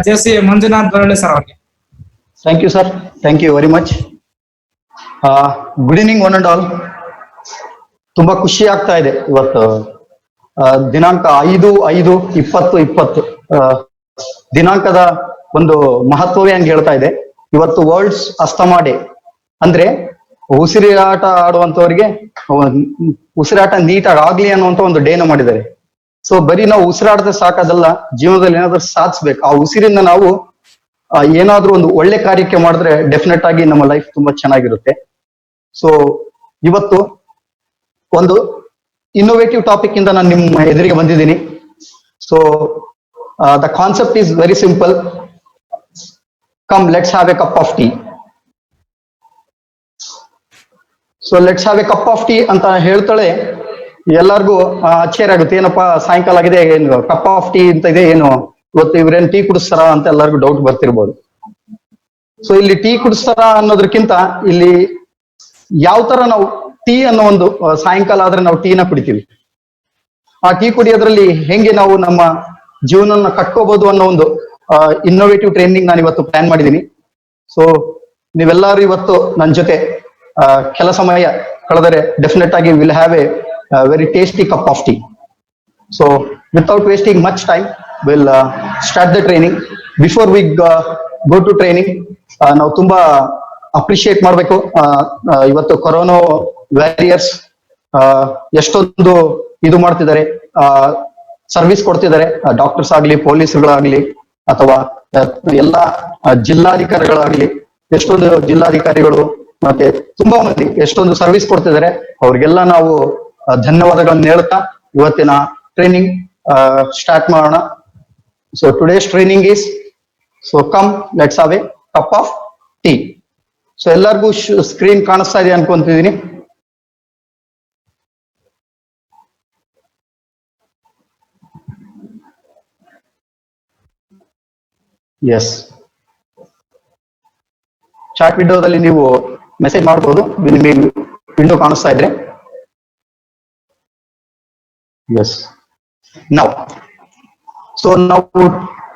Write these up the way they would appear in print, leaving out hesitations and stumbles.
JC Manjunath Baralli sir ಅವ್ರಿಗೆ. Thank you sir, thank you very much. Good evening one and all. ತುಂಬಾ ಖುಷಿ ಆಗ್ತಾ ಇದೆ ಇವತ್ತು ದಿನಾಂಕ 5/5/2020 ದಿನಾಂಕದ ಒಂದು ಮಹತ್ವವೇ ಹಂಗೆ ಹೇಳ್ತಾ ಇದೆ. ಇವತ್ತು ವರ್ಲ್ಡ್ಸ್ ಅಸ್ತಮಾ ಡೇ. ಅಂದ್ರೆ ಉಸಿರಾಟ ಆಡುವಂತವರಿಗೆ ಉಸಿರಾಟ ನೀಟಾಗಿ ಆಗ್ಲಿ ಅನ್ನುವಂತ ಒಂದು ಡೇನ ಮಾಡಿದ್ದಾರೆ. ಸೊ ಬರೀ ನಾವು ಉಸಿರಾಡದೆ ಸಾಕಾದಲ್ಲ, ಜೀವನದಲ್ಲಿ ಏನಾದ್ರೂ ಸಾಧಿಸ್ಬೇಕು. ಆ ಉಸಿರಿಂದ ನಾವು ಏನಾದ್ರೂ ಒಂದು ಒಳ್ಳೆ ಕಾರ್ಯಕ್ಕೆ ಮಾಡಿದ್ರೆ ಡೆಫಿನೆಟ್ ಆಗಿ ನಮ್ಮ ಲೈಫ್ ತುಂಬಾ ಚೆನ್ನಾಗಿರುತ್ತೆ. ಸೊ ಇವತ್ತು ಒಂದು ಇನ್ನೋವೇಟಿವ್ ಟಾಪಿಕ್ ಇಂದ ನಾನು ನಿಮ್ಮ ಎದುರಿಗೆ ಬಂದಿದ್ದೀನಿ. So the concept is very simple. Come let's have a cup of tea. So let's have a cup of tea ಅಂತ ಹೇಳ್ತಾಳೆ ಎಲ್ಲರಿಗೂ ಆಶ್ಚರ್ಯ ಆಗುತ್ತೆ. ಏನಪ್ಪಾ ಸಾಯಂಕಾಲ ಆಗಿದೆ, ಏನು ಕಪ್ ಆಫ್ ಟೀ ಅಂತ ಇದೆ, ಏನು ಇವತ್ತು ಇವ್ರೇನ್ ಟೀ ಕುಡಿಸ್ತಾರ ಅಂತ ಎಲ್ಲರಿಗೂ ಡೌಟ್ ಬರ್ತಿರ್ಬೋದು. ಸೊ ಇಲ್ಲಿ ಟೀ ಕುಡಿಸ್ತಾರ ಅನ್ನೋದಕ್ಕಿಂತ ಇಲ್ಲಿ ಯಾವ ತರ ನಾವು ಟೀ ಅನ್ನೋ ಒಂದು ಸಾಯಂಕಾಲ ಆದ್ರೆ ನಾವು ಟೀನ ಕುಡಿತೀವಿ, ಆ ಟೀ ಕುಡಿಯೋದ್ರಲ್ಲಿ ಹೆಂಗೆ ನಾವು ನಮ್ಮ ಜೀವನನ ಕಟ್ಕೋಬಹುದು ಅನ್ನೋ ಒಂದು ಇನ್ನೋವೇಟಿವ್ ಟ್ರೈನಿಂಗ್ ನಾನು ಇವತ್ತು ಪ್ಲಾನ್ ಮಾಡಿದ್ದೀನಿ. ಸೊ ನೀವೆಲ್ಲರೂ ಇವತ್ತು ನನ್ನ ಜೊತೆ ಕೆಲ ಸಮಯ ಕಳೆದರೆ ಡೆಫಿನೆಟ್ ಆಗಿ will have a very tasty cup of tea. So without wasting much time will start the training. Before we go to training, ನಾವು ತುಂಬಾ ಅಪ್ರಿಶಿಯೇಟ್ ಮಾಡಬೇಕು. ಇವತ್ತು ಕೊರೋನಾ ವ್ಯಾರಿಯರ್ಸ್ ಎಷ್ಟೊಂದು ಇದು ಮಾಡ್ತಿದ್ದಾರೆ, ಸರ್ವಿಸ್ ಕೊಡ್ತಿದ್ದಾರೆ. ಡಾಕ್ಟರ್ಸ್ ಆಗ್ಲಿ, ಪೊಲೀಸ್ಗಳಾಗ್ಲಿ, ಅಥವಾ ಎಲ್ಲ ಜಿಲ್ಲಾಧಿಕಾರಿಗಳಾಗ್ಲಿ, ಎಷ್ಟೊಂದು ಜಿಲ್ಲಾಧಿಕಾರಿಗಳು ಮತ್ತೆ ತುಂಬಾ ಮಂದಿ ಎಷ್ಟೊಂದು ಸರ್ವಿಸ್ ಕೊಡ್ತಿದ್ದಾರೆ. ಅವ್ರಿಗೆಲ್ಲ ನಾವು ಧನ್ಯವಾದಗಳನ್ನ ಹೇಳ್ತಾ ಇವತ್ತಿನ ಟ್ರೈನಿಂಗ್ ಸ್ಟಾರ್ಟ್ ಮಾಡೋಣ. So today's training is, so come let's have a cup of tea. So ಎಲ್ಲರಿಗೂ ಸ್ಕ್ರೀನ್ ಕಾಣಿಸ್ತಾ ಇದೆ ಅನ್ಕೊಂತಿದ್ದೀನಿ. ಎಸ್, ಚಾಟ್ ವಿಂಡೋದಲ್ಲಿ ನೀವು ಮೆಸೇಜ್ ಮಾಡಬಹುದು, ನಿಮಗೆ ವಿಂಡೋ ಕಾಣಿಸ್ತಾ ಇದ್ರೆ. ಎಸ್, ಸೊ ನಾವು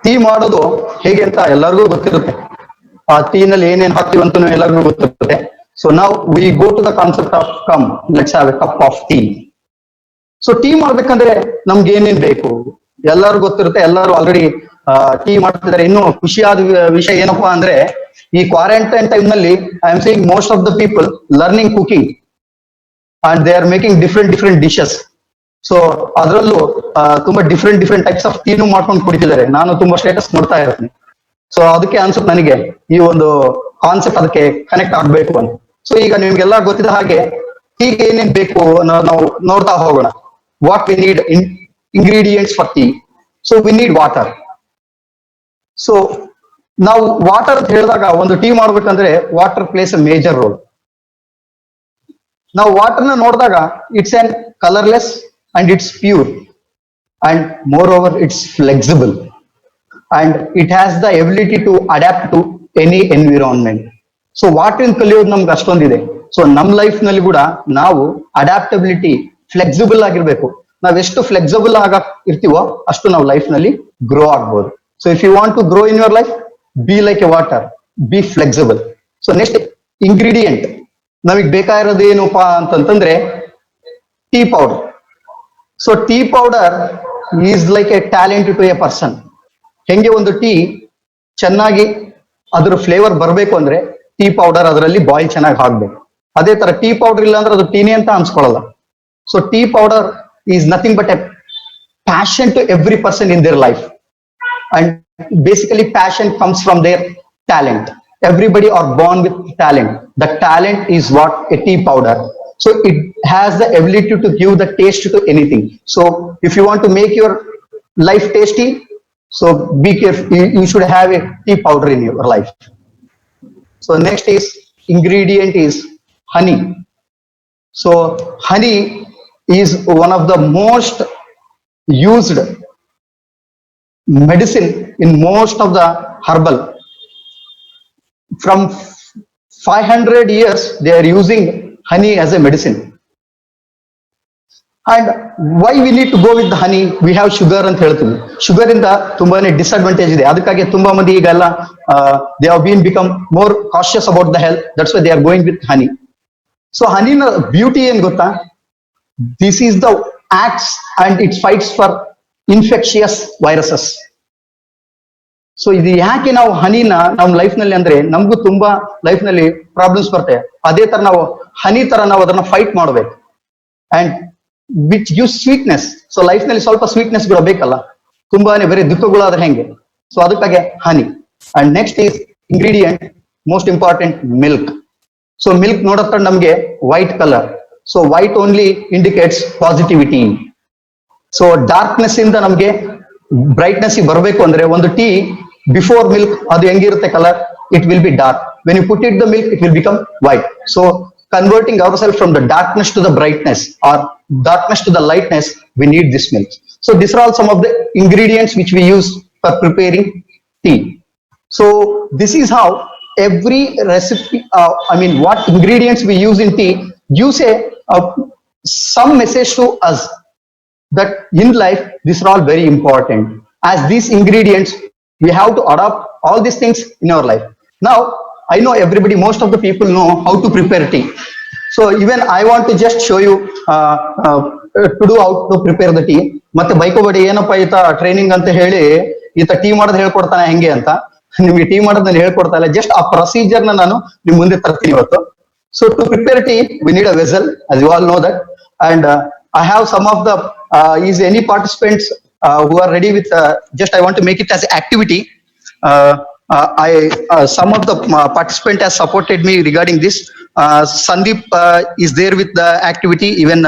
ಟೀ ಮಾಡೋದು ಹೇಗೆ ಅಂತ ಎಲ್ಲರಿಗೂ ಗೊತ್ತಿರುತ್ತೆ. ಆ ಟೀನಲ್ಲಿ ಏನೇನ್ ಹಾಕ್ತೀವಿ ಅಂತ ಎಲ್ಲರಿಗೂ ಗೊತ್ತಿರುತ್ತೆ. ಸೊ ನಾವು we go to the concept of come let's have a cup of tea. So tea ಮಾಡ್ಬೇಕಂದ್ರೆ ನಮ್ಗೆ ಏನೇನ್ ಬೇಕು ಎಲ್ಲರಿಗೂ ಗೊತ್ತಿರುತ್ತೆ. ಎಲ್ಲರೂ ಆಲ್ರೆಡಿ ಟೀ ಮಾಡ್ತಿದ್ದಾರೆ. ಇನ್ನು ಖುಷಿಯಾದ ವಿಷಯ ಏನಪ್ಪಾ ಅಂದ್ರೆ, ಈ ಕ್ವಾರಂಟೈನ್ ಟೈಮ್ ನಲ್ಲಿ I am seeing most of the people learning cooking and they are making different dishes. So ಅದರಲ್ಲೂ ತುಂಬಾ ಡಿಫ್ರೆಂಟ್ ಟೈಪ್ಸ್ ಆಫ್ ಟೀನು ಮಾಡ್ಕೊಂಡು ಕುಡಿತಿದ್ದಾರೆ. ನಾನು ತುಂಬಾ ಸ್ಟೇಟಸ್ ನೋಡ್ತಾ ಇರ್ತೀನಿ. ಸೊ ಅದಕ್ಕೆ ಅನ್ಸುತ್ತೆ ನನಗೆ ಈ ಒಂದು ಕಾನ್ಸೆಪ್ಟ್ ಅದಕ್ಕೆ ಕನೆಕ್ಟ್ ಆಗ್ಬೇಕು ಅಂತ. ಸೊ ಈಗ ನಿಮ್ಗೆಲ್ಲ ಗೊತ್ತಿದ ಹಾಗೆ ಟೀಗೆ ಏನೇನ್ ಬೇಕು ನಾವು ನೋಡ್ತಾ ಹೋಗೋಣ. What we need ingredients for tea. So we need water. So ನಾವು ವಾಟರ್ ಅಂತ ಹೇಳಿದಾಗ ಒಂದು ಟೀ ಮಾಡ್ಬೇಕಂದ್ರೆ water place A major role. ನಾವು ವಾಟರ್ನ ನೋಡಿದಾಗ it's on colourless and it's pure, and moreover it's flexible, and it has the ability to adapt to any environment. So water in ಕಲಿಯೋದು ನಮ್ಗೆ ಅಷ್ಟೊಂದಿದೆ. So ನಮ್ life ನಲ್ಲಿ ಕೂಡ ನಾವು adaptability, flexible ಆಗಿರ್ಬೇಕು. ನಾವ್ ಎಷ್ಟು ಫ್ಲೆಕ್ಸಿಬಲ್ ಆಗ ಇರ್ತೀವೋ ಅಷ್ಟು ನಾವು ಲೈಫ್ ನಲ್ಲಿ ಗ್ರೋ ಆಗ್ಬೋದು. So if you want to grow in your life, be like a water, be flexible. So next ingredient ನಮಗ್ ಬೇಕಾಗಿರೋದು ಏನಪ್ಪಾ ಅಂತಂತಂದ್ರೆ tea powder. So tea powder is like a talent to a person. ಹೆಂಗೆ ಒಂದು tea ಚೆನ್ನಾಗಿ ಅದ್ರ flavour ಬರಬೇಕು ಅಂದ್ರೆ ಟೀ ಪೌಡರ್ ಅದರಲ್ಲಿ ಬಾಯ್ಲ್ ಚೆನ್ನಾಗಿ ಹಾಕ್ಬೇಕು. ಅದೇ ತರ ಟೀ ಪೌಡರ್ ಇಲ್ಲ ಅಂದ್ರೆ ಅದು ಟೀನೇ ಅಂತ ಅನ್ಸ್ಕೊಳ್ಳಲ್ಲ. So tea powder is nothing but a passion to every person in their life, and basically passion comes from their talent. Everybody are born with talent. The talent is what a tea powder. So it has the ability to give the taste to anything. So if you want to make your life tasty, so be careful. You should have a tea powder in your life. So next is ingredient is honey. So honey is one of the most used medicine in most of the herbal. From 500 years they are using honey as a medicine. And why we need to go with the honey? We have sugar ಅಂತ ಹೇಳ್ತೀವಿ. Sugar ಇಂದ ತುಂಬಾನೇ disadvantage ಇದೆ. ಅದಕ್ಕಾಗಿ ತುಂಬಾ ಮಂದಿ ಈಗೆಲ್ಲ they have been become more cautious about the health. That's why they are going with honey. So ಹನಿನ ಬ್ಯೂಟಿ ಏನ್ ಗೊತ್ತಾ? This is the acts and it fights for infectious viruses. So ಇದು ಯಾಕೆ ನಾವು ಹನಿನ ನಮ್ಮ ಲೈಫ್ ನಲ್ಲಿ ಅಂದ್ರೆ ನಮಗೂ ತುಂಬಾ ಲೈಫ್ ನಲ್ಲಿ ಪ್ರಾಬ್ಲಮ್ಸ್ ಬರ್ತವೆ. ಅದೇ ತರ ನಾವು ಹನಿ ತರ ನಾವು ಅದನ್ನ ಫೈಟ್ ಮಾಡ್ಬೇಕು. And which gives sweetness. So life ನಲ್ಲಿ ಸ್ವಲ್ಪ ಸ್ವೀಟ್ನೆಸ್ ಗಳು ಬೇಕಲ್ಲ, ತುಂಬಾನೇ ಬರೀ ದುಃಖಗಳಾದ್ರೆ ಹೆಂಗೆ. ಸೊ ಅದಕ್ಕಾಗಿ honey. And next is ingredient most important, milk. So milk ನೋಡತ್ತ ನಮ್ಗೆ white colour. So white only indicates positivity. So darkness ಇಂದ ನಮ್ಗೆ ಬ್ರೈಟ್ನೆಸ್ ಬರಬೇಕು ಅಂದ್ರೆ ಒಂದು ಟೀ ಬಿಫೋರ್ ಮಿಲ್ಕ್ ಅದು ಹೆಂಗಿರುತ್ತೆ colour? It will be dark. When you put it the milk it will become white. So converting ourselves from the darkness to the brightness or darkness to the lightness, we need this milk. So these are all some of the ingredients which we use for preparing tea. So this is how every recipe, what ingredients we use in tea gives some message to us that in life these are all very important. As these ingredients, we have to adopt all these things in our life. Now I know everybody, most of the people know how to prepare tea. So even I want to just show you to do how to prepare the tea. ಮತ್ತೆ ಬೈಕೋಬೇಡಿ, ಏನಪ್ಪ ಈತ training ಅಂತ ಹೇಳಿ ಈತ tea ಮಾಡೋದು ಹೇಳ್ಕೊಡ್ತಾನೆ ಹೆಂಗೆ ಅಂತ. ನಿಮ್ಗೆ ಟೀ ಮಾಡೋದು ನಾನು ಹೇಳ್ಕೊಡ್ತಾ ಇಲ್ಲ, ಜಸ್ಟ್ ಆ ಪ್ರೊಸೀಜರ್ ನಾನು ನಿಮ್ ಮುಂದೆ ತರ್ತೀನಿ ಇವತ್ತು. So to prepare tea we need a vessel, as you all know that. And I have some of the is any participants who are ready with just I want to make it as activity. Some of the participant has supported me regarding this. Sandeep is there with the activity. Even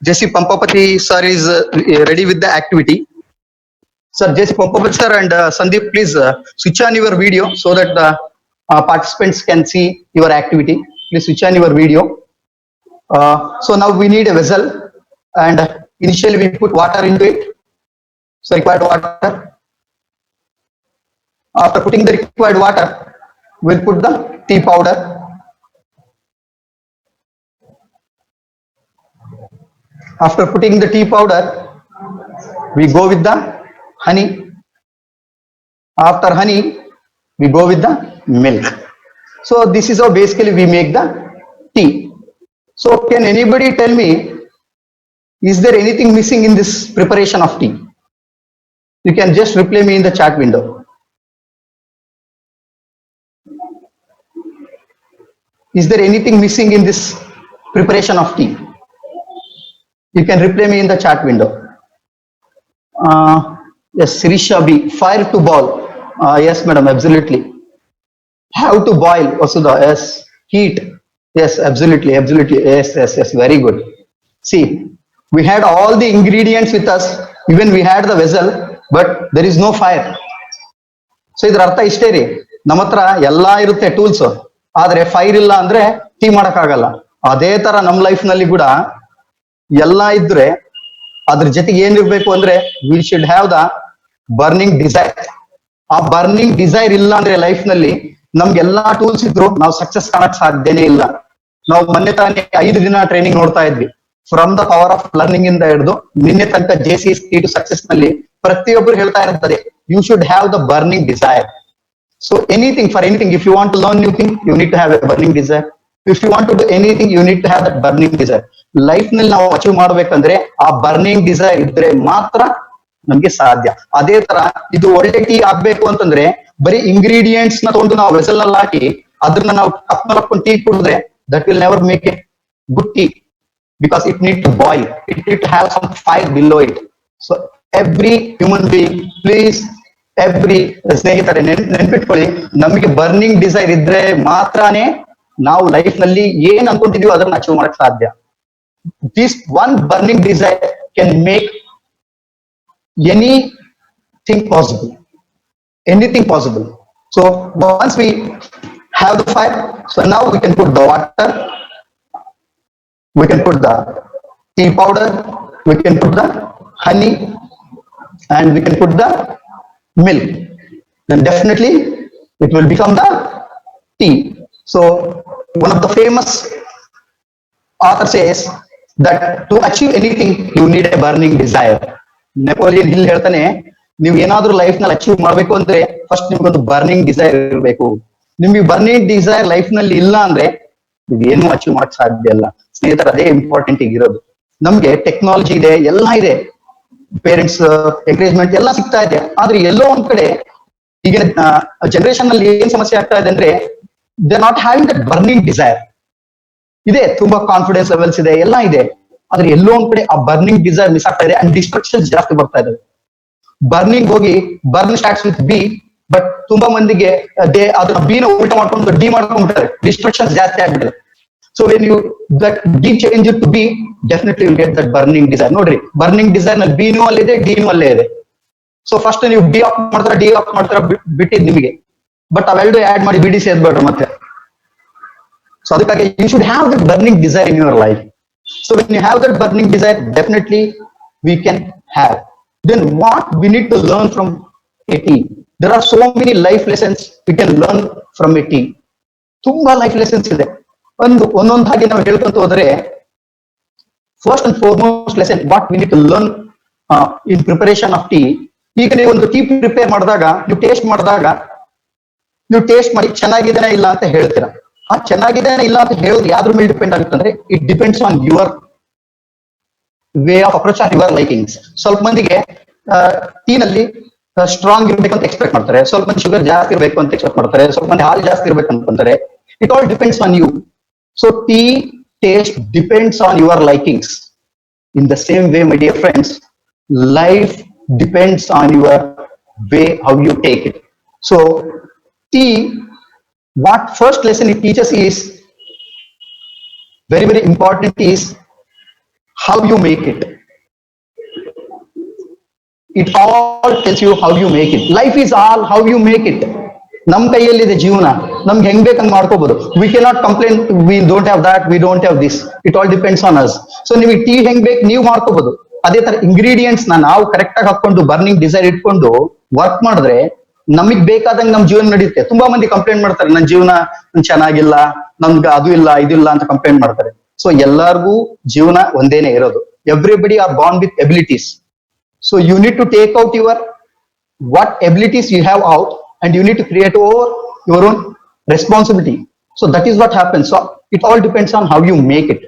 Jesse Pampapati sir is ready with the activity. Sir, Jesse Pampapati sir and Sandeep, please switch on your video so that the participants can see your activity. Please switch on your video. So now we need a vessel, and initially we put water into it. So required water. After putting the required water, we'll put the tea powder. After putting the tea powder, we go with the honey. After honey, we go with the milk. So this is how basically we make the tea. So can anybody tell me, is there anything missing in this preparation of tea? You can just reply me in the chat window. Is there anything missing in this preparation of tea? You can reply me in the chat window. Yes, Sirisha B, fire to boil. Yes, madam, absolutely. How to boil, Vasudha? Yes, heat. Yes, absolutely, absolutely. Yes, yes, yes, very good. See, we had all the ingredients with us, even we had the vessel, but there is no fire. So ಇದರ ಅರ್ಥ ಇಷ್ಟೇ ರೀ, ನಮ್ಮ ಹತ್ರ ಎಲ್ಲಾ ಇರುತ್ತೆ tools, ಆದ್ರೆ fire ಇಲ್ಲ ಅಂದ್ರೆ ಟೀ ಮಾಡಕ್ ಆಗಲ್ಲ. ಅದೇ ತರ ನಮ್ ಲೈಫ್ ನಲ್ಲಿ ಕೂಡ ಎಲ್ಲಾ ಇದ್ರೆ ಅದ್ರ ಜೊತೆಗೆ ಏನಿರ್ಬೇಕು ಅಂದ್ರೆ we should have the burning desire. ಆ ಬರ್ನಿಂಗ್ ಡಿಸೈರ್ ಇಲ್ಲ ಅಂದ್ರೆ ಲೈಫ್ ನಲ್ಲಿ ನಮ್ಗೆಲ್ಲಾ ಟೂಲ್ಸ್ ಇದ್ರು ನಾವು ಸಕ್ಸಸ್ ಕಾಣಕ್ ಸಾಧ್ಯನೇ ಇಲ್ಲ. ನಾವು ಮೊನ್ನೆ ತಾನೇ 5 ದಿನ ಟ್ರೈನಿಂಗ್ ನೋಡ್ತಾ ಇದ್ವಿ, from the power of learning ಇಂದ ಹಿಡಿದು ನಿನ್ನೆ ತನಕ JC to ಸಕ್ಸಸ್ ನಲ್ಲಿ ಪ್ರತಿಯೊಬ್ಬರು ಹೇಳ್ತಾ ಇರ್ತಾರೆ, you should have the burning desire. So anything, for anything, if you want to learn new thing, you need to have a burning desire. If you want to do anything, you need to have that burning desire. Life ನಲ್ಲಿ ನಾವು achieve ಮಾಡ್ಬೇಕಂದ್ರೆ ಆ burning desire ಇದ್ರೆ ಮಾತ್ರ ನಮ್ಗೆ ಸಾಧ್ಯ. ಅದೇ ತರ ಇದು ಒಳ್ಳೆ ಟೀ ಆಗ್ಬೇಕು ಅಂತಂದ್ರೆ ಬರೀ ಇಂಗ್ರೀಡಿಯೆಂಟ್ಸ್ ನ ತಗೊಂಡು ನಾವು ವೆಸಲ್ ಅಲ್ಲಿ ಹಾಕಿ ಅದನ್ನ ನಾವು ಕಪ್ ನಲ್ಲಿ ಹಾಕೊಂಡು ಟೀ ಕುಡಿದ್ರೆ that will never make it good tea, because it need to boil, it need to have some fire below it. So every human being, please, every ಸ್ನೇಹಿತರೆ ನೆನ್ಪಿಟ್ಕೊಳ್ಳಿ, ನಮಗೆ ಬರ್ನಿಂಗ್ ಡಿಸೈರ್ ಇದ್ರೆ ಮಾತ್ರನೇ ನಾವು ಲೈಫ್ ನಲ್ಲಿ ಏನ್ ಅನ್ಕೊಂತಿದೀವೋ ಅದನ್ನ ಅಚೀವ್ ಮಾಡಕ್ ಸಾಧ್ಯ. This one burning desire can make anything possible, anything possible. So once we have the fire, so now we can put the water, we can put the tea powder, we can put the honey, and we can put the milk. Then definitely it will become the tea. So one of the famous author says, that to achieve anything you need a burning desire. Napoleon hill ಹೇಳ್ತಾನೆ, ನೀವು ಏನಾದ್ರೂ life ನಲ್ಲಿ achieve ಮಾಡ್ಬೇಕು ಅಂದ್ರೆ first ನಿಮ್ಗೊಂದು burning desire ಇರಬೇಕು. ನಿಮ್ಗೆ burning desire life ನಲ್ಲಿ ಇಲ್ಲ ಅಂದ್ರೆ ನೀವು ಏನು ಅಚೀವ್ ಮಾಡಕ್ ಸಾಧ್ಯ ಇಲ್ಲ. ಸ್ನೇಹಿತರ, ಅದೇ ಇಂಪಾರ್ಟೆಂಟ್ ಇರೋದು. ನಮ್ಗೆ ಟೆಕ್ನಾಲಜಿ ಇದೆ, ಎಲ್ಲ ಇದೆ, ಪೇರೆಂಟ್ಸ್ ಎಂಕರೇಜ್ಮೆಂಟ್ ಎಲ್ಲ ಸಿಗ್ತಾ ಇದೆ, ಆದ್ರೆ ಎಲ್ಲೋ ಒಂದ್ ಕಡೆ ಈಗ ಜನರೇಷನ್ ನಲ್ಲಿ ಏನ್ ಸಮಸ್ಯೆ ಆಗ್ತಾ ಇದೆ ಅಂದ್ರೆ they not having that burning desire. ಇದೆ, ತುಂಬಾ ಕಾನ್ಫಿಡೆನ್ಸ್ ಲೆವೆಲ್ಸ್ ಇದೆ, ಎಲ್ಲ ಇದೆ, ಆದ್ರೆ ಎಲ್ಲೋ ಒಂದ್ ಕಡೆ ಆ ಬರ್ನಿಂಗ್ ಡಿಸೈರ್ ಮಿಸ್ ಆಗ್ತಾ ಇದೆ ಅಂಡ್ ಡಿಸ್ಟ್ರಕ್ಷನ್ ಜಾಸ್ತಿ ಬರ್ತಾ ಇದೆ. ಬರ್ನಿಂಗ್ ಹೋಗಿ burn starts with B, but ತುಂಬಾ ಮಂದಿಗೆ ಅದನ್ನ ಬಿ ನ ಉಲ್ಟಾ ಮಾಡ್ಕೊಂಡು ಡಿ ಮಾಡ್ಕೊಂಡ್ಬಿಡ್ತಾರೆ, ಡಿಸ್ಟ್ರಕ್ಷನ್ ಜಾಸ್ತಿ ಆಗ್ಬಿಡುತ್ತೆ. So when you that D change to B, definitely you get that burning desire. ನೋಡ್ರಿ, ಬರ್ನಿಂಗ್ ಡಿಸೈರ್ ನಲ್ಲಿ ಬಿ ನೂ ಅಲ್ಲಿದೆ, ಡಿ ನೂ ಅಲ್ಲೇ ಇದೆ. ಸೊ ಫಸ್ಟ್ ನೀವು ಡಿ ಆಫ್ ಮಾಡ್ತಾರ ಬಿಟ್ಟಿದ್ ನಿಮಗೆ, ಬಟ್ ಅವೆರಡು ಆಡ್ ಮಾಡಿ ಬಿಡಿ ಸೇರ್ಬೇಡ್ರಿ ಮತ್ತೆ. ಸೊ ಅದಕ್ಕಾಗಿ you should have that burning desire in your life. So when you have that burning desire, definitely we can have. Then what we need to learn from a tea? There are so many life lessons we can learn from a tea. ತುಂಬಾ life lessons ಇದೆ. ಒಂದೊಂದಾಗಿ ನಾವು ಹೇಳ್ಕೊಂತ ಹೋದ್ರೆ, first and foremost lesson what we need to learn in preparation of tea. ಈಗ ನೀವು ಒಂದು tea prepare ಮಾಡಿದಾಗ, ನೀವು ಟೇಸ್ಟ್ ಮಾಡಿ ಚೆನ್ನಾಗಿದೆನಾ ಇಲ್ಲ ಅಂತ ಹೇಳ್ತೀರಾ. ಆ ಚೆನ್ನಾಗಿದೆನಾ ಇಲ್ಲ ಅಂತ ಹೇಳೋದು ಯಾವ್ದ್ರ ಮೇಲೆ ಡಿಪೆಂಡ್ ಆಗುತ್ತೆ ಅಂದ್ರೆ, it depends on your way of approach or your likings. ಸ್ವಲ್ಪ ಮಂದಿಗೆ ಟೀ ನಲ್ಲಿ ಸ್ಟ್ರಾಂಗ್ ಇರ್ಬೇಕು ಅಂತ ಎಕ್ಸ್ಪೆಕ್ಟ್ ಮಾಡ್ತಾರೆ, ಸ್ವಲ್ಪ ಮಂದಿ ಶುಗರ್ ಜಾಸ್ತಿ ಇರಬೇಕು ಅಂತ ಎಕ್ಸ್ಪೆಕ್ಟ್ ಮಾಡ್ತಾರೆ, ಸ್ವಲ್ಪ ಮಂದಿ ಹಾಲು ಜಾಸ್ತಿ ಇರ್ಬೇಕು ಅನ್ಕೊಂತಾರೆ. It all depends on you. So tea taste depends on your likings. In the same way, my dear friends, life depends on your way how you take it. So tea, what first lesson it teaches is very, very important, is how you make it. It all tells you how you make it. Life is all how you make it. ನಮ್ ಕೈಯಲ್ಲಿದೆ ಜೀವನ, ನಮ್ಗೆ ಹೆಂಗ್ ಬೇಕಂಗ್ ಮಾಡ್ಕೋಬಹುದು. We cannot complain we don't have that, we don't have this. It all depends on us. So ನಿಮಗೆ tea ಹೆಂಗ್ ಬೇಕು ನೀವು ಮಾಡ್ಕೋಬಹುದು. ಅದೇ ತರ ಇಂಗ್ರೀಡಿಯೆಂಟ್ಸ್ ನಾವು ಕರೆಕ್ಟ್ ಆಗಿ ಹಾಕೊಂಡು ಬರ್ನಿಂಗ್ ಡಿಸೈರ್ ಇಟ್ಕೊಂಡು ವರ್ಕ್ ಮಾಡಿದ್ರೆ ನಮಗ್ ಬೇಕಾದಂಗೆ ನಮ್ ಜೀವನ ನಡೆಯುತ್ತೆ. ತುಂಬಾ ಮಂದಿ ಕಂಪ್ಲೇಂಟ್ ಮಾಡ್ತಾರೆ, ನನ್ನ ಜೀವನ ಚೆನ್ನಾಗಿಲ್ಲ, ನಮ್ಗೆ ಅದು ಇಲ್ಲ ಇದಿಲ್ಲ ಅಂತ ಕಂಪ್ಲೇಂಟ್ ಮಾಡ್ತಾರೆ. ಸೊ ಎಲ್ಲಾರ್ಗೂ ಜೀವನ ಒಂದೇನೆ ಇರೋದು. Everybody are born with abilities. So you need to take out your what abilities you have out, and you need to create over your own responsibility. So that is what happens. So it all depends on how you make it.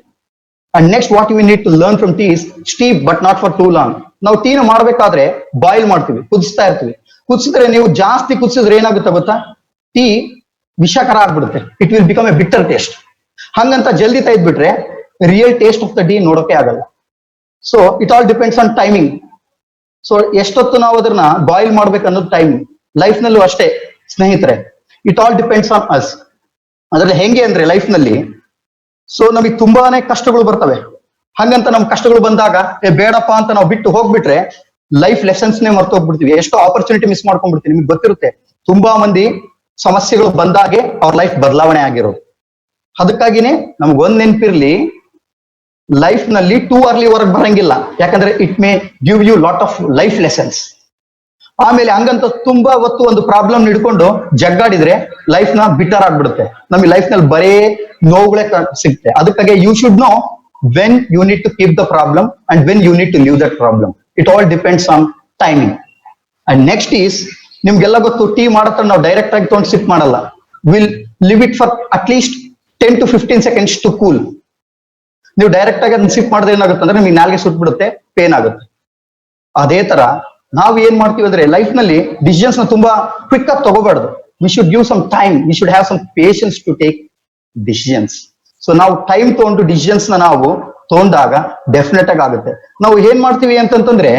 And next, what you need to learn from tea is steep, but not for too long. ನಾವು ಟೀನ ಮಾಡ್ಬೇಕಾದ್ರೆ boil ಮಾಡ್ತೀವಿ, ಕುದಿಸ್ತಾ ಇರ್ತೀವಿ. ಕುದಿಸಿದ್ರೆ ನೀವು ಜಾಸ್ತಿ ಕುದಿಸಿದ್ರೆ ಏನಾಗುತ್ತೆ ಗೊತ್ತಾ? Tea ವಿಷಕರ ಆಗ್ಬಿಡುತ್ತೆ. It will become a bitter taste. ಹಂಗಂತ ಜಲ್ದಿ ತೆಗೆದ್ಬಿಟ್ರೆ real taste of the tea ನೋಡೋಕೆ ಆಗಲ್ಲ. So it all depends on timing. So ಎಷ್ಟೊತ್ತು ನಾವು ಅದನ್ನ ಬಾಯ್ಲ್ ಮಾಡ್ಬೇಕು ಅನ್ನೋದು ಟೈಮ್. ಲೈಫ್ ನಲ್ಲೂ ಅಷ್ಟೇ ಸ್ನೇಹಿತರೆ, it all depends on us. ಅದ್ರಲ್ಲಿ ಹೆಂಗೆ ಅಂದ್ರೆ ಲೈಫ್ ನಲ್ಲಿ, ಸೊ ನಮಗೆ ತುಂಬಾನೇ ಕಷ್ಟಗಳು ಬರ್ತವೆ. ಹಂಗಂತ ನಮ್ ಕಷ್ಟಗಳು ಬಂದಾಗ ಬೇಡಪ್ಪ ಅಂತ ನಾವು ಬಿಟ್ಟು ಹೋಗ್ಬಿಟ್ರೆ ಲೈಫ್ ಲೆಸನ್ಸ್ನೇ ಮರ್ತೋಗ್ಬಿಡ್ತೀವಿ. ಎಷ್ಟೋ ಆಪರ್ಚುನಿಟಿ ಮಿಸ್ ಮಾಡ್ಕೊಂಡ್ಬಿಡ್ತೀವಿ. ನಿಮ್ಗೆ ಗೊತ್ತಿರುತ್ತೆ, ತುಂಬಾ ಮಂದಿ ಸಮಸ್ಯೆಗಳು ಬಂದಾಗೆ ಅವ್ರ ಲೈಫ್ ಬದಲಾವಣೆ ಆಗಿರೋದು. ಅದಕ್ಕಾಗಿನೇ ನಮ್ಗೆ ಒಂದ್ ನೆನಪಿರ್ಲಿ, ಲೈಫ್ ನಲ್ಲಿ ಟೂ ಅರ್ಲಿ ಹೊರಗೆ ಬರಂಗಿಲ್ಲ. ಯಾಕಂದ್ರೆ it may give you lot of life lessons. ಆಮೇಲೆ ಹಂಗಂತ ತುಂಬಾ ಹೊತ್ತು ಒಂದು ಪ್ರಾಬ್ಲಮ್ ಹಿಡ್ಕೊಂಡು ಜಗ್ಗಾಡಿದ್ರೆ ಲೈಫ್ ನ ಬಿಟ್ಟರ್ ಆಗ್ಬಿಡುತ್ತೆ. ನಮಗೆ ಲೈಫ್ ನಲ್ಲಿ ಬರೇ ನೋವುಗಳೇ ಸಿಗುತ್ತೆ. ಅದಕ್ಕಾಗಿ you should know when you need to keep the problem and when you need to leave that problem. It all depends on timing. And next is, ನಿಮ್ಗೆಲ್ಲ ಗೊತ್ತು, ಟೀ ಮಾಡತ್ರ ನಾವು ಡೈರೆಕ್ಟ್ ಆಗಿ ತೊಗೊಂಡು ಸಿಪ್ ಮಾಡಲ್ಲ. Will leave it for at least 10 to 15 seconds to cool. ನೀವು direct ಆಗಿ ಅದನ್ನ SIP ಮಾಡಿದ್ರೆ ಏನಾಗುತ್ತೆ ಅಂದ್ರೆ ನಿಮಗೆ ನಾಲ್ಗೆ ಸುಟ್ಬಿಡುತ್ತೆ, ಪೇನ್ ಆಗುತ್ತೆ. ಅದೇ ತರ ನಾವು ಏನ್ ಮಾಡ್ತೀವಿ ಅಂದ್ರೆ ಲೈಫ್ ನಲ್ಲಿ ಡಿಸಿಷನ್ಸ್ ನ ತುಂಬಾ ಕ್ವಿಕ್ ಆಗಿ ತಗೋಬಾರ್ದು. We should give some time, we should have some patience to take decisions. So ನಾವು ಟೈಮ್ ತಗೊಂಡು ಡಿಸಿಷನ್ಸ್ ನ ನಾವು ತಗೊಂಡಾಗ ಡೆಫಿನೆಟ್ ಆಗಿ ಆಗುತ್ತೆ. ನಾವು ಏನ್ ಮಾಡ್ತೀವಿ ಅಂತಂತಂದ್ರೆ,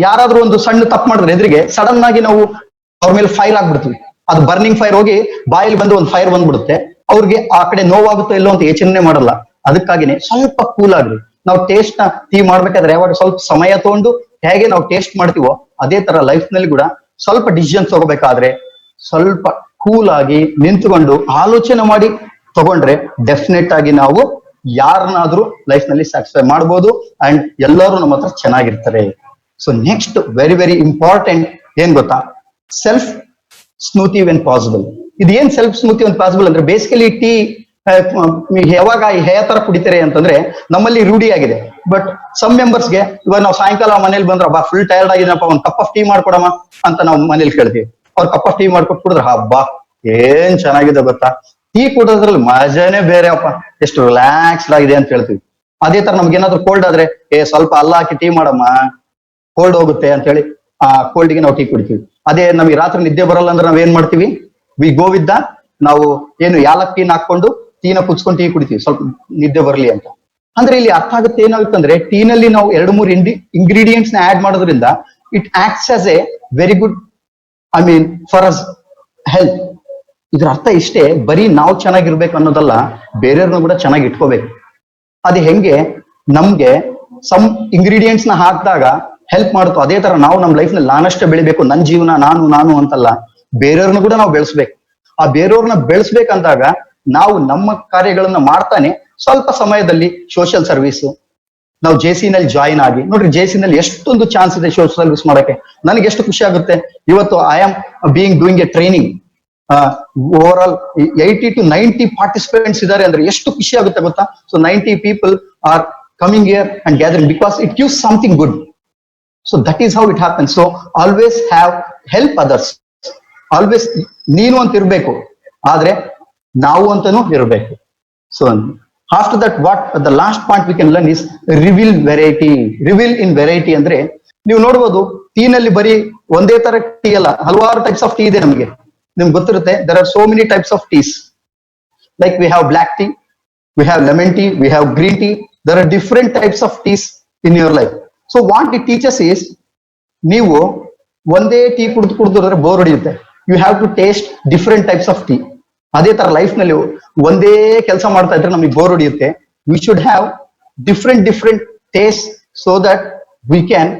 ಯಾರಾದ್ರೂ ಒಂದು ಸಣ್ಣ ತಪ್ಪು ಮಾಡಿದ್ರೆ ಎದುರಿಗೆ ಸಡನ್ ಆಗಿ ನಾವು ಅವ್ರ ಮೇಲೆ ಫೈರ್ ಆಗ್ಬಿಡ್ತೀವಿ. ಅದು ಬರ್ನಿಂಗ್ ಫೈರ್ ಹೋಗಿ ಬಾಯಲ್ಲಿ ಬಂದು ಒಂದು ಫೈರ್ ಬಂದ್ಬಿಡುತ್ತೆ. ಅವ್ರಿಗೆ ಆ ಕಡೆ ನೋವಾಗುತ್ತೋ ಇಲ್ಲೋ ಅಂತ ಯೋಚನೆ ಮಾಡಲ್ಲ. ಅದಕ್ಕಾಗಿನೇ ಸ್ವಲ್ಪ ಕೂಲ್ ಆಗ್ರಿ. ನಾವು ಟೇಸ್ಟ್ ನ ಟೀ ಮಾಡ್ಬೇಕಾದ್ರೆ ಯಾವಾಗ ಸ್ವಲ್ಪ ಸಮಯ ತಗೊಂಡು ಹೇಗೆ ನಾವು ಟೇಸ್ಟ್ ಮಾಡ್ತೀವೋ ಅದೇ ತರ ಲೈಫ್ ನಲ್ಲಿ ಕೂಡ ಸ್ವಲ್ಪ ಡಿಸಿಷನ್ ತಗೋಬೇಕಾದ್ರೆ ಸ್ವಲ್ಪ ಕೂಲ್ ಆಗಿ ನಿಂತ್ಕೊಂಡು ಆಲೋಚನೆ ಮಾಡಿ ತಗೊಂಡ್ರೆ ಡೆಫಿನೆಟ್ ಆಗಿ ನಾವು ಯಾರನ್ನಾದ್ರೂ ಲೈಫ್ ನಲ್ಲಿ ಸ್ಯಾಟಿಸ್ಫೈ ಮಾಡ್ಬೋದು ಅಂಡ್ ಎಲ್ಲರೂ ನಮ್ಮ ಹತ್ರ ಚೆನ್ನಾಗಿರ್ತಾರೆ. So next very very important ಏನ್ ಗೊತ್ತಾ? Self smoothie when possible. ಇದು ಏನ್ ಸೆಲ್ಫ್ ಸ್ಮೂತಿ ವೆನ್ ಪಾಸಿಬಲ್ ಅಂದ್ರೆ, ಬೇಸಿಕಲಿ ಟೀ ಯಾವಾಗ ಯಾವ ತರ ಕುಡಿತಾರೆ ಅಂತಂದ್ರೆ ನಮ್ಮಲ್ಲಿ ರೂಢಿ ಆಗಿದೆ. ಬಟ್ ಸಮ್ ಮೆಂಬರ್ಸ್ಗೆ ಇವಾಗ ನಾವು ಸಾಯಂಕಾಲ ಮನೇಲಿ ಬಂದ್ರ ಬಾ ಫುಲ್ ಟೈರ್ಡ್ ಆಗಿದೆನಪ್ಪ, ಒಂದ್ ಕಪ್ ಆಫ್ ಟೀ ಮಾಡ್ಕೊಡಮ್ಮ ಅಂತ ನಾವು ಮನೇಲಿ ಕೇಳ್ತೀವಿ. ಅವ್ರ ಕಪ್ ಆಫ್ ಟೀ ಮಾಡ್ಕೊಟ್ ಕುಡಿದ್ರೆ ಹಬ್ಬಾ ಏನ್ ಚೆನ್ನಾಗಿದೆ ಗೊತ್ತಾ, ಟೀ ಕುಡೋದ್ರಲ್ಲಿ ಮಜಾನೇ ಬೇರೆ ಅಪ್ಪ, ಎಷ್ಟು ರಿಲ್ಯಾಕ್ಸ್ಡ್ ಆಗಿದೆ ಅಂತ ಹೇಳ್ತೀವಿ. ಅದೇ ತರ ನಮ್ಗೆ ಏನಾದ್ರು ಕೋಲ್ಡ್ ಆದ್ರೆ ಸ್ವಲ್ಪ ಅಲ್ಲ ಹಾಕಿ ಟೀ ಮಾಡಮ್ಮ, ಕೋಲ್ಡ್ ಹೋಗುತ್ತೆ ಅಂತ ಹೇಳಿ ಆ ಕೋಲ್ಡ್ಗೆ ನಾವು ಟೀ ಕುಡಿತೀವಿ. ಅದೇ ನಮಗೆ ರಾತ್ರಿ ನಿದ್ದೆ ಬರಲ್ಲ ಅಂದ್ರೆ ನಾವ್ ಏನ್ ಮಾಡ್ತೀವಿ, ವಿ ಗೋ ವಿತ್ ದ, ನಾವು ಏನು ಯಾಲಕ್ಕಿನ ಹಾಕೊಂಡು ಟೀನ ಕುಚ್ಕೊಂಡು ಟೀ ಕುಡಿತೀವಿ ಸ್ವಲ್ಪ ನಿದ್ದೆ ಬರಲಿ ಅಂತ. ಅಂದ್ರೆ ಇಲ್ಲಿ ಅರ್ಥ ಆಗುತ್ತೆ ಏನಾಗುತ್ತಂದ್ರೆ, ಟೀನಲ್ಲಿ ನಾವು 2-3 ಇಂಗ್ರೀಡಿಯೆಂಟ್ಸ್ ನ ಆಡ್ ಮಾಡೋದ್ರಿಂದ it acts as A very good, I mean for us health. ಇದ್ರ ಅರ್ಥ ಇಷ್ಟೇ, ಬರೀ ನಾವು ಚೆನ್ನಾಗಿರ್ಬೇಕು ಅನ್ನೋದಲ್ಲ, ಬೇರೆಯವ್ರನ್ನ ಕೂಡ ಚೆನ್ನಾಗಿ ಇಟ್ಕೋಬೇಕು. ಅದು ಹೆಂಗೆ ನಮ್ಗೆ ಸಮ್ ಇಂಗ್ರೀಡಿಯೆಂಟ್ಸ್ ನ ಹಾಕಿದಾಗ ಹೆಲ್ಪ್ ಮಾಡುತ್ತೋ, ಅದೇ ತರ ನಾವು ನಮ್ಮ ಲೈಫ್ ನಲ್ಲಿ ನಾನಷ್ಟೇ ಬೆಳಿಬೇಕು, ನನ್ನ ಜೀವನ ನಾನು ಅಂತಲ್ಲ, ಬೇರೆಯವ್ರನ್ನ ಕೂಡ ನಾವು ಬೆಳೆಸ್ಬೇಕು. ಆ ಬೇರೆಯವ್ರನ್ನ ಬೆಳೆಸ್ಬೇಕಂದಾಗ ನಾವು ನಮ್ಮ ಕಾರ್ಯಗಳನ್ನ ಮಾಡ್ತಾನೆ ಸ್ವಲ್ಪ ಸಮಯದಲ್ಲಿ ಸೋಷಿಯಲ್ ಸರ್ವಿಸ್, ನಾವು JC ನಲ್ಲಿ ಜಾಯಿನ್ ಆಗಿ ನೋಡ್ರಿ, JC ನಲ್ಲಿ ಎಷ್ಟೊಂದು ಚಾನ್ಸ್ ಇದೆ ಸೋಷಿಯಲ್ ಸರ್ವಿಸ್ ಮಾಡಕ್ಕೆ. ನನಗೆ ಎಷ್ಟು ಖುಷಿ ಆಗುತ್ತೆ, ಇವತ್ತು I am doing A training, over all 80 to 90 participants ಇದ್ದಾರೆ ಅಂದ್ರೆ ಎಷ್ಟು ಖುಷಿ ಆಗುತ್ತೆ ಗೊತ್ತಾ. So 90 people are coming here and gathering because it gives something good. So that is how it happens. So always have help others, always ನೀನು ಅಂತ ಇರ್ಬೇಕು, ಆದ್ರೆ ನಾವು ಅಂತಾನೂ ಇರಬೇಕು. So after that what the last point V can learn is reveal variety. Reveal in variety ಅಂದ್ರೆ ನೀವು ನೋಡ್ಬೋದು, ಟೀನಲ್ಲಿ ಬರೀ ಒಂದೇ ತರ ಟೀ ಅಲ್ಲ, ಹಲವಾರು ಟೈಪ್ಸ್ ಆಫ್ ಟೀ ಇದೆ ನಮಗೆ. ನಿಮ್ಗೆ ಗೊತ್ತಿರುತ್ತೆ, there are so many types of teas. Like we have black tea, we have lemon tea, we have green tea. There are different types of teas in your life. So what it teaches is, ನೀವು ಒಂದೇ tea ಕುಡಿದ್ರೆ bore ಹೊಡೆಯುತ್ತೆ. You have to taste different types of tea. ಅದೇ ತರ life ನಲ್ಲಿ ಒಂದೇ ಕೆಲಸ ಮಾಡ್ತಾ ಇದ್ರೆ ನಮಗೆ ಬೋರ್ ಹೊಡೆಯುತ್ತೆ. We should have different taste so that we can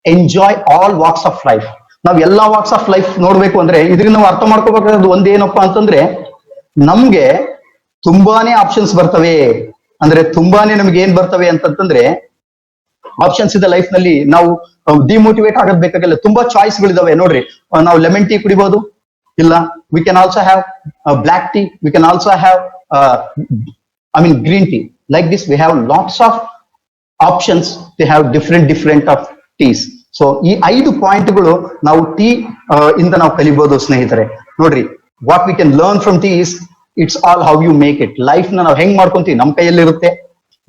enjoy all walks of life. ನಾವ್ ಎಲ್ಲಾ ವಾಕ್ಸ್ ಆಫ್ ಲೈಫ್ ನೋಡ್ಬೇಕು ಅಂದ್ರೆ ಇದರಿಂದ ನಾವು ಅರ್ಥ ಮಾಡ್ಕೋಬೇಕಾದ್ರೆ ಒಂದೇನಪ್ಪಾ ಅಂತಂದ್ರೆ, ನಮ್ಗೆ ತುಂಬಾನೇ ಆಪ್ಷನ್ಸ್ ಬರ್ತವೆ. ಅಂದ್ರೆ ತುಂಬಾನೇ ನಮ್ಗೆ ಏನ್ ಬರ್ತವೆ ಅಂತಂದ್ರೆ, ಆಪ್ಷನ್ಸ್ ಇದೆ ಲೈಫ್ ನಲ್ಲಿ. ನಾವು ಡಿಮೋಟಿವೇಟ್ ಆಗೋದ್ ಬೇಕಾಗಿಲ್ಲ, ತುಂಬಾ ಚಾಯ್ಸ್ ಗಳಿದಾವೆ. ನೋಡ್ರಿ, ನಾವು ಲೆಮನ್ ಟೀ ಕುಡಿಬಹುದು, ಇಲ್ಲ we can also have black tea, we can also have green tea. Like this we have lots of options to have different of teas. So ಈ 5 ಪಾಯಿಂಟ್ಗಳು ನಾವು ಟೀ ಇಂದ ನಾವು ಕಲಿಬಹುದು ಸ್ನೇಹಿತರೆ. ನೋಡ್ರಿ, what we can learn from tea is, it's all how you make it. Life ನ ನಾವು ಹೆಂಗ್ ಮಾಡ್ಕೊಂತೀವಿ ನಮ್ಮ ಕೈಯಲ್ಲಿರುತ್ತೆ.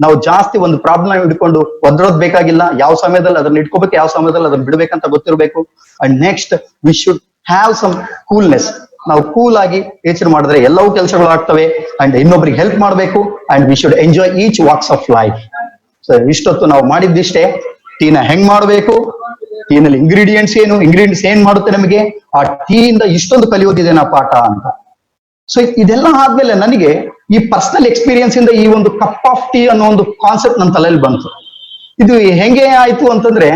ನಾವು ಜಾಸ್ತಿ ಒಂದು ಪ್ರಾಬ್ಲಮ್ ಹಿಡ್ಕೊಂಡು ಒದ್ರೋದ್ ಬೇಕಾಗಿಲ್ಲ. ಯಾವ ಸಮಯದಲ್ಲಿ ಅದನ್ನ ಇಟ್ಕೋಬೇಕು, ಯಾವ ಸಮಯದಲ್ಲಿ ಅದನ್ನ ಬಿಡ್ಬೇಕಂತ ಗೊತ್ತಿರಬೇಕು. And next we should have some coolness. ನಾವು ಕೂಲ್ ಆಗಿ ಯೋಚನೆ ಮಾಡಿದ್ರೆ ಎಲ್ಲವೂ ಕೆಲಸಗಳು ಆಗ್ತವೆ. ಅಂಡ್ ಇನ್ನೊಬ್ರಿಗೆ ಹೆಲ್ಪ್ ಮಾಡಬೇಕು. And we should enjoy each walks of life. So ಇಷ್ಟೊತ್ತು ನಾವು ಮಾಡಿದ್ದಿಷ್ಟೇ, ಟೀನ ಹೆಂಗ್ ಮಾಡಬೇಕು, ಟೀನಲ್ಲಿ ಇಂಗ್ರೀಡಿಯೆಂಟ್ಸ್ ಏನ್ ಮಾಡುತ್ತೆ ನಮಗೆ, ಆ ಟೀಯಿಂದ ಇಷ್ಟೊಂದು ಕಲಿಯೋದಿದೆ ಪಾಠ ಅಂತ. ಸೊ ಇದೆಲ್ಲ ಆದ್ಮೇಲೆ ನನಗೆ ಈ ಪರ್ಸನಲ್ ಎಕ್ಸ್ಪೀರಿಯನ್ಸ್ ಇಂದ ಈ ಒಂದು ಕಪ್ ಆಫ್ ಟೀ ಅನ್ನೋ ಒಂದು ಕಾನ್ಸೆಪ್ಟ್ ನನ್ನ ತಲೆಯಲ್ಲಿ ಬಂತು. ಇದು ಹೆಂಗೆ ಆಯ್ತು ಅಂತಂದ್ರೆ,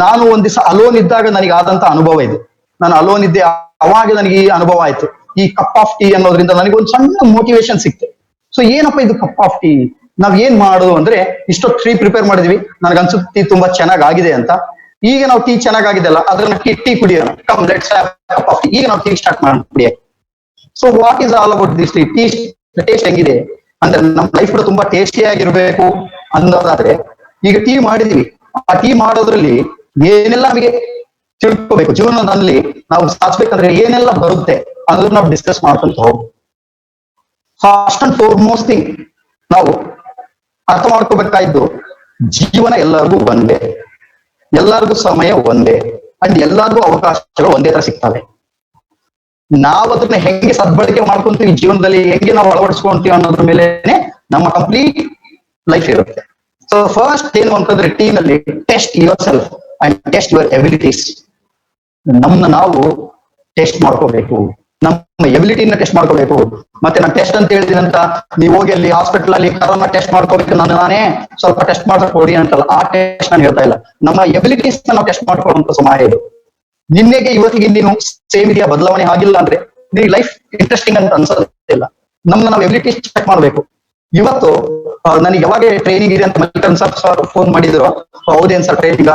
ನಾನು ಒಂದ್ ದಿವಸ ಅಲೋನ್ ಇದ್ದಾಗ ನನಗೆ ಆದಂತ ಅನುಭವ ಇದು. ನಾನು ಅಲೋನ್ ಇದ್ದೆ, ಅವಾಗ ನನಗೆ ಈ ಅನುಭವ ಆಯ್ತು. ಈ ಕಪ್ ಆಫ್ ಟೀ ಅನ್ನೋದ್ರಿಂದ ನನಗೆ ಒಂದು ಸಣ್ಣ ಮೋಟಿವೇಶನ್ ಸಿಕ್ತು. ಸೊ ಏನಪ್ಪ ಇದು ಕಪ್ ಆಫ್ ಟೀ, ನಾವ್ ಏನ್ ಮಾಡೋದು ಅಂದ್ರೆ, ಇಷ್ಟೊತ್ತು ಟೀ ಪ್ರಿಪೇರ್ ಮಾಡಿದ್ವಿ, ನನಗೆ ಅನ್ಸುತ್ತೆ ಟೀ ತುಂಬಾ ಚೆನ್ನಾಗಿದೆ ಅಂತ. ಈಗ ನಾವು ಟೀ ಚೆನ್ನಾಗಿದೆ ಅಲ್ಲ, ಅದ್ರನ್ನ ಟೀ ಕುಡಿಯೋಣ, come let's have cup of tea. ಈಗ ನಾವು ಟೀ ಸ್ಟಾರ್ಟ್ ಮಾಡೋಣ ಕುಡಿಯಕ್ಕೆ. So what is all about this tea? Taste ಹೆಂಗಿದೆ ಅಂದ್ರೆ, ನಮ್ಮ ಲೈಫ್ ಕೂಡ ತುಂಬಾ ಟೇಸ್ಟಿ ಆಗಿರ್ಬೇಕು ಅನ್ನೋದಾದ್ರೆ, ಈಗ ಟೀ ಮಾಡಿದೀವಿ, ಆ ಟೀ ಮಾಡೋದ್ರಲ್ಲಿ ಏನೆಲ್ಲ ನಮಗೆ ತಿಳ್ಕೋಬೇಕು, ಜೀವನದಲ್ಲಿ ನಾವು ಸಾಧಿಸ್ಬೇಕಂದ್ರೆ ಏನೆಲ್ಲ ಬರುತ್ತೆ ಅನ್ನೋದನ್ನ ನಾವು ಡಿಸ್ಕಸ್ ಮಾಡ್ಕೊಂತ ಹೋಗ್ಬೇಕು. ಫಸ್ಟ್ ಅಂಡ್ ಫಾರ್ಮೋಸ್ಟ್ ಥಿಂಗ್ ನಾವು ಅರ್ಥ ಮಾಡ್ಕೋಬೇಕಾಯ್ತು, ಜೀವನ ಎಲ್ಲರಿಗೂ ಒಂದೇ, ಎಲ್ಲರಿಗೂ ಸಮಯ ಒಂದೇ, ಅಂಡ್ ಎಲ್ಲರಿಗೂ ಅವಕಾಶಗಳು ಒಂದೇ ತರ ಸಿಗ್ತವೆ. ನಾವು ಅದನ್ನ ಹೆಂಗೆ ಸದ್ಬಳಕೆ ಮಾಡ್ಕೊಂತೀವಿ, ಜೀವನದಲ್ಲಿ ಹೆಂಗೆ ನಾವು ಅಳವಡಿಸ್ಕೊಂತೀವಿ ಅನ್ನೋದ್ರ ಮೇಲೆ ನಮ್ಮ ಕಂಪ್ಲೀಟ್ ಲೈಫ್ ಇರುತ್ತೆ. ಸೊ ಫಸ್ಟ್ ಏನು ಅಂತಂದ್ರೆ, ಟೀನಲ್ಲಿ test yourself and test your abilities. ನಮ್ಮನ್ನ ನಾವು ಟೆಸ್ಟ್ ಮಾಡ್ಕೋಬೇಕು, ನಮ್ಮ ಎಬಿಲಿಟಿನ ಟೆಸ್ಟ್ ಮಾಡ್ಕೋಬೇಕು. ಮತ್ತೆ ನಾನು ಟೆಸ್ಟ್ ಅಂತ ಹೇಳಿದಿನಂತ ನೀವು ಹೋಗಿ ಅಲ್ಲಿ ಹಾಸ್ಪಿಟಲ್ ಅಲ್ಲಿ ಕರೋನಾ ಟೆಸ್ಟ್ ಮಾಡ್ಕೋಬೇಕು, ನಾನೇ ಸ್ವಲ್ಪ ಟೆಸ್ಟ್ ಮಾಡಕ್ ಕೊಡಿ ಅಂತಲ್ಲ, ಆ ಟೆಸ್ಟ್ ನಾನು ಹೇಳ್ತಾ ಇಲ್ಲ. ನಮ್ಮ ಎಬಿಲಿಟೀಸ್ ನಾವು ಟೆಸ್ಟ್ ಮಾಡ್ಕೊಳ್ಳುವಂತ ಸಮಯ ಇದು. ನಿನ್ನೆಗೆ ಇವತ್ತಿಗೆ ನೀನು ಸೇಮ್ ಇದೆಯಾ, ಬದಲಾವಣೆ ಆಗಿಲ್ಲ ಅಂದ್ರೆ ನಿನಗೆ ಲೈಫ್ ಇಂಟ್ರೆಸ್ಟಿಂಗ್ ಅಂತ ಅನ್ಸೋದಿಲ್ಲ. ನಮ್ಮನ್ನ ನಾವು ಎಬಿಲಿಟೀಸ್ ಚೆಕ್ ಮಾಡ್ಬೇಕು. ಇವತ್ತು ನನಗೆ ಯಾವಾಗ ಟ್ರೈನಿಂಗ್ ಇದೆ ಅಂತ ಮಲ್ಲಿಕನ್ ಸರ್ ಫೋನ್ ಮಾಡಿದ್ರು. ಹೌದೇನ್ ಸರ್ ಟ್ರೈನಿಂಗ್,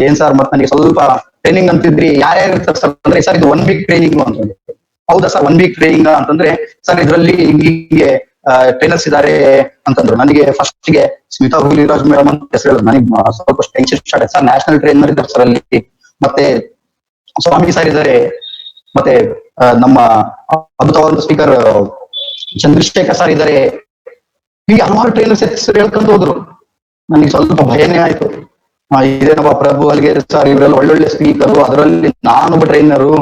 ಏನ್ ಸರ್ ಮತ್ತೆ ನನಗೆ ಸ್ವಲ್ಪ ಟ್ರೈನಿಂಗ್ ಅಂತಿದ್ರಿ, ಯಾರ್ಯಾರು ಇರ್ತಾರೆ ಸರ್ ಅಂದ್ರೆ, ಸರ್ ಇದು 1 ವೀಕ್ ಟ್ರೈನಿಂಗ್ ಅಂತಂದ್ರೆ. ಹೌದಾ ಸರ್ 1 ವೀಕ್ ಟ್ರೈನಿಂಗ್ ಅಂತಂದ್ರೆ ಸರ್ ಇದರಲ್ಲಿ ಹಿಂಗೆ ಟ್ರೈನರ್ಸ್ ಇದಾರೆ ಅಂತಂದ್ರು. ನನಗೆ ಫಸ್ಟ್ ಗೆ ಸ್ಮಿತಾ ಹುಲಿರಾಜ್ ಮೇಡಮ್ ಅಂತ ಹೆಸರು ಹೇಳಿದ್ರು. ನನಗೆ ಸ್ವಲ್ಪ ಟೆನ್ಷನ್ ಸ್ಟಾರ್ಟ್ ಆಯ್ತು. ಸರ್ ನ್ಯಾಷನಲ್ ಟ್ರೈನರ್ ಇದ್ದಾರೆ ಸರ್ ಅಲ್ಲಿ, ಮತ್ತೆ ಸ್ವಾಮಿ ಸರ್ ಇದ್ದಾರೆ, ಮತ್ತೆ ನಮ್ಮ ಅದ್ಭುತವಾದ ಸ್ಪೀಕರ್ ಚಂದ್ರಶೇಖರ್ ಸರ್ ಇದ್ದಾರೆ, ಹೀಗೆ ಹಲವಾರು ಟ್ರೈನರ್ಸ್ ಹೆಸರು ಹೇಳ್ಕೊಂಡು ಹೋದ್ರು. ನನಗೆ ಸ್ವಲ್ಪ ಭಯನೇ ಆಯ್ತು. ಇದೇನಪ್ಪ ಪ್ರಭು ಅಲ್ಲಿಗೆ ಸರ್ ಇವರೆಲ್ಲ ಒಳ್ಳೊಳ್ಳೆ ಸ್ಪೀಕರ್, ಅದರಲ್ಲಿ ನಾನೊಬ್ಬ ಟ್ರೈನರು,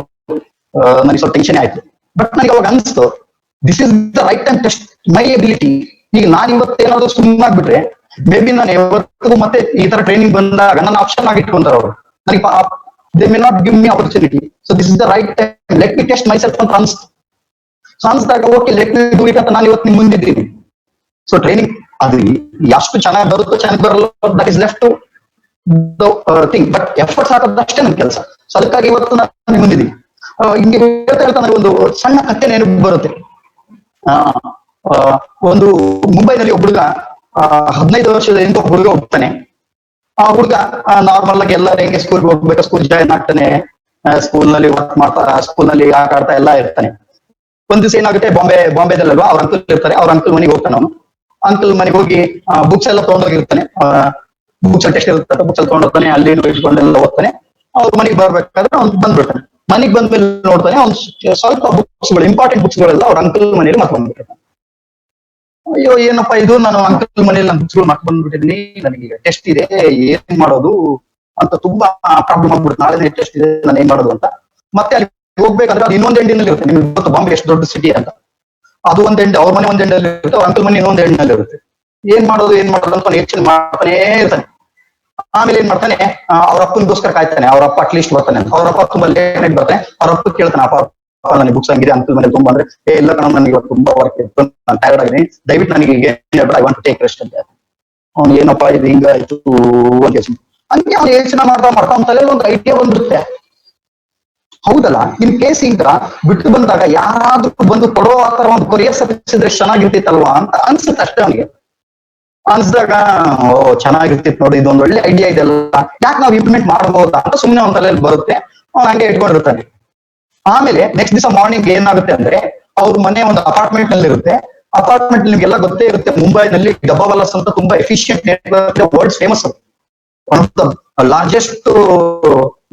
ನನಗೆ ಸ್ವಲ್ಪ ಟೆನ್ಷನ್ ಆಯ್ತು. ಬಟ್ ನನಗೆ ಅವಾಗ ಅನಿಸ್ತು this is the right time test my ability. ಈಗ ನಾನು ಇವತ್ತೇನಾದ್ರು ಸುಮ್ಮನಾಗ್ಬಿಟ್ರೆ ಮೇ ಬಿ ನಾನು ಯಾವತ್ತೂ ಮತ್ತೆ ಈ ತರ ಟ್ರೈನಿಂಗ್ ಬಂದಾಗ ನನ್ನ ಆಪ್ಷನ್ ಆಗಿ ಇಟ್ಕೊಂತಾರೆ ಅವರು. ನನಗೆ they may not give me opportunity, so this is the right time, let me test myself ಅಂತ ಅನಿಸ್ತು. ಸೊ ಅನ್ಸ್ದಾಗ okay let me do it ಅಂತ ನಾನು ಇವತ್ತು ನಿಮ್ ಮುಂದಿದ್ದೀನಿ. ಸೊ ಟ್ರೈನಿಂಗ್ ಅದು ಎಷ್ಟು ಚೆನ್ನಾಗಿ ಬರುತ್ತೋ ಚೆನ್ನಾಗಿ ಬರಲ್ಲ, that is left to thing, but efforts ಹಾಕೋದಷ್ಟೇ ನನ್ನ ಕೆಲಸ. ಸೊ ಅದಕ್ಕಾಗಿ ಇವತ್ತು ನಾನು ನಿಮ್ ಮುಂದಿದ್ದೀನಿ. ಹಿಂಗೆ ಹೇಳ್ತಾ ಹೇಳ್ತಾ ನನಗೆ ಒಂದು ಸಣ್ಣ ಕಥೆ ನೆನಪು ಬರುತ್ತೆ. ಒಂದು ಮುಂಬೈನಲ್ಲಿ ಒಬ್ಬ ಹುಡುಗ 15 ವರ್ಷದ ಒಬ್ಬ ಹುಡುಗ ಹೋಗ್ತಾನೆ. ಆ ಹುಡುಗ ನಾರ್ಮಲ್ ಆಗಿ ಎಲ್ಲ ಹೆಂಗೆ ಸ್ಕೂಲ್ಗೆ ಹೋಗ್ಬೇಕು, ಸ್ಕೂಲ್ ಜಾಯಿನ್ ಆಗ್ತಾನೆ, ಸ್ಕೂಲ್ ನಲ್ಲಿ ವರ್ಕ್ ಮಾಡ್ತಾ, ಸ್ಕೂಲ್ ನಲ್ಲಿ ಆಟ ಆಡ್ತಾ ಎಲ್ಲ ಇರ್ತಾನೆ. ಒಂದ್ ದಿವಸ ಏನಾಗುತ್ತೆ, ಬಾಂಬೆದಲ್ವಾ ಅವ್ರ ಅಂಕಲ್ ಇರ್ತಾರೆ, ಅವ್ರ ಅಂಕಲ್ ಮನೆಗೆ ಹೋಗ್ತಾನೆ. ಅವನು ಅಂಕಲ್ ಮನೆಗೆ ಹೋಗಿ ಬುಕ್ಸ್ ಎಲ್ಲ ತಗೊಂಡೋಗಿರ್ತಾನೆ. ಬುಕ್ಸ್ ಟೆಸ್ಟ್ ಇರುತ್ತೆ, ಬುಕ್ಸ್ ಎಲ್ಲ ತಗೊಂಡೋಗ್ತಾನೆ, ಅಲ್ಲಿ ಇಟ್ಕೊಂಡೆಲ್ಲ ಓದ್ತಾನೆ. ಅವ್ರ ಮನೆಗೆ ಬರ್ಬೇಕಾದ್ರೆ ಅವ್ನು ಬಂದ್ಬಿಡ್ತಾನೆ. ಮನೆಗೆ ಬಂದ್ಮೇಲೆ ನೋಡ್ತಾನೆ ಅವ್ನು ಸ್ವಲ್ಪ ಬುಕ್ಸ್ಗಳು, ಇಂಪಾರ್ಟೆಂಟ್ ಬುಕ್ಸ್ಗಳೆಲ್ಲ ಅವ್ರ ಅಂಕಲ್ ಮನೇಲಿ ಮರ್ತು ಬಂದ್ಬಿಟ್ಟಿರ್ತಾನೆ. ಅಯ್ಯೋ ಏನಪ್ಪಾ ಇದು, ನಾನು ಅಂಕಲ್ ಮನೇಲಿ ನನ್ನ ಬುಕ್ಸ್ಗಳು ಮರ್ತು ಬಂದ್ಬಿಟ್ಟಿದ್ದೀನಿ, ನನಗೆ ಟೆಸ್ಟ್ ಇದೆ, ಏನ್ ಮಾಡೋದು ಅಂತ ತುಂಬಾ ಪ್ರಾಬ್ಲಮ್ ಆಗ್ಬಿಡುತ್ತೆ. ನಾಳೆ ಟೆಸ್ಟ್ ಇದೆ, ನಾನು ಏನ್ ಮಾಡೋದು ಅಂತ. ಮತ್ತೆ ಅಲ್ಲಿ ಹೋಗ್ಬೇಕಾದ್ರೆ ಅದು ಇನ್ನೊಂದು ಎಂಡಿನಲ್ಲಿ ಇರುತ್ತೆ. ನಿಮ್ಗೆ ಗೊತ್ತು ಬಾಂಬೆ ಎಷ್ಟು ದೊಡ್ಡ ಸಿಟಿ ಅಂತ. ಅದು ಒಂದ್ ಎಂಡ್, ಅವ್ರ ಮನೆ ಒಂದ್ ಎಂಡಲ್ಲಿ ಇರುತ್ತೆ, ಅವ್ರ ಅಂಕಲ್ ಮನೆ ಇನ್ನೊಂದ್ ಎಂಡ್ನಲ್ಲಿ ಇರುತ್ತೆ. ಏನ್ ಮಾಡೋದು ಅಂತ ಯೋಚನೆ ಮಾಡ್ತಾನೆ ಇರ್ತಾನೆ. ಆಮೇಲೆ ಏನ್ ಮಾಡ್ತಾನೆ, ಅವ್ರ ಅಪ್ಪನಿಗೋಸ್ಕರ ಕಾಯ್ತಾನೆ. ಅವ್ರ ಅಪ್ಪ ಅಟ್ಲೀಸ್ಟ್ ಬರ್ತಾನೆ ಅಂತ. ಅವ್ರ ಅಪ್ಪ ತುಂಬಾ ಲೇಟ್ ಬರ್ತಾನೆ. ಅವ್ರ ಅಪ್ಪ ಕೇಳ್ತಾನೆ, ಅಪ್ಪ ನನಗೆ ಬುಕ್ಸ್ ಹಂಗಿದೆ ಅಂಕಲ್ ಮನೆ ತುಂಬಾ, ಅಂದ್ರೆ ಎಲ್ಲ ಕಣ ನನಗೆ ಇವತ್ತು ತುಂಬಾ ವರ್ಕ್ ಇತ್ತು, ನಾನು ಟೈರ್ಡ್ ಆಗಿದ್ದೀನಿ, ದಯವಿಟ್ಟು ನನಗೆ I want to take rest ಅಂತ. ಅವ್ನು ಏನಪ್ಪಾ ಇದು ಹಿಂಗಾಯ್ತು ಹಂಗೆ ಅವ್ನು ಯೋಚನೆ ಮಾಡ್ತಾ ಅವ್ನ ತಲೆಯಲ್ಲಿ ಒಂದು ಐಡಿಯಾ ಬಂದಿರುತ್ತೆ. ಹೌದಲ್ಲ, ಇನ್ ಕೇಸ್ ಈಗ ಬಿಟ್ಟು ಬಂದಾಗ ಯಾರಾದ್ರೂ ಬಂದು ಕೊಡೋ ಆತರ ಒಂದು ಕೊರಿಯರ್ ಸರ್ವಿಸ್ ಇದ್ರೆ ಚೆನ್ನಾಗಿರ್ತಿತ್ತಲ್ವಾ ಅಂತ ಅನ್ಸುತ್ತೆ ಅಷ್ಟೇ ಅವನಿಗೆ. ಅನ್ಸ್ದಾಗ ಓ ಚೆನ್ನಾಗಿರ್ತಿತ್ತು ನೋಡಿ, ಇದೊಂದು ಒಳ್ಳೆ ಐಡಿಯಾ ಇದೆಲ್ಲ, ಯಾಕೆ ನಾವು ಇಂಪ್ಲಿಮೆಂಟ್ ಮಾಡಬಹುದಾ ಅಂತ ಸುಮ್ಮನೆ ಅವನ ತಲೆಯಲ್ಲಿ ಬರುತ್ತೆ. ಅವ್ನು ಹಂಗೆ ಇಟ್ಕೊಂಡಿರ್ತಾನೆ. ಆಮೇಲೆ ನೆಕ್ಸ್ಟ್ ದಿವಸ ಮಾರ್ನಿಂಗ್ ಏನಾಗುತ್ತೆ ಅಂದ್ರೆ, ಅವ್ರ ಮನೆ ಒಂದು ಅಪಾರ್ಟ್ಮೆಂಟ್ ನಲ್ಲಿ ಇರುತ್ತೆ. ಅಪಾರ್ಟ್ಮೆಂಟ್ ನಿಮ್ಗೆಲ್ಲ ಗೊತ್ತೇ ಇರುತ್ತೆ, ಮುಂಬೈನಲ್ಲಿ ಡಬ್ಬಾವಾಲಾಸ್ ಅಂತ ತುಂಬಾ efficient network, world famous, one of the largest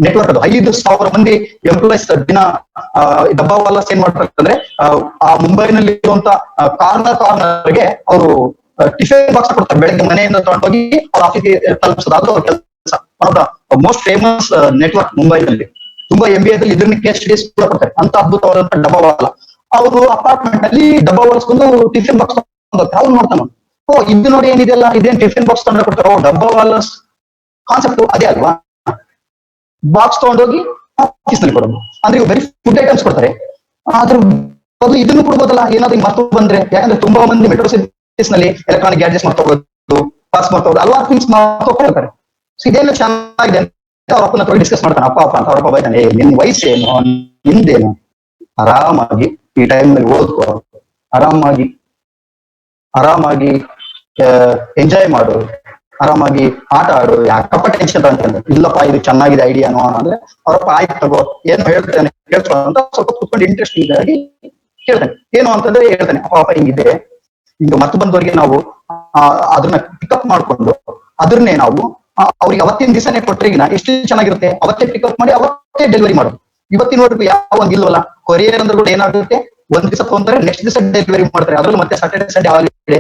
network. ಅದು 5,000 ಮಂದಿ ಎಂಪ್ಲಾಯ್ಸ್ ದಿನ ಡಬ್ಬಾವಾಲಾಸ್ ಏನ್ ಮಾಡ್ತಾರೆ ಅಂದ್ರೆ, ಆ ಮುಂಬೈನಲ್ಲಿ ಇರುವಂತ ಕಾರ್ನರ್ಗೆ ಅವರು ಟಿಫಿನ್ ಬಾಕ್ಸ್ ಕೊಡ್ತಾರೆ. ಬೆಳಗ್ಗೆ ಮನೆಯಿಂದ ತಗೊಂಡೋಗಿ ಅವ್ರ ಆಫೀಸ್ಗೆ ತಲುಪಿಸೋದು, ಅದು ಅವ್ರ ಕೆಲಸ. One of the most famous network ಮುಂಬೈನಲ್ಲಿ. ತುಂಬಾ MBA ಇದನ್ನ ಕೇಸ್ ಸ್ಟಡೀಸ್ ಕೂಡ ಕೊಡ್ತಾರೆ, ಅಂತ ಅದ್ಭುತವಾದಂತ ಡಬ್ಬಾವಾಲ. ಅವರು ಅಪಾರ್ಟ್ಮೆಂಟ್ ನಲ್ಲಿ ಡಬ್ಬಾವಾಲಸ್ಕೊಂಡು ಟಿಫಿನ್ ಬಾಕ್ಸ್ ಅವ್ರು ನೋಡ್ತಾನೆ. ಓ ಇದು ನೋಡಿ ಏನಿದೆಲ್ಲ, ಇದೇನ್ ಟಿಫಿನ್ ಬಾಕ್ಸ್ ತಂದ್ರೆ ಕೊಡ್ತಾರೆ, ಓ ಡಬ್ಬಾವಾಲಸ್ ಕಾನ್ಸೆಪ್ಟ್ ಅದೇ ಅಲ್ವಾ. ಬಾಕ್ಸ್ ತಗೊಂಡೋಗಿ ಆಫೀಸ್ ನಲ್ಲಿ ಕೊಡೋದು, ಅಂದ್ರೆ ಇವು ಬರೀ ಫುಡ್ ಐಟಮ್ಸ್ ಕೊಡ್ತಾರೆ. ಆದ್ರೂ ಅದು ಇದನ್ನು ಕೊಡ್ಬೋದಲ್ಲ, ಏನಾದ್ರು ಮರ್ತು ಬಂದ್ರೆ. ಯಾಕಂದ್ರೆ ತುಂಬಾ ಮಂದಿ ಮೆಟ್ರೋ ಸಿಟೀಸ್ ನಲ್ಲಿ ಎಲೆಕ್ಟ್ರಾನಿಕ್ ಗ್ಯಾಡ್ಜೆಟ್ಸ್ ಮರ್ತೋಗೋದು, ಪಾಸ್ ಮರ್ತೋಗೋದು, ಹಲವಾರು ಥಿಂಗ್ಸ್ ಮರ್ತೋಗ್ತಾರೆ. ಸೊ ಇದೇನು ಚೆನ್ನಾಗಿದೆ ಅಂತ ಅವ್ರ ಅಪ್ಪನ ಹತ್ರ ಡಿಸ್ಕಸ್ ಮಾಡ್ತಾನೆ. ಅಪ್ಪ ಅಂತ ಅವ್ರಪ್ಪ ಬೈತಾನೆ, ನಿನ್ ವಯಸ್ಸೇನು, ನಿಂದೇನು, ಆರಾಮಾಗಿ ಈ ಟೈಮ್ ನಲ್ಲಿ ಓದ್ಕೋ, ಆರಾಮಾಗಿ ಎಂಜಾಯ್ ಮಾಡು, ಆರಾಮಾಗಿ ಆಟ ಆಡು, ಯಾಕಪ್ಪ ಟೆನ್ಷನ್ ಅಂತಂದ್ರೆ. ಇಲ್ಲಪ್ಪ ಇದು ಚೆನ್ನಾಗಿದೆ ಐಡಿಯಾನು ಅಂದ್ರೆ, ಅವ್ರಪ್ಪ ಆಯ್ತು ತಗೋ, ಏನು ಹೇಳ್ತಾನೆ ಕೇಳ್ಕೊ ಅಂತ ಸ್ವಲ್ಪ ಕೂತ್ಕೊಂಡು ಇಂಟ್ರೆಸ್ಟಿಂಗ್ ಆಗಿ ಕೇಳ್ತಾನೆ. ಏನು ಅಂತಂದ್ರೆ ಹೇಳ್ತಾನೆ, ಅಪ್ಪ ಹಿಂಗಿದೆ, ಈಗ ಮತ್ತೆ ಬಂದವರಿಗೆ ನಾವು ಅದನ್ನ ಪಿಕಪ್ ಮಾಡ್ಕೊಂಡು ಅದನ್ನೇ ನಾವು ಅವ್ರಿಗೆ ಅವತ್ತಿನ ದಿವಸನೇ ಕೊಟ್ರೆ ಎಷ್ಟು ಚೆನ್ನಾಗಿರುತ್ತೆ. ಅವತ್ತೇ ಪಿಕಪ್ ಮಾಡಿ ಅವತ್ತೇ ಡೆಲಿವರಿ ಮಾಡೋದು. ಇವತ್ತಿನವರೆಗೂ ಯಾವ ಒಂದ್ ಇಲ್ವಲ್ಲ. ಕೊರಿಯರ್ ಅಂದ್ರೆ ಕೂಡ ಏನಾಗುತ್ತೆ, ಒಂದ್ ದಿವಸ ತಗೊಂತಾರೆ, ನೆಕ್ಸ್ಟ್ ದಿವಸ ಡೆಲಿವರಿ ಮಾಡ್ತಾರೆ, ಅದ್ರಲ್ಲೂ ಮತ್ತೆ ಸಾಟರ್ಡೆ ಸಂಡೇ ಹಾಲಿಡೇ.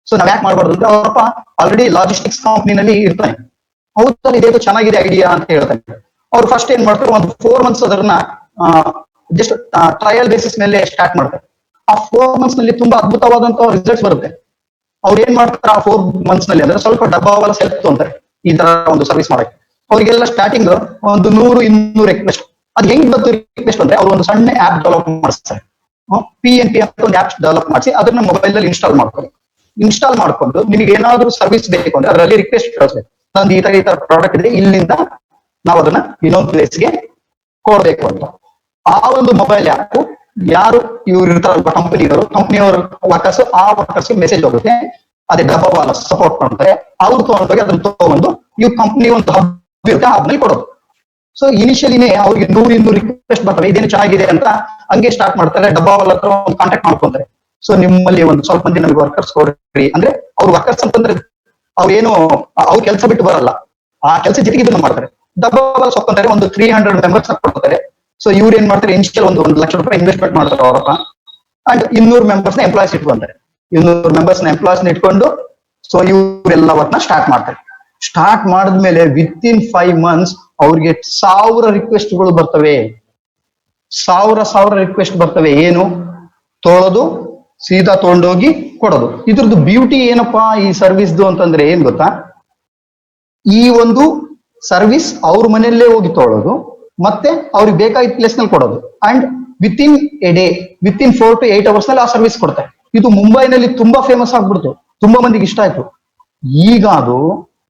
ಸೊ ನಾವ್ ಯಾಕೆ ಮಾಡ್ಬಾರ್ದು ಅಂದ್ರೆ, ಅವರಪ್ಪ ಆಲ್ರೆಡಿ ಲಾಜಿಸ್ಟಿಕ್ಸ್ ಕಂಪ್ನಿನಲ್ಲಿ ಇರ್ತಾನೆ. ಹೌದಲ್ಲ, ಇದೇನು ಚೆನ್ನಾಗಿದೆ ಐಡಿಯಾ ಅಂತ ಹೇಳ್ತಾನೆ. ಅವ್ರು ಫಸ್ಟ್ ಏನ್ ಮಾಡ್ತಾರೆ, ಒಂದು 4 months ಅದನ್ನ ಜಸ್ಟ್ ಟ್ರಯಲ್ ಬೇಸಿಸ್ ಮೇಲೆ ಸ್ಟಾರ್ಟ್ ಮಾಡ್ತಾರೆ. ಆ 4 months ನಲ್ಲಿ ತುಂಬಾ ಅದ್ಭುತವಾದಂತ ರಿಸಲ್ಟ್ಸ್ ಬರುತ್ತೆ. ಅವ್ರು ಏನ್ ಮಾಡ್ತಾರೆ, ಆ 4 months ನಲ್ಲಿ ಅಂದ್ರೆ ಸ್ವಲ್ಪ ಡಬ್ಬಾವಾಲ ಸೆಲ್ಫ್ ಅಂತಾರೆ ಈ ತರ ಒಂದು ಸರ್ವಿಸ್ ಮಾಡಕ್ಕೆ. ಅವರಿಗೆಲ್ಲ ಸ್ಟಾರ್ಟಿಂಗ್ ಒಂದು 100-200 ರಿಕ್ವೆಸ್ಟ್. ಅದ್ ಹೆಂಗ್ ಬಂತು ರಿಕ್ವೆಸ್ಟ್ ಅಂದ್ರೆ, ಅವ್ರು ಒಂದು ಸಣ್ಣ ಆಪ್ ಡೆವಲಪ್ ಮಾಡಿಸ್ತಾರೆ. PNP ಅಂತ ಒಂದು ಆಪ್ ಡೆವಲಪ್ ಮಾಡಿಸಿ ಅದನ್ನ ಮೊಬೈಲ್ ಅಲ್ಲಿ ಇನ್ಸ್ಟಾಲ್ ಮಾಡ್ಕೊಂಡು ನಿಮಗೆ ಏನಾದ್ರು ಸರ್ವಿಸ್ ಬೇಕು ಅಂದ್ರೆ ಅದರಲ್ಲಿ ರಿಕ್ವೆಸ್ಟ್ ಕಳಿಸ್ಬೇಕು. ನಂದು ಈ ತರ ಪ್ರಾಡಕ್ಟ್ ಇದೆ, ಇಲ್ಲಿಂದ ನಾವು ಅದನ್ನ ಇನ್ನೊಂದು ಪ್ಲೇಸ್ಗೆ ಕೊಡ್ಬೇಕು ಅಂತ. ಆ ಒಂದು ಮೊಬೈಲ್ ಆಪ್ ಯಾರು ಇವ್ರು ಇರ್ತಾರಲ್ವ ಕಂಪನಿಯವರು ವರ್ಕರ್ಸ್ ಮೆಸೇಜ್ ಹೋಗುತ್ತೆ. ಅದೇ ಡಬ್ಬಾವಾಲ ಸಪೋರ್ಟ್ ಮಾಡ್ತಾರೆ. ಅವ್ರು ತಗೊಂಡೋಗಿ ಅದನ್ನ ತಗೊಂಡು ಇವ್ ಕಂಪ್ನಿ ಒಂದು ಹಬ್ ಇರುತ್ತೆ, ಹಬ್ನಲ್ಲಿ ಕೊಡೋದು. ಸೊ ಇನಿಷಿಯಲಿನೇ ಅವ್ರಿಗೆ 100-200 ರಿಕ್ವೆಸ್ಟ್ ಬರ್ತವೆ, ಇದೇನು ಚೆನ್ನಾಗಿದೆ ಅಂತ ಹಂಗೆ ಸ್ಟಾರ್ಟ್ ಮಾಡ್ತಾರೆ. ಡಬ್ಬಾವಲ್ ಹತ್ರ ಒಂದು ಕಾಂಟ್ಯಾಕ್ಟ್ ಮಾಡ್ಕೊಂತಾರೆ. ಸೊ ನಿಮ್ಮಲ್ಲಿ ಒಂದು ಸ್ವಲ್ಪ ಮಂದಿ ನಮಗೆ ವರ್ಕರ್ಸ್ ಕೊಡ್ರಿ ಅಂದ್ರೆ, ಅವ್ರು ವರ್ಕರ್ಸ್ ಅಂತಂದ್ರೆ ಅವ್ರೇನು ಅವ್ರ ಕೆಲಸ ಬಿಟ್ಟು ಬರಲ್ಲ, ಆ ಕೆಲಸ ಜೊತೆಗೆ ಇದನ್ನ ಮಾಡ್ತಾರೆ. ಡಬ್ಬಾವಲ್ ಸೊಕ್ಕೊಂತಾರೆ, ಒಂದು 300 ಮೆಂಬರ್ಸ್ ಕೊಡ್ತಾರೆ. ಸೊ ಇವ್ರು ಏನ್ ಮಾಡ್ತಾರೆ, ಇನಿಷಿಯಲ್ ಒಂದು 1 ಲಕ್ಷ ರೂಪಾಯಿ ಇನ್ವೆಸ್ಟ್ಮೆಂಟ್ ಮಾಡ್ತಾರೆ ಅವರಪ್ಪ. ಅಂಡ್ 200 ಮೆಂಬರ್ಸ್ ನ ಎಂಪ್ಲಾಯ್ಸ್ ಇಟ್ಕೊಂತಾರೆ. 200 ಮೆಂಬರ್ಸ್ ನ ಎಂಪ್ಲಾಯ್ಸ್ ಇಟ್ಕೊಂಡು ಸೊ ಇವರೆಲ್ಲ ವರ್ಕ್ ನ ಸ್ಟಾರ್ಟ್ ಮಾಡ್ತಾರೆ. ಸ್ಟಾರ್ಟ್ ಮಾಡಿದ್ಮೇಲೆ ವಿತಿನ್ 5 months ಅವ್ರಿಗೆ 1000 ರಿಕ್ವೆಸ್ಟ್ಗಳು ಬರ್ತವೆ. 1000 ರಿಕ್ವೆಸ್ಟ್ ಬರ್ತವೆ. ಏನು ತೊಳೋದು, ಸೀದಾ ತೊಗೊಂಡೋಗಿ ಕೊಡೋದು. ಇದ್ರದ್ದು ಬ್ಯೂಟಿ ಏನಪ್ಪಾ ಈ ಸರ್ವಿಸ್ದು ಅಂತಂದ್ರೆ ಏನ್ ಗೊತ್ತಾ, ಈ ಒಂದು ಸರ್ವಿಸ್ ಅವ್ರ ಮನೆಯಲ್ಲೇ ಹೋಗಿ ತೊಗೊಳೋದು, ಮತ್ತೆ ಅವ್ರಿಗೆ ಬೇಕಾಗಿದ್ದ ಪ್ಲೇಸ್ ನಲ್ಲಿ ಕೊಡೋದು. And within A day, within 4 to 8 hours ನಲ್ಲಿ ಆ ಸರ್ವಿಸ್ ಕೊಡ್ತಾರೆ. ಇದು ಮುಂಬೈನಲ್ಲಿ ತುಂಬಾ ಫೇಮಸ್ ಆಗ್ಬಿಡ್ತು, ತುಂಬಾ ಮಂದಿಗೆ ಇಷ್ಟ ಆಯ್ತು. ಈಗ ಅದು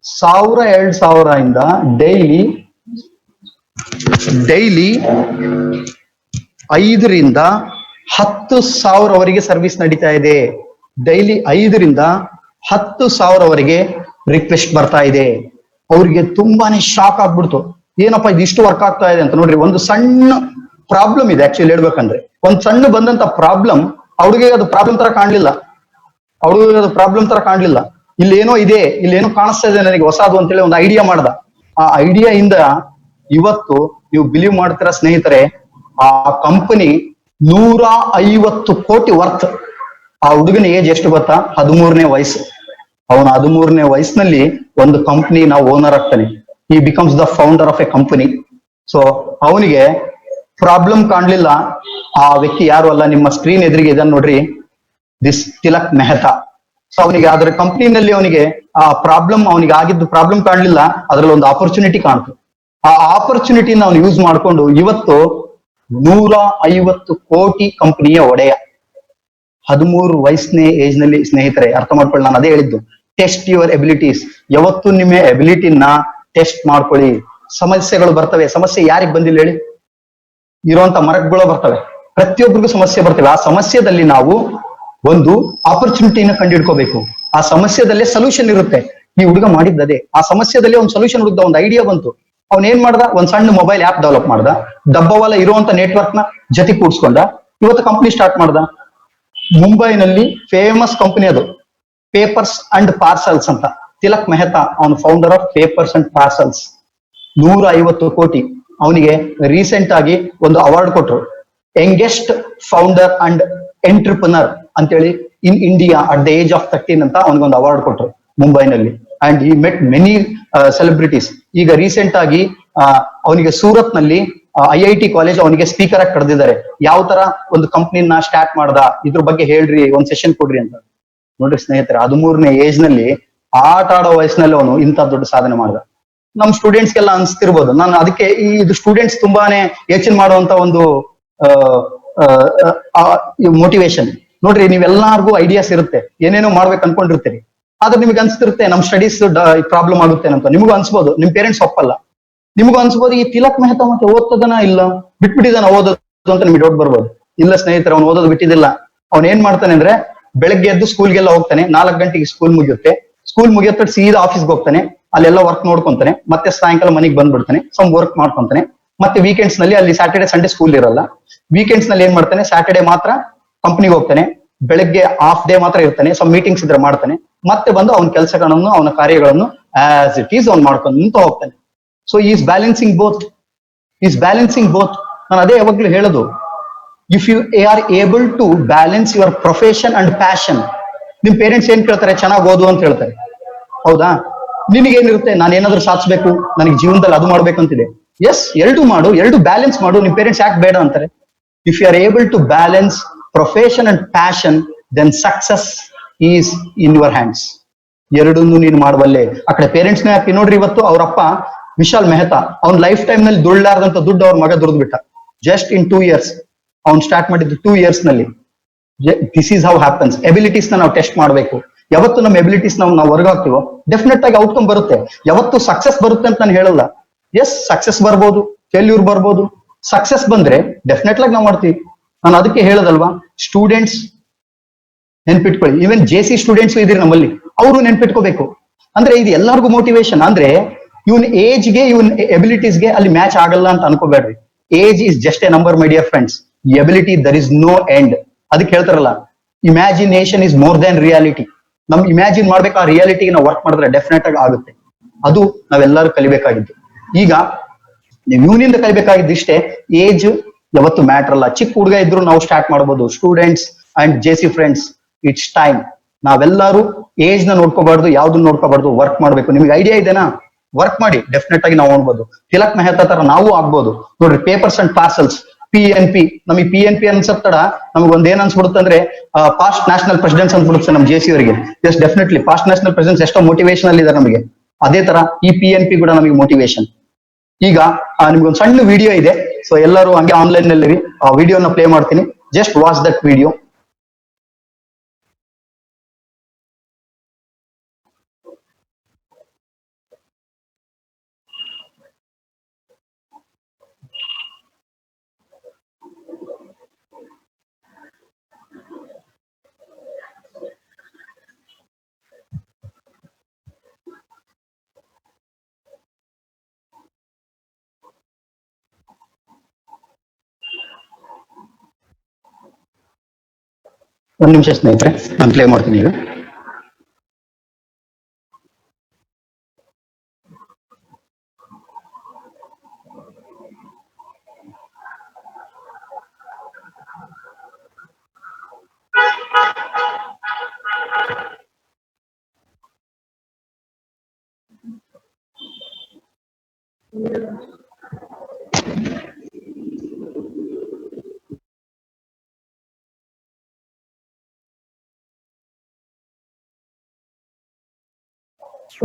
1000-2000 ಇಂದ ಡೈಲಿ 5ರಿಂದ 10,000 ವರೆಗೆ ಸರ್ವಿಸ್ ನಡೀತಾ ಇದೆ. ಡೈಲಿ 5ರಿಂದ 10,000 ವರೆಗೆ ರಿಕ್ವೆಸ್ಟ್ ಬರ್ತಾ ಇದೆ. ಅವ್ರಿಗೆ ತುಂಬಾನೇ ಶಾಕ್ ಆಗ್ಬಿಡ್ತು, ಏನಪ್ಪಾ ಇದು ಇಷ್ಟು ವರ್ಕ್ ಆಗ್ತಾ ಇದೆ ಅಂತ. ನೋಡ್ರಿ, ಒಂದು ಸಣ್ಣ ಪ್ರಾಬ್ಲಮ್ ಇದೆ ಆಕ್ಚುಲಿ ಹೇಳ್ಬೇಕಂದ್ರೆ. ಒಂದ್ ಸಣ್ಣ ಬಂದಂತ ಪ್ರಾಬ್ಲಮ್ ಅವ್ರಿಗೆ ಅದು ಪ್ರಾಬ್ಲಮ್ ತರ ಕಾಣ್ಲಿಲ್ಲ, ಇಲ್ಲೇನೋ ಇದೆ, ಇಲ್ಲೇನೋ ಕಾಣಿಸ್ತಾ ಇದೆ ನನಗೆ ಹೊಸದು ಅಂತೇಳಿ ಒಂದು ಐಡಿಯಾ ಮಾಡ್ದ. ಆ ಐಡಿಯಾ ಇಂದ ಇವತ್ತು ನೀವು ಬಿಲೀವ್ ಮಾಡ್ತೀರಾ ಸ್ನೇಹಿತರೆ, ಆ ಕಂಪನಿ 150 ಕೋಟಿ ವರ್ತ್. ಆ ಹುಡುಗನ ಏಜ್ ಎಷ್ಟು ಗೊತ್ತಾ, 13ನೇ ವಯಸ್ಸು. ಅವನ 13ನೇ ವಯಸ್ಸಿನಲ್ಲಿ ಒಂದು ಕಂಪನಿ ನಾವು ಓನರ್ ಆಗ್ತಾನೆ. ಈ becomes the founder of A company. So ಅವನಿಗೆ ಪ್ರಾಬ್ಲಮ್ ಕಾಣ್ಲಿಲ್ಲ. ಆ ವ್ಯಕ್ತಿ ಯಾರು ಅಲ್ಲ, ನಿಮ್ಮ ಸ್ಕ್ರೀನ್ ಎದುರಿಗೆ ಇದನ್ನ ನೋಡ್ರಿ, ದಿಸ್ ತಿಲಕ್ ಮೆಹ್ತಾ. ಸೊ ಅವನಿಗೆ ಅದರ ಕಂಪ್ನಿನಲ್ಲಿ ಅವನಿಗೆ ಆ ಪ್ರಾಬ್ಲಮ್, ಅವನಿಗೆ ಆಗಿದ್ದು ಪ್ರಾಬ್ಲಮ್ ಕಾಣ್ಲಿಲ್ಲ, ಅದ್ರಲ್ಲಿ ಒಂದು ಆಪರ್ಚುನಿಟಿ ಕಾಣ್ತು. ಆ ಆಪರ್ಚುನಿಟಿನ ಅವನು ಯೂಸ್ ಮಾಡ್ಕೊಂಡು ಇವತ್ತು 150 ಕೋಟಿ ಕಂಪನಿಯ ಒಡೆಯ. 13 ವಯಸ್ಸನೇ ಏಜ್ ನಲ್ಲಿ ಸ್ನೇಹಿತರೆ ಅರ್ಥ ಮಾಡ್ಕೊಳ್ಳಿ, ನಾನು ಅದೇ ಹೇಳಿದ್ದು, ಟೆಸ್ಟ್ ಯುವರ್ ಎಬಿಲಿಟೀಸ್. ಯಾವತ್ತು ನಿಮ್ಮ ಎಬಿಲಿಟಿನ ಟೆಸ್ಟ್ ಮಾಡ್ಕೊಳ್ಳಿ. ಸಮಸ್ಯೆಗಳು ಬರ್ತವೆ, ಸಮಸ್ಯೆ ಯಾರಿಗೆ ಬಂದಿಲ್ಲ ಹೇಳಿ, ಇರುವಂತ ಮರಗಳು ಬರ್ತವೆ, ಪ್ರತಿಯೊಬ್ಬರಿಗೂ ಸಮಸ್ಯೆ ಬರ್ತವೆ. ಆ ಸಮಸ್ಯೆದಲ್ಲಿ ನಾವು ಒಂದು ಆಪರ್ಚುನಿಟಿನ ಕಂಡುಹಿಡ್ಕೋಬೇಕು. ಆ ಸಮಸ್ಯೆದಲ್ಲೇ ಸೊಲ್ಯೂಷನ್ ಇರುತ್ತೆ. ಈ ಹುಡುಗ ಮಾಡಿದ್ದದೇ, ಆ ಸಮಸ್ಯೆದಲ್ಲಿ ಒಂದು ಸೊಲ್ಯೂಷನ್ ಹುಡುಗ, ಒಂದು ಐಡಿಯಾ ಬಂತು. ಅವ್ನ್ ಏನ್ ಮಾಡ್ದ, ಒಂದ್ ಸಣ್ಣ ಮೊಬೈಲ್ ಆಪ್ ಡೆವಲಪ್ ಮಾಡ್ದ, ಡಬ್ಬವಲ್ಲ ಇರುವಂತ ನೆಟ್ವರ್ಕ್ ನ ಜೊತೆ ಕೂಡ್ಸ್ಕೊಂಡ, ಇವತ್ತು ಕಂಪ್ನಿ ಸ್ಟಾರ್ಟ್ ಮಾಡ್ದ. ಮುಂಬೈನಲ್ಲಿ ಫೇಮಸ್ ಕಂಪನಿ ಅದು, ಪೇಪರ್ಸ್ ಅಂಡ್ ಪಾರ್ಸಲ್ಸ್ ಅಂತ. ತಿಲಕ್ ಮೆಹ್ತಾ ಅವನು founder of papers and parcels. 150 ಕೋಟಿ. ಅವನಿಗೆ ರೀಸೆಂಟ್ ಆಗಿ ಒಂದು ಅವಾರ್ಡ್ ಕೊಟ್ರು, ಯಂಗೆಸ್ಟ್ ಫೌಂಡರ್ ಅಂಡ್ ಎಂಟ್ರಪ್ರನರ್ ಅಂತೇಳಿ in India at the age of 13 ಅಂತ ಅವನಿಗೊಂದು ಅವಾರ್ಡ್ ಕೊಟ್ರು ಮುಂಬೈನಲ್ಲಿ. ಅಂಡ್ ಈ ಮೆಟ್ ಮೆನಿ ಸೆಲೆಬ್ರಿಟೀಸ್. ಈಗ ರೀಸೆಂಟ್ ಆಗಿ ಅವನಿಗೆ ಸೂರತ್ ನಲ್ಲಿ IIT ಕಾಲೇಜ್ ಅವನಿಗೆ ಸ್ಪೀಕರ್ ಆಗಿ ಕರೆದಿದ್ದಾರೆ. ಯಾವ ತರ ಒಂದು ಕಂಪ್ನಿನ ಸ್ಟಾರ್ಟ್ ಮಾಡ್ದ, ಇದ್ರ ಬಗ್ಗೆ ಹೇಳ್ರಿ, ಒಂದ್ ಸೆಷನ್ ಕೊಡ್ರಿ ಅಂತ. ನೋಡ್ರಿ ಸ್ನೇಹಿತರೆ, 13ನೇ ಏಜ್ ನಲ್ಲಿ ಆಟ ಆಡೋ ವಯಸ್ಸಿನಲ್ಲಿ ಅವನು ಇಂಥ ದೊಡ್ಡ ಸಾಧನೆ ಮಾಡ್ದ. ನಮ್ ಸ್ಟೂಡೆಂಟ್ಸ್ಗೆಲ್ಲ ಅನ್ಸ್ತಿರ್ಬೋದು, ನಾನು ಅದಕ್ಕೆ ಇದು ಸ್ಟೂಡೆಂಟ್ಸ್ ತುಂಬಾನೇ ಯೋಚನೆ ಮಾಡುವಂತ ಒಂದು ಮೋಟಿವೇಶನ್. ನೋಡ್ರಿ, ನೀವೆಲ್ಲರಿಗೂ ಐಡಿಯಾಸ್ ಇರುತ್ತೆ, ಏನೇನೋ ಮಾಡ್ಬೇಕು ಅನ್ಕೊಂಡಿರ್ತೀರಿ. ಆದ್ರೆ ನಿಮ್ಗೆ ಅನ್ಸ್ತಿರುತ್ತೆ ನಮ್ ಸ್ಟಡೀಸ್ ಪ್ರಾಬ್ಲಮ್ ಆಗುತ್ತೆ ಅಂತ. ನಿಮಗೂ ಅನ್ಸ್ಬೋದು, ನಿಮ್ ಪೇರೆಂಟ್ಸ್ ಒಪ್ಪಲ್ಲ. ನಿಮಗೂ ಅನ್ಸ್ಬೋದು, ಈ ತಿಲಕ್ ಮೆಹ್ತಾ ಮತ್ತೆ ಓದ್ತದನ ಇಲ್ಲ, ಬಿಟ್ಬಿಟ್ಟಿದಾನ ಓದೋದು ಅಂತ ನಿಮ್ಗೆ ಡೌಟ್ ಬರ್ಬೋದು. ಇಲ್ಲ ಸ್ನೇಹಿತರೆ, ಅವ್ನು ಓದೋದು ಬಿಟ್ಟಿದ್ದಿಲ್ಲ. ಅವ್ನ್ ಏನ್ ಮಾಡ್ತಾನೆ ಅಂದ್ರೆ, ಬೆಳಗ್ಗೆ ಎದ್ದು ಸ್ಕೂಲ್ಗೆಲ್ಲ ಹೋಗ್ತಾನೆ. 4 ಗಂಟೆಗೆ ಸ್ಕೂಲ್ ಮುಗಿಯುತ್ತೆ. ಸ್ಕೂಲ್ ಮುಗಿಯತ್ತ ಸೀದಾ ಆಫೀಸ್ಗೆ ಹೋಗ್ತಾನೆ, ಅಲ್ಲೆಲ್ಲ ವರ್ಕ್ ನೋಡ್ಕೊಂತಾನೆ. ಮತ್ತೆ ಸಾಯಂಕಾಲ ಮನೆಗೆ ಬಂದ್ಬಿಡ್ತಾನೆ, ಸಮ್ ವರ್ಕ್ ಮಾಡ್ಕೊಂತಾನೆ. ಮತ್ತೆ ವೀಕೆಂಡ್ಸ್ ನಲ್ಲಿ, ಅಲ್ಲಿ ಸ್ಯಾಟರ್ಡೆ ಸಂಡೇ ಸ್ಕೂಲ್ ಇರಲ್ಲ, ವೀಕೆಂಡ್ಸ್ ನಲ್ಲಿ ಏನ್ ಮಾಡ್ತಾನೆ, ಸ್ಯಾಟರ್ಡೆ ಮಾತ್ರ ಕಂಪ್ನಿಗೆ ಹೋಗ್ತಾನೆ. ಬೆಳಗ್ಗೆ ಹಾಫ್ ಡೇ ಮಾತ್ರ ಇರ್ತಾನೆ, ಸಮ್ ಮೀಟಿಂಗ್ಸ್ ಇದ್ರೆ ಮಾಡ್ತಾನೆ. ಮತ್ತೆ ಬಂದು ಅವನ ಕೆಲಸಗಳನ್ನು, ಅವನ ಕಾರ್ಯಗಳನ್ನು ಆಸ್ ಇಟ್ ಈಸ್ ಅವ್ನು ಮಾಡ್ಕೊಂತ ಹೋಗ್ತಾನೆ. So is balancing both. ನಾನು ಅದೇ ಯಾವಾಗ್ಲೂ ಹೇಳೋದು, if you are able to balance your profession and passion. ನಿಮ್ ಪೇರೆಂಟ್ಸ್ ಏನ್ ಕೇಳ್ತಾರೆ, ಚೆನ್ನಾಗಿ ಓದು ಅಂತ ಹೇಳ್ತಾರೆ, ಹೌದಾ? ನಿನಗೇನಿರುತ್ತೆ, ನಾನು ಏನಾದ್ರೂ ಸಾಧಿಸ್ಬೇಕು, ನನಗೆ ಜೀವನದಲ್ಲಿ ಅದು ಮಾಡ್ಬೇಕು ಅಂತಿದೆ. ಎಸ್, ಎರಡು ಮಾಡು, ಎರಡು ಬ್ಯಾಲೆನ್ಸ್ ಮಾಡು. ನಿಮ್ ಪೇರೆಂಟ್ಸ್ ಯಾಕೆ ಬೇಡ ಅಂತಾರೆ? If you are able to balance profession and passion, then success is in your hands. ಎರಡನ್ನೂ ನೀನು ಮಾಡಬಲ್ಲೆ. ಆ ಕಡೆ ಪೇರೆಂಟ್ಸ್ನೇ ಹಾಕಿ ನೋಡ್ರಿ, ಇವತ್ತು ಅವ್ರಪ್ಪ ವಿಶಾಲ್ ಮೆಹ್ತಾ ಅವ್ನ ಲೈಫ್ ಟೈಮ್ ನಲ್ಲಿ ದುಡ್ಲಾರ್ದಂತ ದುಡ್ಡು ಅವ್ರ ಮಗ ದುಡ್ದು ಬಿಟ್ಟ. ಜಸ್ಟ್ ಇನ್ 2 years ಅವ್ನು ಸ್ಟಾರ್ಟ್ ಮಾಡಿದ್ದು. 2 years ನಲ್ಲಿ. This is how happens. Abilities ನ ನಾವು ಟೆಸ್ಟ್ ಮಾಡಬೇಕು. ಯಾವತ್ತು ನಮ್ಮ ಎಬಿಲಿಟೀಸ್ ನಾವು ಹೊರಗೆ ಹಾಕ್ತಿವೋ ಡೆಫಿನೆಟ್ ಆಗಿ ಔಟ್ಕಮ್ ಬರುತ್ತೆ. ಯಾವತ್ತು ಸಕ್ಸಸ್ ಬರುತ್ತೆ ಅಂತ ನಾನು ಹೇಳಲ್ಲ. ಎಸ್, ಸಕ್ಸಸ್ ಬರ್ಬೋದು, ಫೇಲ್ಯೂರ್ ಬರ್ಬೋದು. ಸಕ್ಸಸ್ ಬಂದ್ರೆ ಡೆಫಿನೆಟ್ ಆಗಿ ನಾವು ಮಾಡ್ತೀವಿ. ನಾನು ಅದಕ್ಕೆ ಹೇಳೋದಲ್ವಾ, ಸ್ಟೂಡೆಂಟ್ಸ್ ನೆನ್ಪಿಟ್ಕೊಳ್ಳಿ. ಈವನ್ JC ಸ್ಟೂಡೆಂಟ್ಸ್ ಇದ್ದೀರಿ ನಮ್ಮಲ್ಲಿ, ಅವರು ನೆನ್ಪಿಟ್ಕೋಬೇಕು. ಅಂದ್ರೆ ಇದು ಎಲ್ಲರಿಗೂ ಮೋಟಿವೇಶನ್. ಅಂದ್ರೆ ಇವನ್ ಏಜ್ ಗೆ ಇವನ್ ಎಬಿಲಿಟೀಸ್ ಗೆ ಅಲ್ಲಿ ಮ್ಯಾಚ್ ಆಗಲ್ಲ ಅಂತ ಅನ್ಕೋಬೇಡ್ರಿ. Age is just a number my dear friends. Ability there is no end. ಅದಕ್ಕೆ ಹೇಳ್ತಾರಲ್ಲ, imagination is more than reality. ನಮ್ ಇಮ್ಯಾಜಿನ್ ಮಾಡ್ಬೇಕು, ಆ ರಿಯಾಲಿಟಿಗೆ ನಾವು ವರ್ಕ್ ಮಾಡಿದ್ರೆ ಡೆಫಿನೆಟ್ ಆಗಿ ಆಗುತ್ತೆ. ಅದು ನಾವೆಲ್ಲರೂ ಕಲಿಬೇಕಾಗಿದ್ದು. ಈಗ ನೀವು ಇವನಿಂದ ಕಲಿಬೇಕಾಗಿದ್ದು ಇಷ್ಟೇ, ಏಜ್ ಯಾವತ್ತು ಮ್ಯಾಟರ್ ಅಲ್ಲ. ಚಿಕ್ಕ ಹುಡುಗ ಇದ್ರು ನಾವು ಸ್ಟಾರ್ಟ್ ಮಾಡಬಹುದು. Students and JC friends, it's time. ನಾವೆಲ್ಲರೂ ಏಜ್ ನ ನೋಡ್ಕೋಬಾರ್ದು, ಯಾವ್ದನ್ನ ನೋಡ್ಕೋಬಾರ್ದು, ವರ್ಕ್ ಮಾಡ್ಬೇಕು. ನಿಮ್ಗೆ ಐಡಿಯಾ ಇದೆನಾ? ವರ್ಕ್ ಮಾಡಿ, ಡೆಫಿನೆಟ್ ಆಗಿ ನಾವು ನೋಡ್ಬೋದು. ತಿಲಕ್ ಮೆಹ್ತಾ ತರ ನಾವು ಆಗ್ಬೋದು. ನೋಡ್ರಿ, ಪೇಪರ್ಸ್ ಅಂಡ್ ಪಾರ್ಸಲ್ಸ್, PNP. ನಮಗೆ PNP ಅನ್ಸತ್ತಡ ನಮ್ಗೆ ಒಂದ್ ಏನ್ ಅನ್ಸ್ಬಿಡುತ್ತೆ ಅಂದ್ರೆ ಪಾಸ್ಟ್ ನ್ಯಾಷನಲ್ ಪ್ರೆಸಿಡೆಂಟ್ಸ್ ಅನ್ಸ್ಬಿಡುತ್ತೆ ನಮ್ ಜೆ.ಸಿ ಅವರಿಗೆ. Yes definitely past national presidents ಎಷ್ಟೋ ಮೋಟಿವೇಶನ್ ಇದ್ದಾರೆ ನಮಗೆ. ಅದೇ ತರ ಈ PNP ಕೂಡ ನಮಗೆ ಮೋಟಿವೇಶನ್. ಈಗ ನಿಮ್ಗೊಂದು ಸಣ್ಣ ವಿಡಿಯೋ ಇದೆ, ಸೊ ಎಲ್ಲರೂ ಹಂಗೆ ಆನ್ಲೈನ್ ನಲ್ಲಿ ಆ ವಿಡಿಯೋನ ಪ್ಲೇ ಮಾಡ್ತೀನಿ. Just watch that video. ಒಂದ್ ನಿಮಿಷ ಸ್ನೇಹಿತರೆ, ನಾನು ಪ್ಲೇ ಮಾಡ್ತೀನಿ ಈಗ.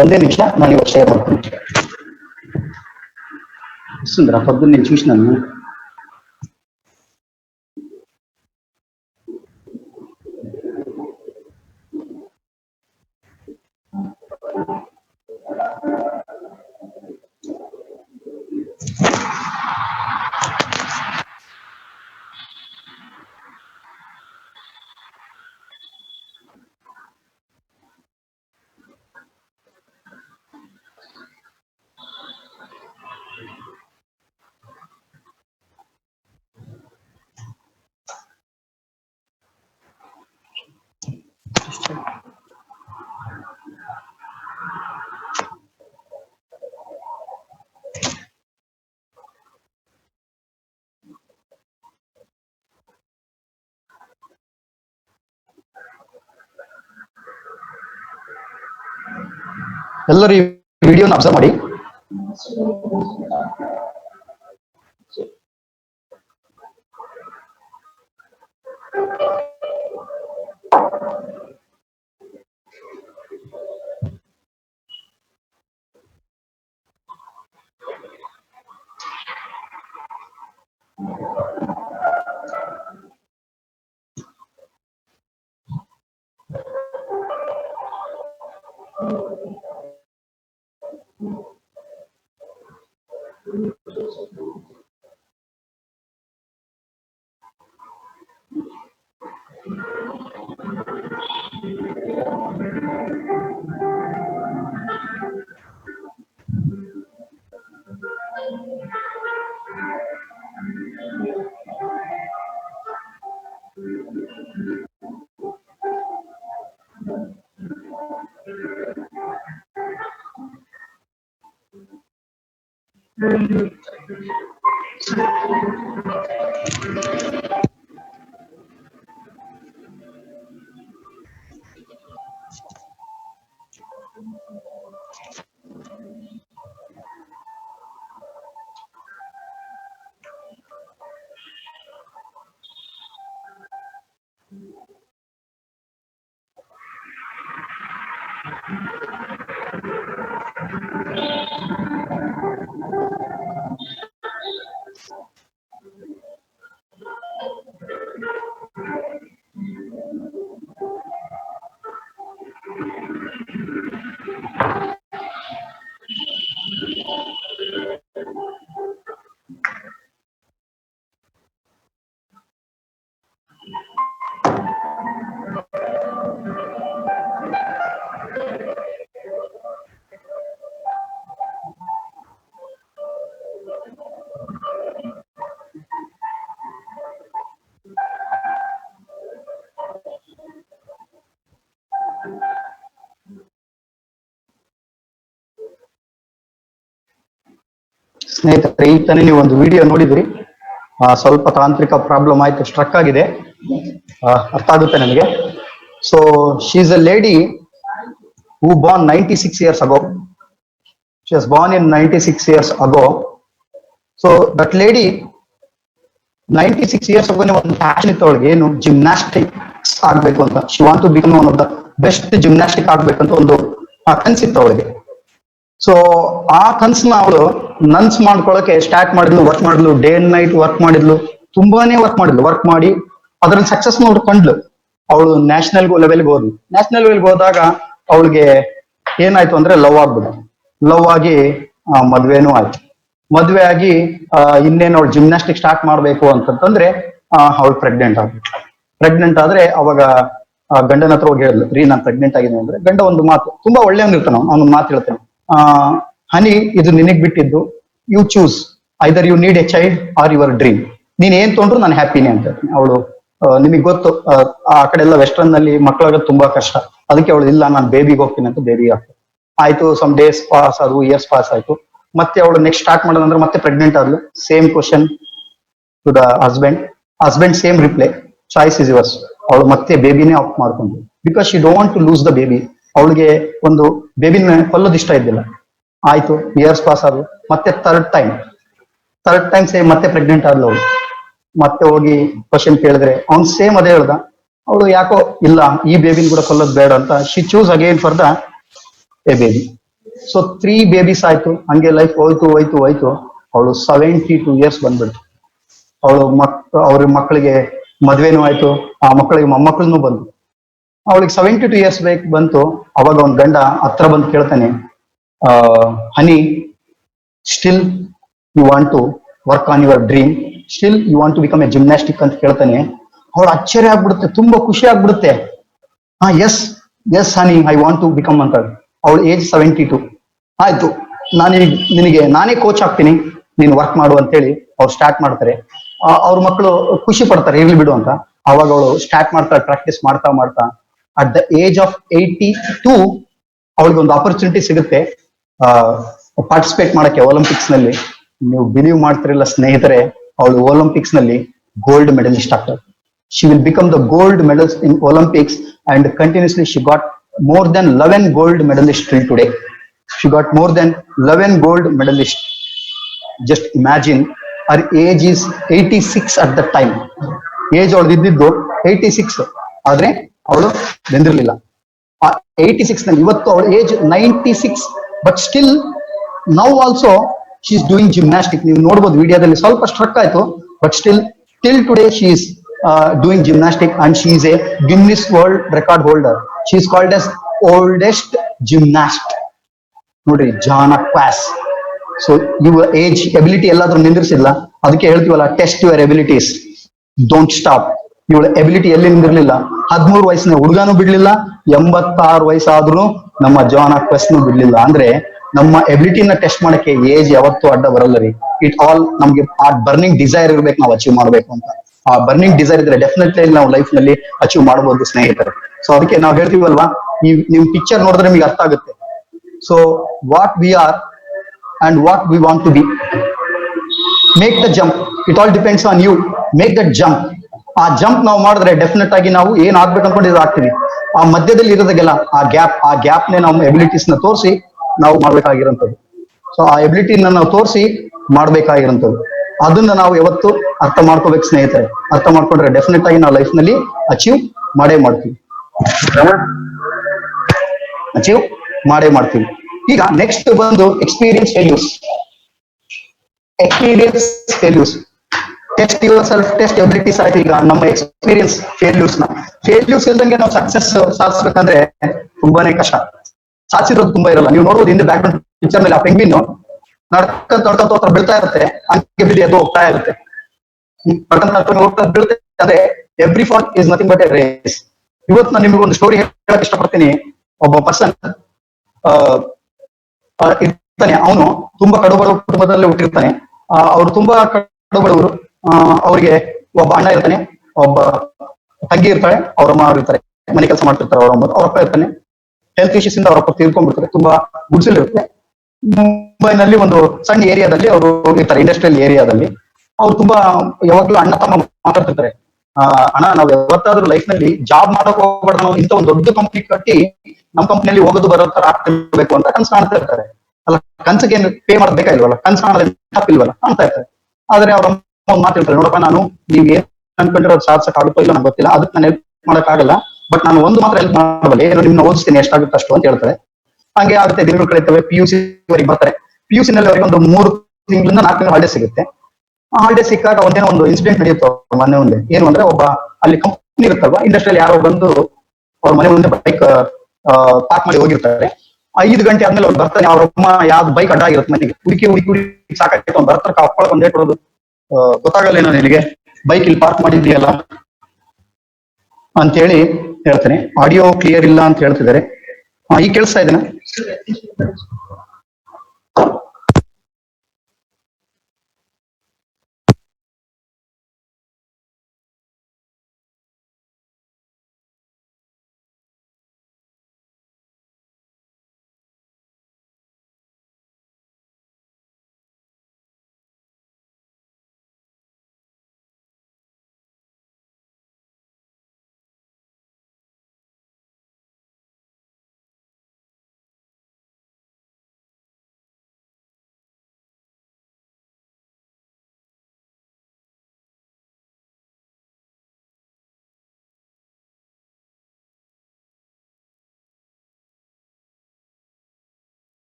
ಒಂದೇ ನಿಮಿಷ, ನಾನು ಇವಾಗ ಶೇರ್ ಮಾಡ್ತೀನಿ. సుందర పొద్దున్న నేను చూసినాను. ಎಲ್ಲರೂ ಈ ವಿಡಿಯೋನ ಅಬ್ಸರ್ವ್ ಮಾಡಿ. ಸ್ನೇಹಿತರೆ, ಈಗ ತಾನೇ ನೀವು ಒಂದು ವಿಡಿಯೋ ನೋಡಿದ್ರಿ, ಸ್ವಲ್ಪ ತಾಂತ್ರಿಕ ಪ್ರಾಬ್ಲಮ್ ಆಯ್ತು, ಸ್ಟ್ರಕ್ ಆಗಿದೆ, ಅರ್ಥ ಆಗುತ್ತೆ ನನಗೆ. So she is a lady who Born 96 years ago. She was born in 96 years ago. So that lady 96 years ago ಒಂದು ಪ್ಯಾಷನ್ ಇತ್ತು ಅವಳಿಗೆ, ಏನು ಜಿಮ್ನಾಸ್ಟಿಕ್ಸ್ ಆಗ್ಬೇಕು ಅಂತ. She want to become one of the best gymnastic ಆಗ್ಬೇಕಂತ ಒಂದು ಕನ್ಸಿತ್ತು ಅವಳಿಗೆ. So ಆ ಕನ್ಸನ್ನ ಅವಳು ನನ್ಸ್ ಮಾಡ್ಕೊಳಕ್ಕೆ ಸ್ಟಾರ್ಟ್ ಮಾಡಿದ್ಲು, ವರ್ಕ್ ಮಾಡಿದ್ಲು, ಡೇ ಅಂಡ್ ನೈಟ್ ವರ್ಕ್ ಮಾಡಿದ್ಲು, ತುಂಬಾನೇ ವರ್ಕ್ ಮಾಡಿದ್ಲು. ವರ್ಕ್ ಮಾಡಿ ಅದ್ರಲ್ಲಿ ಸಕ್ಸಸ್ ಕಂಡ್ಲು. ಅವಳು ನ್ಯಾಷನಲ್ ಲೆವೆಲ್ಗೆ ಹೋದ್ಲು. ನ್ಯಾಷನಲ್ ಲೆವೆಲ್ಗೆ ಹೋದಾಗ ಅವಳಿಗೆ ಏನಾಯ್ತು ಅಂದ್ರೆ ಲವ್ ಆಗ್ಬಿಡು. ಲವ್ ಆಗಿ ಮದ್ವೆನೂ ಆಯ್ತು. ಮದ್ವೆ ಆಗಿ ಇನ್ನೇನು ಅವಳು ಜಿಮ್ನಾಸ್ಟಿಕ್ ಸ್ಟಾರ್ಟ್ ಮಾಡ್ಬೇಕು ಅಂತಂದ್ರೆ ಅವಳು ಪ್ರೆಗ್ನೆಂಟ್ ಆಗ್ಬಿಟ್ಲು. ಪ್ರೆಗ್ನೆಂಟ್ ಆದ್ರೆ ಅವಾಗ ಗಂಡನ ಹತ್ರ ಹೋಗಿ ಹೇಳಿದ್ಲು, ರೀ ನಾನು ಪ್ರೆಗ್ನೆಂಟ್ ಆಗಿದ್ದೀನಿ ಅಂದ್ರೆ. ಗಂಡ ಒಂದು ಮಾತು, ತುಂಬಾ ಒಳ್ಳೆಯವನು ಇರ್ತಾನ, ಅವನು ಮಾತು ಹೇಳ್ತಾನೆ, ಹನಿ ಇದು ನಿನಗ್ ಬಿಟ್ಟಿದ್ದು, you choose, either you need a child or your dream. ನೀನ್ ಏನ್ ತೊಗೊಂಡ್ರು ನಾನು ಹ್ಯಾಪಿನೇ ಅಂತ. ಅವಳು ನಿಮಗ್ ಗೊತ್ತು, ಆ ಕಡೆ ಎಲ್ಲ ವೆಸ್ಟರ್ನ್ ನಲ್ಲಿ ಮಕ್ಕಳಾಗೋದು ತುಂಬಾ ಕಷ್ಟ. ಅದಕ್ಕೆ ಅವಳು ಇಲ್ಲ, ನಾನು ಬೇಬಿಗೆ ಹೋಗ್ತೀನಿ ಅಂತ ಬೇಬಿಗೆ ಆಗ್ತದೆ. ಆಯ್ತು, ಸಮ್ ಡೇಸ್ ಪಾಸ್ ಆದವು, ಇಯರ್ಸ್ ಪಾಸ್ ಆಯ್ತು. ಮತ್ತೆ ಅವಳು ನೆಕ್ಸ್ಟ್ ಸ್ಟಾರ್ಟ್ ಮಾಡೋದಂದ್ರೆ ಮತ್ತೆ ಪ್ರೆಗ್ನೆಂಟ್ ಆದ್ಲು. Same question to the husband. Husband same reply, choice is yours. ಅವಳು ಮತ್ತೆ ಬೇಬಿನೇ ಆಪ್ಟ್ ಮಾಡ್ಕೊಂಡು, because she don't to lose the baby. ಅವಳಿಗೆ ಒಂದು ಬೇಬಿನ ಕೊಲ್ಲೋದು ಇಷ್ಟ ಇದ್ದಿಲ್ಲ. ಆಯ್ತು, ಇಯರ್ಸ್ ಪಾಸ್ ಆದ್ವು. ಮತ್ತೆ ಥರ್ಡ್ ಟೈಮ್ ಸೇಮ್ ಮತ್ತೆ ಪ್ರೆಗ್ನೆಂಟ್ ಆದ್ಲು ಅವಳು. ಮತ್ತೆ ಹೋಗಿ ಕ್ವಶನ್ ಕೇಳಿದ್ರೆ ಅವ್ನು ಸೇಮ್ ಅದೇ ಹೇಳ್ದ. ಅವಳು ಯಾಕೋ ಇಲ್ಲ, ಈ ಬೇಬಿನ ಕೂಡ ಕೊಲ್ಲೋದು ಬೇಡ ಅಂತ she choose again for the A baby. So 3 babies ಆಯ್ತು. ಹಂಗೆ ಲೈಫ್ ಹೋಯ್ತು. ಅವಳು 72 years ಬಂದ್ಬಿಡ್ತು. ಅವ್ರ ಮಕ್ಕಳಿಗೆ ಮದ್ವೆನೂ ಆಯ್ತು, ಆ ಮಕ್ಕಳಿಗೆ ಮೊಮ್ಮಕ್ಕಳನ್ನು ಬಂತು. ಅವಳಿಗೆ 72 years ಬಂತು. ಅವಾಗ ಅವ್ನ ಗಂಡ ಹತ್ರ ಬಂದು ಕೇಳ್ತಾನೆ, honey still you want to work on your dream, still you want to become a gymnastic ಅಂತ ಕೇಳ್ತಾನೆ. ಅವಳು ಆಶ್ಚರ್ಯ ಆಗ್ಬಿಡುತ್ತೆ, ತುಂಬಾ ಖುಷಿ ಆಗ್ಬಿಡುತ್ತೆ. Yes honey, I want to become ಅಂತ. ಅವಳು ಏಜ್ 72. ಆಯ್ತು, ನಿನಗೆ ನಾನೇ ಕೋಚ್ ಆಗ್ತೀನಿ, ನೀನು ವರ್ಕ್ ಮಾಡು ಅಂತೇಳಿ ಅವ್ರು ಸ್ಟಾರ್ಟ್ ಮಾಡ್ತಾರೆ. ಅವ್ರ ಮಕ್ಕಳು ಖುಷಿ ಪಡ್ತಾರೆ, ಇರ್ಲಿ ಬಿಡು ಅಂತ. ಅವಾಗ ಅವಳು ಸ್ಟಾರ್ಟ್ ಮಾಡ್ತಾಳೆ, ಪ್ರಾಕ್ಟೀಸ್ ಮಾಡ್ತಾ ಅಟ್ ದ ಏಜ್ ಆಫ್ 82 ಅವಳಿಗೆ ಒಂದು ಆಪರ್ಚುನಿಟಿ ಸಿಗುತ್ತೆ ಪಾರ್ಟಿಸಿಪೇಟ್ ಮಾಡಕ್ಕೆ ಒಲಿಂಪಿಕ್ಸ್ ನಲ್ಲಿ. ನೀವು ಬಿಲೀವ್ ಮಾಡ್ತಿರಲ್ಲ ಸ್ನೇಹಿತರೆ, ಅವಳು ಒಲಿಂಪಿಕ್ಸ್ ನಲ್ಲಿ ಗೋಲ್ಡ್ ಮೆಡಲಿಸ್ಟ್ ಆಗ್ತಾಳೆ. She will become the gold medals in Olympics and continuously she got more than 11 gold medalists till today. She got more than 11 gold medalists. Just imagine, her age is 86 at that time. Age ಅವಳು ಇದ್ದಿದ್ದು 86, ಆದ್ರೆ ಅವಳು ಬೆಂದಿರ್ಲಿಲ್ಲ. 86 ನಲ್ಲಿ ಇವತ್ತು ಅವಳ age 96, but still now also she is doing gymnastic. ನೀವು ನೋಡ್ಬೋದು ವಿಡಿಯೋದಲ್ಲಿ, ಸ್ವಲ್ಪ ಸ್ಟ್ರಕ್ ಆಯ್ತು, but still till today she is doing gymnastic and she is a Guinness World Record holder. She is called as oldest gymnast. ನೋಡ್ರಿ, ಜಾನಾ ಕ್ವಾಸ್. So your age ability ಎಲ್ಲಾದ್ರೂ ನಿಂದಿರ್ಸಿಲ್ಲ. ಅದಕ್ಕೆ ಹೇಳ್ತೀವಲ್ಲ, test your abilities, don't stop. ಇವಳ ability ಎಲ್ಲಿ ನಿಂದಿರ್ಲಿಲ್ಲ. 13 ವಯಸ್ಸಿನ ಹುಡುಗನೂ ಬಿಡ್ಲಿಲ್ಲ, 86 ವಯಸ್ಸಾದ್ರೂ ನಮ್ಮ ಜಾನಾ ಕ್ವಾಸ್ನು ಬಿಡ್ಲಿಲ್ಲ. ಅಂದ್ರೆ ನಮ್ಮ ಎಬಿಲಿಟಿನ ಟೆಸ್ಟ್ ಮಾಡಕ್ಕೆ ಏಜ್ ಯಾವತ್ತೂ ಅಡ್ಡ ಬರಲ್ಲ ರೀ. ಇಟ್ ಆಲ್ ನಮ್ಗೆ ಆ ಬರ್ನಿಂಗ್ ಡಿಸೈರ್ ಇರ್ಬೇಕು, ನಾವು ಅಚೀವ್ ಮಾಡ್ಬೇಕು ಅಂತ. ಆ ಬರ್ನಿಂಗ್ ಡಿಸೈರ್ ಇದ್ರೆ ಡೆಫಿನೆಟ್ಲಿ ನಾವು ಲೈಫ್ ನಲ್ಲಿ ಅಚೀವ್ ಮಾಡಬಹುದು ಸ್ನೇಹಿತರೆ. ಸೊ ಅದಕ್ಕೆ ನಾವು ಹೇಳ್ತೀವಲ್ವಾ, ನೀವು ಪಿಕ್ಚರ್ ನೋಡಿದ್ರೆ ನಿಮಗೆ ಅರ್ಥ ಆಗುತ್ತೆ. So what we are and what we want to be, make the jump. It all depends on you. Make that jump. ಆ ಜಂಪ್ ನಾವು ಮಾಡಿದ್ರೆ ಡೆಫಿನೆಟ್ ಆಗಿ ನಾವು ಏನ್ ಆಗ್ಬೇಕು ಅನ್ಕೊಂಡಿದ್ದು ಆಗ್ತೀವಿ. ಆ ಮಧ್ಯದಲ್ಲಿ ಇರೋದಕ್ಕೆಲ್ಲ ಆ ಗ್ಯಾಪ್ನೇ ನಮ್ಮ ಎಬಿಲಿಟೀಸ್ ನ ತೋರಿಸಿ ನಾವು ಮಾಡ್ಬೇಕಾಗಿರೋಂಥದ್ದು. ಸೊ ಆ ಎಬಿಲಿಟಿನ ನಾವು ತೋರಿಸಿ ಮಾಡ್ಬೇಕಾಗಿರೋಂಥದ್ದು, ಅದನ್ನ ನಾವು ಯಾವತ್ತು ಅರ್ಥ ಮಾಡ್ಕೋಬೇಕು ಸ್ನೇಹಿತರೆ. ಅರ್ಥ ಮಾಡ್ಕೊಂಡ್ರೆ ಡೆಫಿನೆಟ್ ಆಗಿ ನಾವು ಲೈಫ್ ನಲ್ಲಿ ಅಚೀವ್ ಮಾಡ್ತೀವಿ. ಈಗ ನೆಕ್ಸ್ಟ್ ಬಂದು experience failures. Test your self, test abilities ಆಯ್ತು. ಈಗ ನಮ್ಮ ಎಕ್ಸ್ಪೀರಿಯನ್ಸ್ ಫೇಲ್ಯೂರ್ಸ್ ಇಲ್ದಂಗೆ ನಾವು ಸಕ್ಸಸ್ ಸಾಧಿಸ್ಬೇಕಂದ್ರೆ ತುಂಬಾನೇ ಕಷ್ಟ. ಸಾಧಿಸಿರೋದು ತುಂಬಾ ಇರಲ್ಲ. ನೀವು ನೋಡ್ಬೋದು ಹಿಂದೆ ಬ್ಯಾಕ್ ಗ್ರೌಂಡ್ ಪಿಕ್ಚರ್ ಮೇಲೆ ಆ ಪೆಂಗ್ವಿನ್ ನಡ್ಕೊಂತ ಬೀಳ್ತಾ ಇರುತ್ತೆ, ಹಂಗೆ ಬಿದ್ದು ಎದ್ದು ಹೋಗ್ತಾ ಇರುತ್ತೆ. ಬೀಳುತ್ತೆ. ಅಂದ್ರೆ every fall is nothing but a race. ಇವತ್ತು ನಾನು ನಿಮಗೆ ಒಂದು ಸ್ಟೋರಿ ಹೇಳಕ್ ಇಷ್ಟಪಡ್ತೀನಿ. ಒಬ್ಬ ಪರ್ಸನ್ ಇರ್ತಾನೆ, ಅವನು ತುಂಬಾ ಕಡುಬಡ ಕುಟುಂಬದಲ್ಲಿ ಹುಟ್ಟಿರ್ತಾನೆ. ಅವ್ರು ತುಂಬಾ ಕಡುಬಡವರು. ಅವ್ರಿಗೆ ಒಬ್ಬ ಅಣ್ಣ ಇರ್ತಾನೆ, ಒಬ್ಬ ತಂಗಿ ಇರ್ತಾಳೆ, ಅವ್ರ ಅಮ್ಮ ಇರ್ತಾರೆ, ಮನೆ ಕೆಲಸ ಮಾಡ್ತಿರ್ತಾರೆ. ಅವ್ರ ಅಪ್ಪ ಇರ್ತಾನೆ. ಹೆಲ್ತ್ ಇಶ್ಯೂಸ್ ಇಂದ ಅವ್ರ ಅಪ್ಪ ತೀರ್ಕೊಂಡ್ಬಿಡ್ತಾರೆ. ತುಂಬಾ ಗುಡ್ಸಿಲ್ ಇರುತ್ತೆ. ಮುಂಬೈನಲ್ಲಿ ಒಂದು ಸಣ್ಣ ಏರಿಯಾದಲ್ಲಿ ಅವರು ಇರ್ತಾರೆ, ಇಂಡಸ್ಟ್ರಿಯಲ್ ಏರಿಯಾದಲ್ಲಿ. ಅವ್ರು ತುಂಬಾ ಯಾವಾಗ್ಲೂ ಅಣ್ಣ ತಮ್ಮ ಮಾತಾಡ್ತಿರ್ತಾರೆ, ಅಣ್ಣ ನಾವ್ ಯಾವತ್ತಾದ್ರೂ ಲೈಫ್ ನಲ್ಲಿ ಜಾಬ್ ಮಾಡಕ್ ಹೋಗ್ಬಾರ್ದು, ನಾವು ಇಂತ ಒಂದು ದೊಡ್ಡ ಕಂಪ್ನಿ ಕಟ್ಟಿ ನಮ್ ಕಂಪ್ನಿಯಲ್ಲಿ ಹೋಗೋದು ಬರೋ ತರ ಆಗ್ತಿರ್ಬೇಕು ಅಂತ ಕನ್ಸು ಕಾಣ್ತಾ ಇರ್ತಾರೆ. ಅಲ್ಲ, ಕನ್ಸಿಗೆ ಏನು ಪೇ ಮಾಡೋದ್ ಬೇಕಾಗಿಲ್ವಲ್ಲ, ಕನ್ಸು ಕಾಣೋದ್ ತಪ್ಪಿಲ್ವಲ್ಲ ಕಾಣ್ತಾ ಇರ್ತಾರೆ. ಆದ್ರೆ ಅವ್ರ ಒಂದ್ ಮಾತಿರ್ತಾರೆ, ನೋಡಪ್ಪ ನಾನು ನೀವ್ ಏನ್ ಅನ್ಕೊಂಡಿರೋ ಸಾಧಿಸಕ್ ಆಗುತ್ತೋ ಇಲ್ಲ ನಂಗೆ ಗೊತ್ತಿಲ್ಲ, ಅದಕ್ಕೆ ನಾನು ಹೆಲ್ಪ್ ಮಾಡಕ್ ಆಗಲ್ಲ, ಬಟ್ ನಾನು ಒಂದು ಮಾತ್ರ ಹೆಲ್ಪ್ ಮಾಡಬಲ್ಲೆ, ಏನು ನಿಮ್ನ ಓದಿಸ್ತೀನಿ ಎಷ್ಟಾಗುತ್ತೆ ಅಷ್ಟು ಅಂತ ಹೇಳ್ತಾರೆ. ಹಂಗೆ ಆಗುತ್ತೆ, ದಿನಗಳು ಕಳೀತವೆ. PUC ವರೆಗೆ ಬರ್ತಾರೆ. PUC ನಲ್ಲಿ ಅವರಿಗೆ ಒಂದು 3 ತಿಂಗಳಿಂದ 4 ತಿಂಗಳು ಹಾಲಿಡೇ ಸಿಗುತ್ತೆ. ಆ ಹಾಲಿಡೇ ಸಿಕ್ಕಾಗ ಒಂದೇನೋ ಒಂದು ಇನ್ಸಿಡೆಂಟ್ ನಡೆಯುತ್ತೆ ಅವ್ರ ಮನೆ ಮುಂದೆ. ಏನು ಅಂದ್ರೆ, ಒಬ್ಬ ಅಲ್ಲಿ ಕಂಪ್ನಿ ಇರುತ್ತಲ್ವಾ, ಇಂಡಸ್ಟ್ರಿಯಲ್ಲಿ ಯಾರೋ ಬಂದು ಅವ್ರ ಮನೆ ಮುಂದೆ ಬೈಕ್ ಪಾರ್ಕ್ ಮಾಡಿ ಹೋಗಿರ್ತಾರೆ. 5 ಗಂಟೆ ಆದ್ಮೇಲೆ ಅವ್ರು ಬರ್ತಾನೆ. ಅವ್ರಮ್ಮ ಯಾವ್ದು ಬೈಕ್ ಅಡ್ಡ ಆಗಿರುತ್ತೆ ಮನೆಗೆ, ಹುಡುಕಿ ಸಾಕಾಯ್ತು ಅವ್ನು ಬರ್ತಾರೆ, ಅಪ್ಪಳ ಒಂದೇ ಕೊಡೋದು, ಗೊತ್ತಾಗಲ್ಲ ಏನೋ ನಿನಗೆ ಬೈಕ್ ಇಲ್ಲಿ ಪಾರ್ಕ್ ಮಾಡಿದ್ಯಲ್ಲ ಅಂತ ಹೇಳಿ ಹೇಳ್ತಾನೆ. ಆಡಿಯೋ ಕ್ಲಿಯರ್ ಇಲ್ಲ ಅಂತ ಹೇಳ್ತಿದ್ದಾರೆ. ಈಗ ಕೇಳಿಸ್ತಾ ಇದೆನಾ?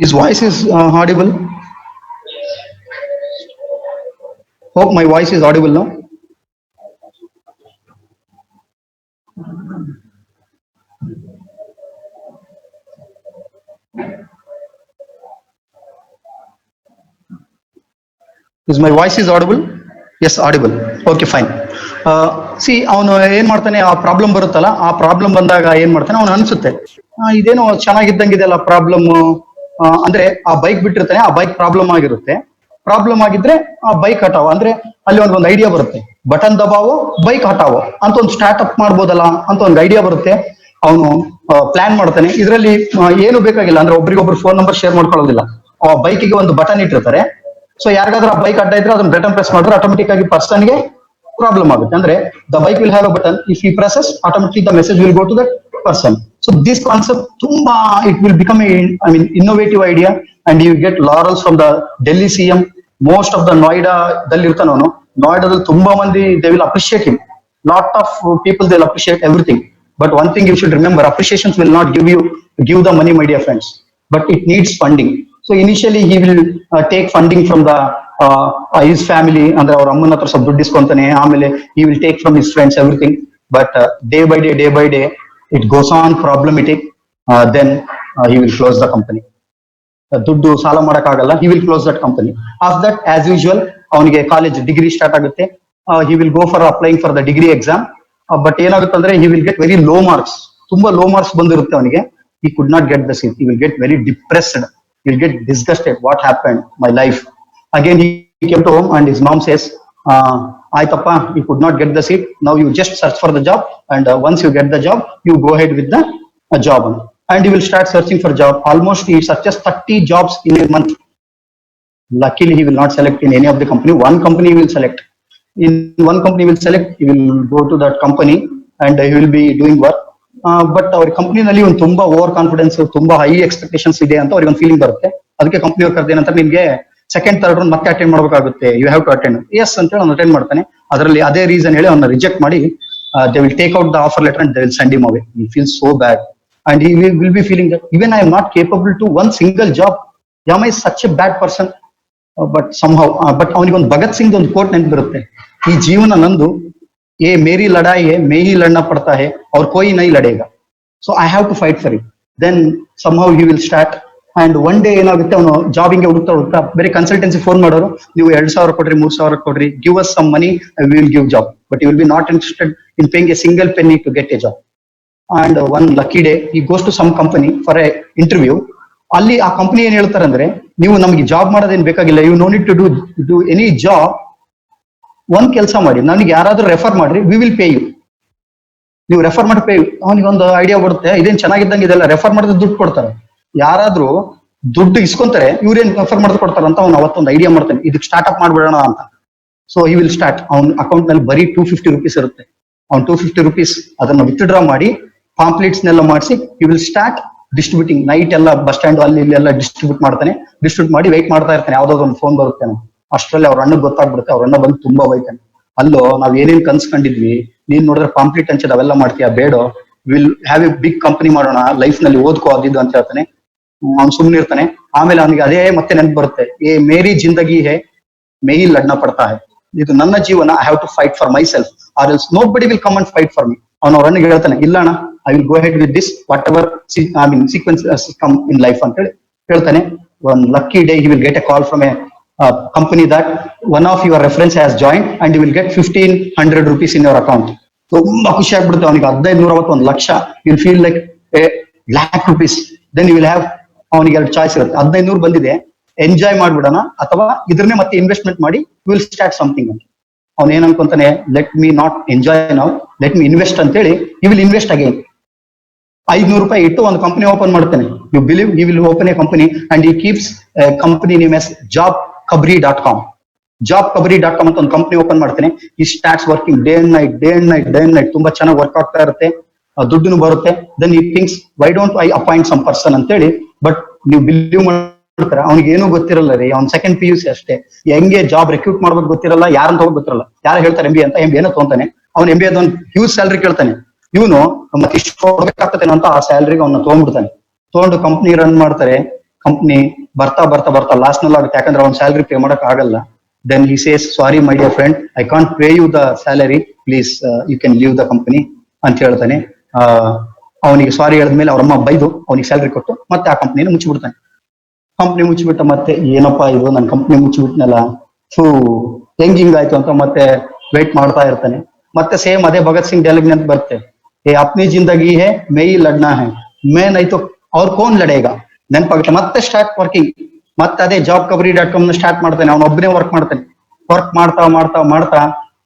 His voice is audible. Hope my voice is audible now. Is my voice is audible? Yes, audible. Okay, fine. C ಅವನು ಏನ್ ಮಾಡ್ತಾನೆ, ಆ ಪ್ರಾಬ್ಲಮ್ ಬರುತ್ತಲ್ಲ, ಆ ಪ್ರಾಬ್ಲಮ್ ಬಂದಾಗ ಏನ್ ಮಾಡ್ತಾನೆ, ಅವನು ಅನ್ಸುತ್ತೆ ಇದೇನೋ ಚೆನ್ನಾಗಿದ್ದಂಗಿದೆಲ್ಲ ಪ್ರಾಬ್ಲಮ್. ಅಂದ್ರೆ ಆ ಬೈಕ್ ಬಿಟ್ಟಿರ್ತಾನೆ, ಆ ಬೈಕ್ ಪ್ರಾಬ್ಲಮ್ ಆಗಿರುತ್ತೆ. ಪ್ರಾಬ್ಲಮ್ ಆಗಿದ್ರೆ ಆ ಬೈಕ್ ಹಟಾವೋ ಅಂದ್ರೆ ಅಲ್ಲಿ ಒಂದು ಐಡಿಯಾ ಬರುತ್ತೆ, ಬಟನ್ ದಬಾವೋ ಬೈಕ್ ಹಟಾವೋ ಅಂತ ಒಂದು ಸ್ಟಾರ್ಟ್ ಅಪ್ ಮಾಡ್ಬೋದಲ್ಲ ಅಂತ ಒಂದು ಐಡಿಯಾ ಬರುತ್ತೆ. ಅವನು ಪ್ಲಾನ್ ಮಾಡ್ತಾನೆ. ಇದರಲ್ಲಿ ಏನು ಬೇಕಾಗಿಲ್ಲ, ಅಂದ್ರೆ ಒಬ್ರಿಗೊಬ್ರು ಫೋನ್ ನಂಬರ್ ಶೇರ್ ಮಾಡ್ಕೊಳ್ಳೋದಿಲ್ಲ. ಆ ಬೈಕಿಗೆ ಒಂದು ಬಟನ್ ಇಟ್ಟಿರ್ತಾರೆ. ಸೊ ಯಾರಿಗಾದ್ರೂ ಆ ಬೈಕ್ ಅಡ್ಡ ಇದ್ರೆ ಅದನ್ನ ಬಟನ್ ಪ್ರೆಸ್ ಮಾಡಿದ್ರೆ ಆಟೋಮೆಟಿಕ್ ಆಗಿ ಪರ್ಸನ್ಗೆ ಪ್ರಾಬ್ಲಮ್ ಆಗುತ್ತೆ. ಅಂದ್ರೆ the bike will have a button, if you presses automatic the message will go to that person. So this concept ತುಂಬಾ it will become innovative idea and you get laurels from the Delhi CM. Most of the ನೋಯ್ಡಾದಲ್ಲಿ ಇರ್ತಾನವನು. ನೋಯ್ಡಾದಲ್ಲಿ ತುಂಬಾ ಮಂದಿ they will appreciate him. Lot of people they will appreciate everything. But one thing you should remember, appreciations will not give the money, my dear friends, but it needs funding. So initially he will take funding from the his family, ಅಂದ್ರೆ ಅವ್ರ ಅಮ್ಮನ ಹತ್ರ ಸ್ವಲ್ಪ ದುಡ್ಡು ಇಸ್ಕೊಂತಾನೆ. ಆಮೇಲೆ he will take from his friends everything. But day by day it goes on problematic. Then he will close the company. ದುಡ್ಡು ಸಾಲ ಮಾಡಕ್ ಆಗಲ್ಲ, he will close that company. After that, as usual, ಅವನಿಗೆ ಕಾಲೇಜ್ ಡಿಗ್ರಿ ಸ್ಟಾರ್ಟ್ ಆಗುತ್ತೆ. He will go for applying for the degree exam. But ಏನಾಗುತ್ತೆ ಅಂದ್ರೆ he will get very low marks. ತುಂಬಾ low marks ಬಂದಿರುತ್ತೆ ಅವನಿಗೆ. He could not get the seat. He will get very depressed. He will get disgusted. What happened? My life. Again he came to home and his mom says, ಆಯ್ತಪ್ಪ, you could not get the seat. Now you just search for the job, and once you get the job, you go ahead with the job. And he will start searching for job. Almost he searches 30 jobs in a month. Luckily he will not select in any of the company. One company he will select. In one company he will select, he will go to that company and he will be doing work. But ಅವ್ರ ಕಂಪ್ನಿನಲ್ಲಿ ಒಂದು ತುಂಬಾ over confidence, ತುಂಬಾ high expectations ಇದೆ ಅಂತ ಅವ್ರಿಗೆ ಒಂದು feeling ಬರುತ್ತೆ. ಅದಕ್ಕೆ ಕಂಪ್ನಿ ಅವ್ರು ಕರೆದೇನಂತ, ನಿಮ್ಗೆ ಸೆಕೆಂಡ್ ಥರ್ಡ್ ರೌಂಡ್ ಮತ್ತೆ ಅಟೆಂಡ್ ಮಾಡ್ಬೇಕಾಗುತ್ತೆ, you have to attend. Yes ಅಂತ ಹೇಳಿ ಅವ್ನು ಅಟೆಂಡ್ ಮಾಡ್ತಾನೆ. ಅದರಲ್ಲಿ ಅದೇ ರೀಸನ್ ಹೇಳಿ ಅವ್ನ ರಿಜೆಕ್ಟ್ ಮಾಡಿ they will take out the offer letter and they will send him away. He feel so bad. and he will be feeling that even I am not capable to one single job. Am I such a bad person? But somehow, but ಅವನಿಗೆ ಒಂದು ಭಗತ್ ಸಿಂಗ್ ಒಂದು coat ನೆನಪು ಬರುತ್ತೆ, ಈ ಜೀವನ ನಂದು, ये मेरी लड़ाई है, मैं ही लड़ना पड़ता है और कोई नहीं लड़ेगा, so I have to fight for it. Then somehow he will start, and one day ಏನಾಗುತ್ತೆ, ಅವನು ಜಾಬಿಂಗ್ ಹುಡುಕ್ತಾ ಹುಡುಕ್ತಾ ಬೇರೆ ಕನ್ಸಲ್ಟೆನ್ಸಿ ಫೋನ್ ಮಾಡೋರು, ನೀವು 2,000 ಕೊಡ್ರಿ, 3,000 ಕೊಡ್ರಿ, give us some money, we will give job, but you will be not interested in paying a single penny to get a job. And one lucky day he goes to some company for a interview. ಅಲ್ಲಿ ಆ company ಏನ್ ಹೇಳ್ತಾರೆ ಅಂದ್ರೆ, ನೀವು ನಮ್ಗೆ job ಮಾಡೋದೇನ್ ಬೇಕಾಗಿಲ್ಲ, you no need to do any job, ಒಂದ್ ಕೆಲಸ ಮಾಡಿ, ನನಗೆ ಯಾರಾದ್ರೂ ರೆಫರ್ ಮಾಡ್ರಿ, ವಿ ವಿಲ್ ಪೇ ಯು. ನೀವು ರೆಫರ್ ಮಾಡಿ ಪೇ ಯು. ಅವನಿಗೆ ಒಂದು ಐಡಿಯಾ ಬರುತ್ತೆ, ಇದೇನ್ ಚೆನ್ನಾಗಿದ್ದಂಗೆ ಇದೆಲ್ಲ, ರೆಫರ್ ಮಾಡಿದ್ರೆ ದುಡ್ಡು ಕೊಡ್ತಾರೆ, ಯಾರಾದ್ರೂ ದುಡ್ಡು ಇಸ್ಕೊಂತಾರೆ, ಇವ್ರೇನ್ ರೆಫರ್ ಮಾಡಿದ್ರೆ ಕೊಡ್ತಾರೆ ಅಂತ ಅವ್ನು ಅವತ್ತೊಂದು ಐಡಿಯಾ ಮಾಡ್ತಾನೆ, ಇದಕ್ಕೆ ಸ್ಟಾರ್ಟ್ಅಪ್ ಮಾಡ್ಬಿಡೋಣ ಅಂತ. ಸೊ ಈ ವಿಲ್ ಸ್ಟಾರ್ಟ್. ಅವ್ನ ಅಕೌಂಟ್ ನಲ್ಲಿ ಬರೀ 250 ರೂಪೀಸ್ ಇರುತ್ತೆ. ಅವ್ನು 250 ರೂಪೀಸ್ ಅದನ್ನ ವಿತ್ಡ್ರಾ ಮಾಡಿ ಪಾಂಪ್ಲೆಟ್ಸ್ ನೆಲ್ಲ ಮಾಡಿಸಿ you will start distributing. Night ಎಲ್ಲ ಬಸ್ ಸ್ಟ್ಯಾಂಡ್ ಅಲ್ಲಿ ಇಲ್ಲಿ ಎಲ್ಲ ಡಿಸ್ಟ್ರಿಬ್ಯೂಟ್ ಮಾಡ್ತಾನೆ. ಡಿಸ್ಟ್ರಿಬ್ಯೂಟ್ ಮಾಡಿ ವೆಯ್ಟ್ ಮಾಡ್ತಾ ಇರ್ತಾನೆ, ಯಾವ್ದಾದ್ರು ಒಂದು ಫೋನ್ ಬರುತ್ತೆ. ಅಷ್ಟರಲ್ಲಿ ಅವ್ರ ಅಣ್ಣಗೆ ಗೊತ್ತಾಗ್ಬಿಡುತ್ತೆ. ಅವ್ರ ಅಣ್ಣ ಬಂದು ತುಂಬಾ ಬೈತಾನೆ, ಅಲ್ಲೋ ನಾವ್ ಏನೇನ್ ಕನ್ಸ್ಕೊಂಡಿದ್ವಿ, ನೀನ್ ನೋಡಿದ್ರೆ ಪಾಂಪ್ಲೆಟ್ ಹಂಚದ ಅವೆಲ್ಲ ಮಾಡ್ತೀಯಾ, ಬೇಡ, will have a big company ಮಾಡೋಣ, ಲೈಫ್ ನಲ್ಲಿ ಓದ್ಕೋ ಅದಿದ್ದು ಅಂತ ಹೇಳ್ತಾನೆ. ಅವ್ನು ಸುಮ್ನೆ ಇರ್ತಾನೆ. ಆಮೇಲೆ ಅವನಿಗೆ ಅದೇ ಮತ್ತೆ ನೆನ್ಪು ಬರುತ್ತೆ, ಏ ಮೇರಿ ಜಿಂದಗಿ ಹೇ ಮೇ ಹಿ ಲಡ್ನಾ ಪಡ್ತಾ ಹೈ, ಇದು ನನ್ನ ಜೀವನ, I have to fight for myself or else nobody will come and fight for me. ಅವ್ನ ಅವ್ರ ಅಣ್ಣಗೆ ಹೇಳ್ತಾನೆ, ಇಲ್ಲ ಅಣ್ಣ, I will go head with this whatever I mean sequence come in life ಅಂತ ಹೇಳಿ ಹೇಳ್ತಾನೆ. One lucky day he will get a call from a company that one of your reference has join and you will get 1,500 rupees in your account. ತುಂಬಾ ಖುಷಿ ಆಗ್ಬಿಡುತ್ತೆ ಅವನಿಗೆ. 1,500 1 ಲಕ್ಷ, will feel like a lakh rupees. Then you will have, ಅವನಿಗೆ 2 choice ಇರುತ್ತೆ, 1,500 ಬಂದಿದೆ, enjoy ಮಾಡ್ಬಿಡೋಣ, ಅಥವಾ ಇದ್ರನ್ನೇ ಮತ್ತೆ ಇನ್ವೆಸ್ಟ್ಮೆಂಟ್ ಮಾಡಿ ವಿಲ್ ಸ್ಟಾರ್ಟ್ ಸಮಥಿಂಗ್ ಅಂತ. ಅವ್ನು ಏನ್ ಅನ್ಕೊಂತಾನೆ, let me not enjoy now, let me invest ಅಂತ ಹೇಳಿ ಯು ವಿಲ್ ಇನ್ವೆಸ್ಟ್ ಅಗೇನ್. 500 ರೂಪಾಯಿ ಇಟ್ಟು ಒಂದು ಕಂಪನಿ ಓಪನ್ ಮಾಡ್ತಾನೆ. You believe he will open a company and he keeps company name as jobkabri.com. jobkabri.com ಅಂತ ಒಂದು ಕಂಪನಿ ಓಪನ್ ಮಾಡ್ತಾನೆ. He starts working day and night ತುಂಬಾ ಚೆನ್ನಾಗಿ ವರ್ಕ್ ಆಗ್ತಾ ಇರುತ್ತೆ, ದುಡ್ಡು ಬರುತ್ತೆ. Then he thinks, why don't I appoint some person ಅಂತ ಹೇಳಿ. ಬಟ್ ನೀವು ಬಿಲೀವ್ ಮಾಡ್ತಾರೆ, ಅವ್ನಿಗೆ ಏನೂ ಗೊತ್ತಿರಲ್ಲ ರೀ, ಅವ್ನ್ ಸೆಕೆಂಡ್ PUC ಅಷ್ಟೇ. ಹೆಂಗೆ ಜಾಬ್ ರೆಕ್ರೂಟ್ ಮಾಡ್ಬೇಕು ಗೊತ್ತಿರಲ್ಲ, ಯಾರನ್ನ ತಗೋಕ್ ಗೊತ್ತಿರಲ್ಲ. ಯಾರು ಹೇಳ್ತಾರೆ MBA ಅಂತ, MBA ತಗೊಂತಾನೆ. ಅವ್ನು MBA ಒಂದು ಹ್ಯೂಜ್ ಸ್ಯಾಲ್ರಿ ಕೇಳ್ತಾನೆ. ಇವನು ಮತ್ತೆ ಇಷ್ಟು ಕೊಡ್ಬೇಕಾಗ್ತದೆ ಅಂತ ಆ ಸ್ಯಾಲ್ರಿಗೆ ಅವನ್ನ ತಗೊಂಡ್ಬಿಡ್ತಾನೆ. ತಗೊಂಡು ಕಂಪ್ನಿ ರನ್ ಮಾಡ್ತಾರೆ. ಕಂಪ್ನಿ ಬರ್ತಾ ಲಾಸ್ಟ್ ನಲ್ಲಿ ಆಗುತ್ತೆ, ಯಾಕಂದ್ರೆ ಅವ್ನ ಸ್ಯಾಲ್ರಿ ಪೇ ಮಾಡಕ್ ಆಗಲ್ಲ. Then he says, sorry my dear friend, I can't pay you the salary, please you can leave the company ಅಂತ ಹೇಳ್ತಾನೆ. ಅವನಿಗೆ ಸಾರಿ ಹೇಳಿದ್ಮೇಲೆ ಅವ್ರಮ್ಮ ಬೈದು ಅವನಿಗೆ ಸ್ಯಾಲ್ರಿ ಕೊಟ್ಟು ಮತ್ತೆ ಆ ಕಂಪ್ನಿನ ಮುಚ್ಚಿಬಿಡ್ತಾನೆ. ಕಂಪ್ನಿ ಮುಚ್ಚಿಬಿಟ್ಟ ಮತ್ತೆ ಏನಪ್ಪಾ ಇದು, ನನ್ನ ಕಂಪ್ನಿ ಮುಚ್ಚಿಬಿಟ್ನಲ್ಲ, ಹಿಂಗಾಯ್ತು ಅಂತ ಮತ್ತೆ ವೇಟ್ ಮಾಡ್ತಾ ಇರ್ತಾನೆ. ಮತ್ತೆ ಸೇಮ್ ಅದೇ ಭಗತ್ ಸಿಂಗ್ ಡೈಲಾಗ್ ಅಂತ ಬರುತ್ತೆ, ಏ ಅಪ್ನಿ ಜಿಂದಗಿ ಹೇ ಮೇ ಹಿ ಲಡ್ನಾ ಹೈ, ಮೇನ್ ಆಯ್ತು ಅವ್ರ ಕೋನ್ ಲಡೇಗ. ನೆನಪಾಗುತ್ತೆ. ಮತ್ತೆ ಸ್ಟಾರ್ಟ್ ವರ್ಕಿಂಗ್, ಮತ್ತೆ ಅದೇ jobkabri.com ಸ್ಟಾರ್ಟ್ ಮಾಡ್ತಾನೆ. ಅವ್ನ ಒಬ್ಬನೇ ವರ್ಕ್ ಮಾಡ್ತಾನೆ. ವರ್ಕ್ ಮಾಡ್ತಾ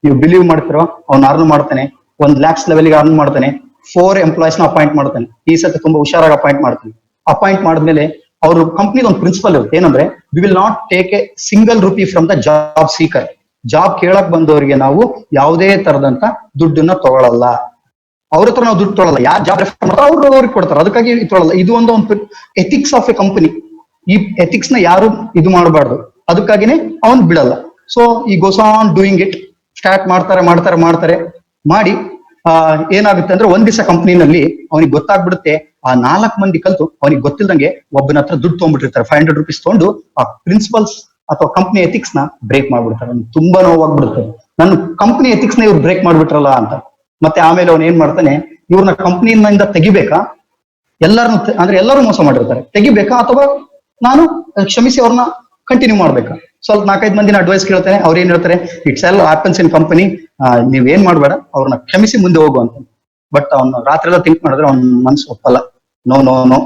ನೀವು ಬಿಲೀವ್ ಮಾಡ್ತಿರೋ, ಅವ್ನ ಅರ್ನ್ ಮಾಡ್ತಾನೆ. 1 lakhs ಲೆವೆಲ್ಗೆ ಅರ್ನ್ ಮಾಡ್ತಾನೆ. 4 ಎಂಪ್ಲಾಯ್ಸ್ ನ ಅಪಾಯಿಂಟ್ ಮಾಡ್ತಾನೆ. ಈ ಸತಿ ತುಂಬಾ ಹುಷಾರಾಗಿ ಅಪಾಯಿಂಟ್ ಮಾಡ್ತಾನೆ. ಅಪಾಯಿಂಟ್ ಮಾಡಿದ್ಮೇಲೆ ಅವ್ರ ಕಂಪ್ನಿದ ಒಂದು ಪ್ರಿನ್ಸಿಪಲ್ ಇರುತ್ತೆ, ಏನಂದ್ರೆ we will not take A single rupee from the job speaker. Job ಕೇಳಕ್ ಬಂದವರಿಗೆ ನಾವು ಯಾವುದೇ ತರದಂತ ದುಡ್ಡನ್ನ ತಗೊಳ್ಳಲ್ಲ. ಅವ್ರ ಹತ್ರ ನಾವು ದುಡ್ಡು ತೊಗೊಳಲ್ಲ. ಯಾರು ಜಾಬ್ ರೆಫರ್ ಮಾಡ್ತಾರೆ ಅವ್ರಿಗೆ ಕೊಡ್ತಾರೆ, ಅದಕ್ಕಾಗಿ ತೊಗೊಳಲ್ಲ. ಇದು ಒಂದು ಎಥಿಕ್ಸ್ ಆಫ್ ಎ ಕಂಪನಿ. ಈ ಎಥಿಕ್ಸ್ ನ ಯಾರು ಇದು ಮಾಡಬಾರ್ದು, ಅದಕ್ಕಾಗಿನೇ ಅವ್ನು ಬಿಡಲ್ಲ. ಸೊ ಈ goes on doing it. Start ಮಾಡ್ತಾರೆ ಮಾಡಿ ಏನಾಗುತ್ತೆ ಅಂದ್ರೆ, ಒಂದ್ ದಿವಸ ಕಂಪ್ನಿನಲ್ಲಿ ಅವನಿಗೆ ಗೊತ್ತಾಗ್ಬಿಡುತ್ತೆ, ಆ 4 ಮಂದಿ ಕಲ್ತು ಅವನಿಗೆ ಗೊತ್ತಿಲ್ದಂಗೆ ಒಬ್ಬನ ಹತ್ರ ದುಡ್ಡು ತಗೊಂಡ್ಬಿಟ್ಟಿರ್ತಾರೆ. 500 ರೂಪೀಸ್ ತಗೊಂಡು ಆ ಪ್ರಿನ್ಸಿಪಲ್ಸ್ ಅಥವಾ ಕಂಪ್ನಿ ಎಥಿಕ್ಸ್ ನ ಬ್ರೇಕ್ ಮಾಡ್ಬಿಡ್ತಾರೆ. ತುಂಬಾ ನೋವಾಗ್ಬಿಡುತ್ತೆ, ನನ್ನ ಕಂಪ್ನಿ ಎಥಿಕ್ಸ್ ನ ಇವ್ರು ಬ್ರೇಕ್ ಮಾಡ್ಬಿಟ್ರಲ್ಲ ಅಂತ. ಮತ್ತೆ ಆಮೇಲೆ ಅವನು ಏನ್ ಮಾಡ್ತಾನೆ, ಇವ್ರನ್ನ ಕಂಪ್ನಿಯಿಂದ ತೆಗಿಬೇಕಾ, ಎಲ್ಲರೂ ಮೋಸ ಮಾಡಿರ್ತಾರೆ, ತೆಗಿಬೇಕಾ ಅಥವಾ ನಾನು ಕ್ಷಮಿಸಿ ಅವ್ರನ್ನ ಕಂಟಿನ್ಯೂ ಮಾಡ್ಬೇಕಾ? ಸ್ವಲ್ಪ 4-5 ಮಂದಿನ ಅಡ್ವೈಸ್ ಕೇಳ್ತಾನೆ. ಅವ್ರು ಏನ್ ಹೇಳ್ತಾರೆ, it's all happens in company, ನೀವ್ ಏನ್ ಮಾಡ್ಬೇಡ, ಅವ್ರನ್ನ ಕ್ಷಮಿಸಿ ಮುಂದೆ ಹೋಗು ಅಂತ. ಬಟ್ ಅವ್ನು ರಾತ್ರಿ ಎಲ್ಲ ಥಿಂಕ್ ಮಾಡಿದ್ರೆ ಅವ್ನ ಮನ್ಸು ಒಪ್ಪಲ್ಲ. No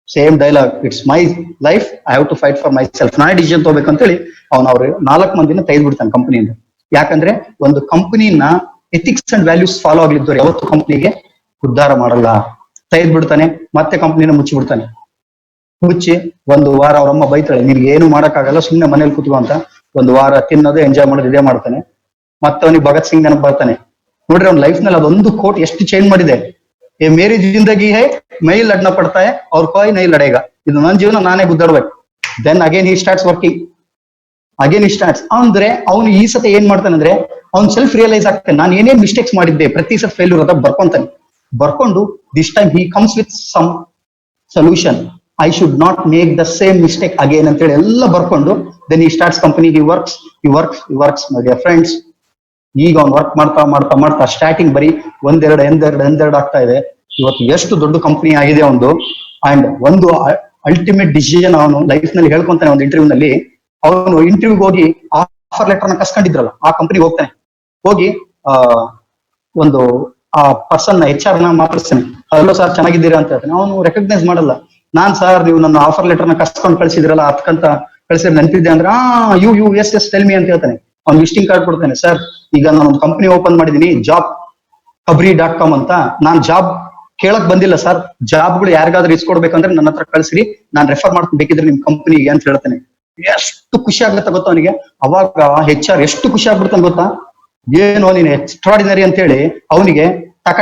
same dialogue, it's my life, I have to fight for myself. ನಾನೇ ಡಿಸಿಷನ್ ತಗೋಬೇಕಂತೇಳಿ ಅವ್ರು 4 ಮಂದಿನ ತೆಗೆದ್ಬಿಡ್ತಾನೆ ಕಂಪನಿಯಿಂದ. ಯಾಕಂದ್ರೆ ಒಂದು ಕಂಪನಿನ ಎಥಿಕ್ಸ್ ಅಂಡ್ ವ್ಯಾಲ್ಯೂಸ್ ಫಾಲೋ ಆಗ್ಲಿದ್ದವ್ರು ಯಾವತ್ತು ಕಂಪ್ನಿಗೆ ಉದ್ಧಾರ ಮಾಡಲ್ಲ. ತೆಗೆದ್ಬಿಡ್ತಾನೆ, ಮತ್ತೆ ಕಂಪ್ನಿನ ಮುಚ್ಚಿಬಿಡ್ತಾನೆ. ಮುಚ್ಚಿ 1 ವಾರ ಅವ್ರಮ್ಮ ಬೈತಾಳೆ, ನಿನ್ಗೆ ಏನು ಮಾಡಕ್ಕಾಗಲ್ಲ, ಸುಮ್ನೆ ಮನೇಲಿ ಕೂತ್ಕೋ ಅಂತ. 1 ವಾರ ತಿನ್ನೋದು ಎಂಜಾಯ್ ಮಾಡೋದು ಇದೇ ಮಾಡ್ತಾನೆ. ಮತ್ತೆ ಅವನಿಗೆ ಭಗತ್ ಸಿಂಗ್ ನೆನಪು ಬರ್ತಾನೆ. ನೋಡ್ರಿ ಅವ್ನ ಲೈಫ್ ನಲ್ಲಿ ಅದೊಂದು ಕೋಟ್ ಎಷ್ಟು ಚೇಂಜ್ ಮಾಡಿದೆ. ಏ ಮೇರಿ ಜಿಂದಗಿ ಹೈ ಮೈ ಲಡ್ನಾ ಪಡ್ತಾ ಹೈ ಅವ್ರ ಕೋಯ್ ನೈ ಲಡೇಗ, ಇದು ನನ್ನ ಜೀವನ ನಾನೇ ಗುದ್ದಾಡ್ಬೇಕು. Then again he starts working, ಅಂದ್ರೆ ಅವನು ಈ ಸತಿ ಏನ್ ಮಾಡ್ತಾನೆ ಅಂದ್ರೆ, ಅವ್ನು ಸೆಲ್ಫ್ ರಿಯಲೈಸ್ ಆಗ್ತಾನೆ, ನಾನು ಏನೇನ್ ಮಿಸ್ಟೇಕ್ಸ್ ಮಾಡಿದ್ದೆ, ಪ್ರತಿ ಸತ್ ಫೇಲ್ಯೂರ್ ಅಂತ ಬರ್ಕೊಂತಾನೆ. ಬರ್ಕೊಂಡು this time he comes with some solution. I should not make the same mistake again ಅಂತೇಳಿ ಎಲ್ಲ ಬರ್ಕೊಂಡು then he starts company, he works my dear friends. ಈಗ ಅವ್ನು ವರ್ಕ್ ಮಾಡ್ತಾ ಮಾಡ್ತಾ ಮಾಡ್ತಾ ಸ್ಟಾರ್ಟಿಂಗ್ ಬರೀ ಒಂದೆರಡು ಆಗ್ತಾ ಇದೆ. ಇವತ್ತು ಎಷ್ಟು ದೊಡ್ಡ ಕಂಪನಿ ಆಗಿದೆ ಒಂದು. ಅಂಡ್ ಒಂದು ಅಲ್ಟಿಮೇಟ್ ಡಿಸಿಷನ್ ಅವನು ಲೈಫ್ ನಲ್ಲಿ ಹೇಳ್ಕೊಂತಾನೆ ಒಂದು ಇಂಟರ್ವ್ಯೂ ನಲ್ಲಿ. ಅವನು ಇಂಟರ್ವ್ಯೂಗೆ ಹೋಗಿ ಆಫರ್ ಲೆಟರ್ ನ ಕಸ್ಕೊಂಡಿದ್ರಲ್ಲ ಆ ಕಂಪನಿಗೆ ಹೋಗ್ತಾನೆ. ಹೋಗಿ ಒಂದು ಆ ಪರ್ಸನ್ HR ನ ಮಾತಾಡ್ತಾನೆ. ಹಲೋ ಸರ್ ಚೆನ್ನಾಗಿದ್ದೀರಾ ಅಂತ ಹೇಳ್ತಾನೆ. ಅವನು ರೆಕಗ್ನೈಸ್ ಮಾಡಲ್ಲ. ನಾನ್ ಸರ್ ನೀವು ನನ್ನ ಆಫರ್ ಲೆಟರ್ ನ ಕಸ್ಕೊಂಡು ಕಳ್ಸಿದ್ರಲ್ಲ ಅದಕ್ಕಂತ ಕಳ್ಸಿದ್ರೆ ನೆನಪಿದ್ದೆ ಅಂದ್ರೆ ಯು ಎಸ್ ಟೆಲ್ ಮಿ ಅಂತ ಹೇಳ್ತಾನೆ. ಅವ್ನು ವಿಸಿಟಿಂಗ್ ಕಾರ್ಡ್ ಕೊಡ್ತಾನೆ. ಸರ್ ಈಗ ನಾನು ಒಂದು ಕಂಪನಿ ಓಪನ್ ಮಾಡಿದೀನಿ jobkabri.com ಅಂತ. ನಾನ್ ಜಾಬ್ ಕೇಳಕ್ ಬಂದಿಲ್ಲ ಸರ್, ಜಾಬ್ಗಳು ಯಾರಿಗಾದ್ರೂ ಇಸ್ಕೊಡ್ಬೇಕಂದ್ರೆ ನನ್ನ ಹತ್ರ ಕಳ್ಸಿರಿ, ನಾನ್ ರೆಫರ್ ಮಾಡ್ತೀನಿ ಬೇಕಿದ್ರೆ ನಿಮ್ ಕಂಪನಿಗೆ ಅಂತ ಹೇಳ್ತಾನೆ. ಎಷ್ಟು ಖುಷಿ ಆಗುತ್ತೆ ಗೊತ್ತಾ ಅವನಿಗೆ. ಅವಾಗ HR ಎಷ್ಟು ಖುಷಿ ಆಗ್ಬಿಡ್ತಾನೆ ಗೊತ್ತಾ. ಏನೋ ನೀನು ಎಕ್ಸ್ಟ್ರಾಡಿನರಿ ಅಂತ ಹೇಳಿ ಅವನಿಗೆ ಟಕ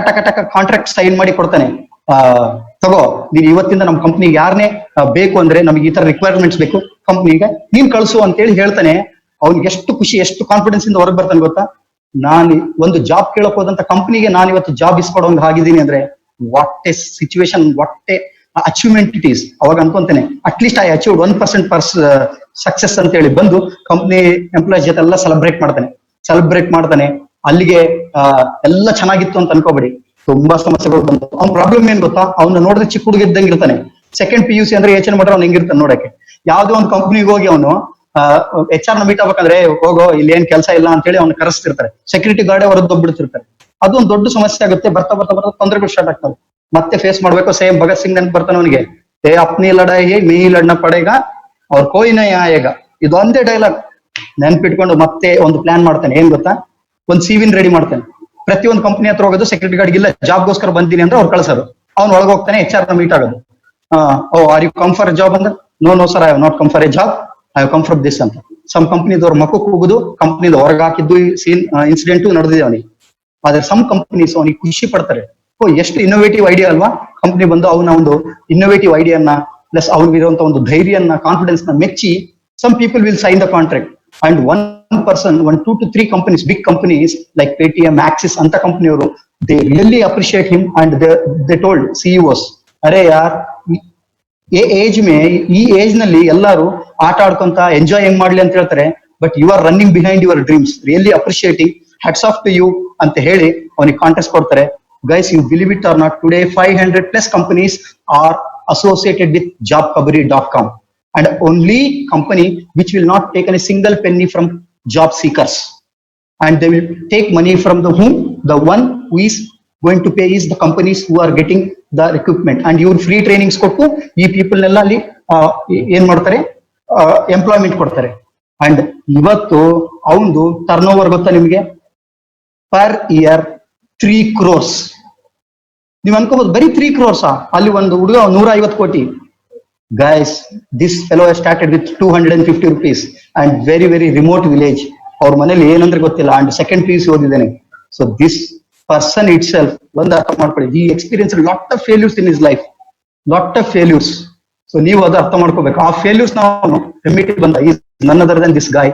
ಕಾಂಟ್ರಾಕ್ಟ್ ಸೈನ್ ಮಾಡಿ ಕೊಡ್ತಾನೆ. ತಗೋ ನೀನ್ ಇವತ್ತಿಂದ ನಮ್ಮ ಕಂಪ್ನಿಗೆ ಯಾರನ್ನೇ ಬೇಕು ಅಂದ್ರೆ ನಮಗೆ ಈ ತರ ರಿಕ್ವೈರ್ಮೆಂಟ್ಸ್ ಬೇಕು ಕಂಪ್ನಿಗೆ ನೀನ್ ಕಳ್ಸು ಅಂತ ಹೇಳಿ ಹೇಳ್ತಾನೆ. ಅವ್ನಿಗೆ ಎಷ್ಟು ಖುಷಿ, ಎಷ್ಟು ಕಾನ್ಫಿಡೆನ್ಸ್ ಇಂದ ಹೊರಗೆ ಬರ್ತಾನೆ ಗೊತ್ತಾ. ನಾನು ಒಂದು ಜಾಬ್ ಕೇಳಕ್ ಹೋದಂತ ಕಂಪ್ನಿಗೆ ನಾನು ಇವತ್ತು ಜಾಬ್ ಇಸ್ಕೊಡೋಂಗ್ ಆಗಿದ್ದೀನಿ ಅಂದ್ರೆ what A situation, what A achievement it is. ಅವಾಗ ಅನ್ಕೊಂತೇನೆ ಅಟ್ಲೀಸ್ಟ್ ಐ ಅಚೀವ್ಡ್ 1% ಸಕ್ಸಸ್ ಅಂತ ಹೇಳಿ ಬಂದು ಕಂಪ್ನಿ ಎಂಪ್ಲಾಯೀಸ್ ಜೊತೆ ಎಲ್ಲ ಸೆಲೆಬ್ರೇಟ್ ಮಾಡ್ತಾನೆ. ಅಲ್ಲಿಗೆ ಎಲ್ಲ ಚೆನ್ನಾಗಿತ್ತು ಅಂತ ಅನ್ಕೋಬೇಡಿ, ತುಂಬಾ ಸಮಸ್ಯೆಗಳು ಬಂತು. ಅವ್ನ ಪ್ರಾಬ್ಲಮ್ ಏನ್ ಗೊತ್ತಾ, ಅವ್ನ ನೋಡಿದ್ರೆ ಚಿಕ್ಕ ಹುಡುಗ ಇದ್ದಂಗೆ ಇರ್ತಾನೆ. ಸೆಕೆಂಡ್ PUC ಅಂದ್ರೆ ಯೋಚನೆ ಮಾಡ್ರೆ ಅವ್ನು ಹೆಂಗಿರ್ತಾನೆ ನೋಡಕ್ಕೆ. ಯಾವ್ದೋ ಒಂದು ಕಂಪ್ನಿಗೆ ಹೋಗಿ ಅವನು HR ನ ಮೀಟ್ ಆಗ್ಬೇಕಂದ್ರೆ ಹೋಗೋ ಇಲ್ಲಿ ಏನ್ ಕೆಲಸ ಇಲ್ಲ ಅಂತ ಹೇಳಿ ಅವ್ನು ಕರೆಸ್ತಿರ್ತಾರೆ. ಸೆಕ್ಯೂರಿಟಿ ಗಾರ್ಡೇ ಹೊರದೋಗ್ಬಿಡ್ತಿರ್ತಾರೆ. ಅದು ಒಂದು ದೊಡ್ಡ ಸಮಸ್ಯೆ ಆಗುತ್ತೆ. ಬರ್ತಾ ತೊಂದರೆಗಳು ಸ್ಟಾರ್ಟ್ ಆಗ್ತವೆ. ಮತ್ತೆ ಫೇಸ್ ಮಾಡ್ಬೇಕು. ಸೇಮ್ ಭಗತ್ ಸಿಂಗ್ ನೆನ್ಪು ಬರ್ತಾನೆ ಅವನಿಗೆ. ಅಪ್ನಿ ಲಡಾಯಿ ಮೀ ಲಡ್ನ ಪಡೆಗ ಅವ್ರ ಕೋಯಿನ ಆಯೇಗ. ಇದೊಂದೇ ಡೈಲಾಗ್ ನೆನ್ಪಿಟ್ಕೊಂಡು ಮತ್ತೆ ಒಂದು ಪ್ಲಾನ್ ಮಾಡ್ತಾನೆ. ಏನ್ ಗೊತ್ತಾ, ಒಂದು CV ರೆಡಿ ಮಾಡ್ತಾನೆ. ಪ್ರತಿಯೊಂದು ಕಂಪ್ನಿ ಹತ್ರ ಹೋಗೋದು, ಸೆಕ್ಯೂರಿಟಿ ಗಾರ್ಡ್ ಇಲ್ಲ ಜಾಬ್ಗೋಸ್ಕರ ಬಂದಿನಿ ಅಂದ್ರೆ ಅವ್ರು ಕಳ್ಸೋರು. ಅವ್ನು ಒಳಗೆ ಹೋಗ್ತಾನೆ, HR ನ ಮೀಟ್ ಆಗೋದು. Are you come for a job ಅಂದ್ರೆ no sir I have not come for a job, I have come from this ಅಂತ. ಸಮ್ ಕಂಪ್ನಿದವ್ರ ಮಕ್ಕಕ್ಕೆ ಹೋಗುದು, ಕಂಪ್ನಿದ ಹೊರಗೆ ಹಾಕಿದ್ದು ಇನ್ಸಿಡೆಂಟು ನಡೆದಿದೆ ಅವನಿಗೆ. ಆದ್ರೆ ಸಮ್ ಕಂಪ್ನೀಸ್ ಅವನಿಗೆ ಖುಷಿ ಪಡ್ತಾರೆ. ಎಷ್ಟು ಇನ್ನೋವೇಟಿವ್ ಐಡಿಯಾ ಅಲ್ವಾ. ಕಂಪ್ನಿ ಬಂದು ಅವನ ಒಂದು ಇನ್ನೋವೇಟಿವ್ ಐಡಿಯಾನ ಪ್ಲಸ್ ಅವ್ನಿಗಿರುವಂತ ಒಂದು ಧೈರ್ಯನ, ಕಾನ್ಫಿಡೆನ್ಸ್ ನ ಮೆಚ್ಚಿ some people will sign the contract. And one person, 2 to 3 companies, big companies like Paytm, Axis ಅಂತ ಕಂಪನಿಯವರು, they really appreciate him and they told CEOs, ಅರೆ ಯಾರ್ ಈ ಏಜ್ ನಲ್ಲಿ ಎಲ್ಲರೂ ಆಟ ಆಡ್ಕೊಂತ ಎಂಜಾಯ್ ಹೆಂಗ್ ಮಾಡ್ಲಿ ಅಂತ ಹೇಳ್ತಾರೆ. But you are running behind your dreams, really appreciating, hats off to you ಅಂತ ಹೇಳಿ ಅವನಿಗೆ ಕಾಂಟೆಸ್ಟ್ ಕೊಡ್ತಾರೆ. Guys, you believe it or not, today 500+ companies are associated with jobkabri.com. And only company which will not take any single penny from job seekers, and they will take money from the one who is going to pay is the companies who are getting the equipment. And you free trainings ಕೊಟ್ಟು ಈ people ನೆಲ್ಲ ಅಲ್ಲಿ ಏನ್ ಮಾಡ್ತಾರೆ, employment ಕೊಡ್ತಾರೆ. And ಇವತ್ತು ಅವನದು turn over ಗೊತ್ತಾ ನಿಮ್ಗೆ, ಪರ್ ಇಯರ್ 3 crores. ನೀವ್ ಅನ್ಕೋಬಹುದು ಬರೀ 3 crores ಅಲ್ಲಿ ಒಂದು ಹುಡುಗ 150 ಕೋಟಿ. Guys, this fellow has started with 250 rupees and very remote village. ಅವ್ರ ಮನೇಲಿ ಏನಂದ್ರೆ ಗೊತ್ತಿಲ್ಲ. ಅಂಡ್ ಸೆಕೆಂಡ್ PUC ಓದಿದ್ದೇನೆ. So this person it self ಒಂದು ಅರ್ಥ ಮಾಡ್ಕೊಳ್ಳಿ, he experienced lot of failures in his life, lot of failures. So ನೀವು ಅದು ಅರ್ಥ ಮಾಡ್ಕೋಬೇಕು. ಆ ಫೇಲ್ಯೂರ್ಸ್ ನಾವು ಎಮಿಟಿ ಬಂದ is none other than this guy,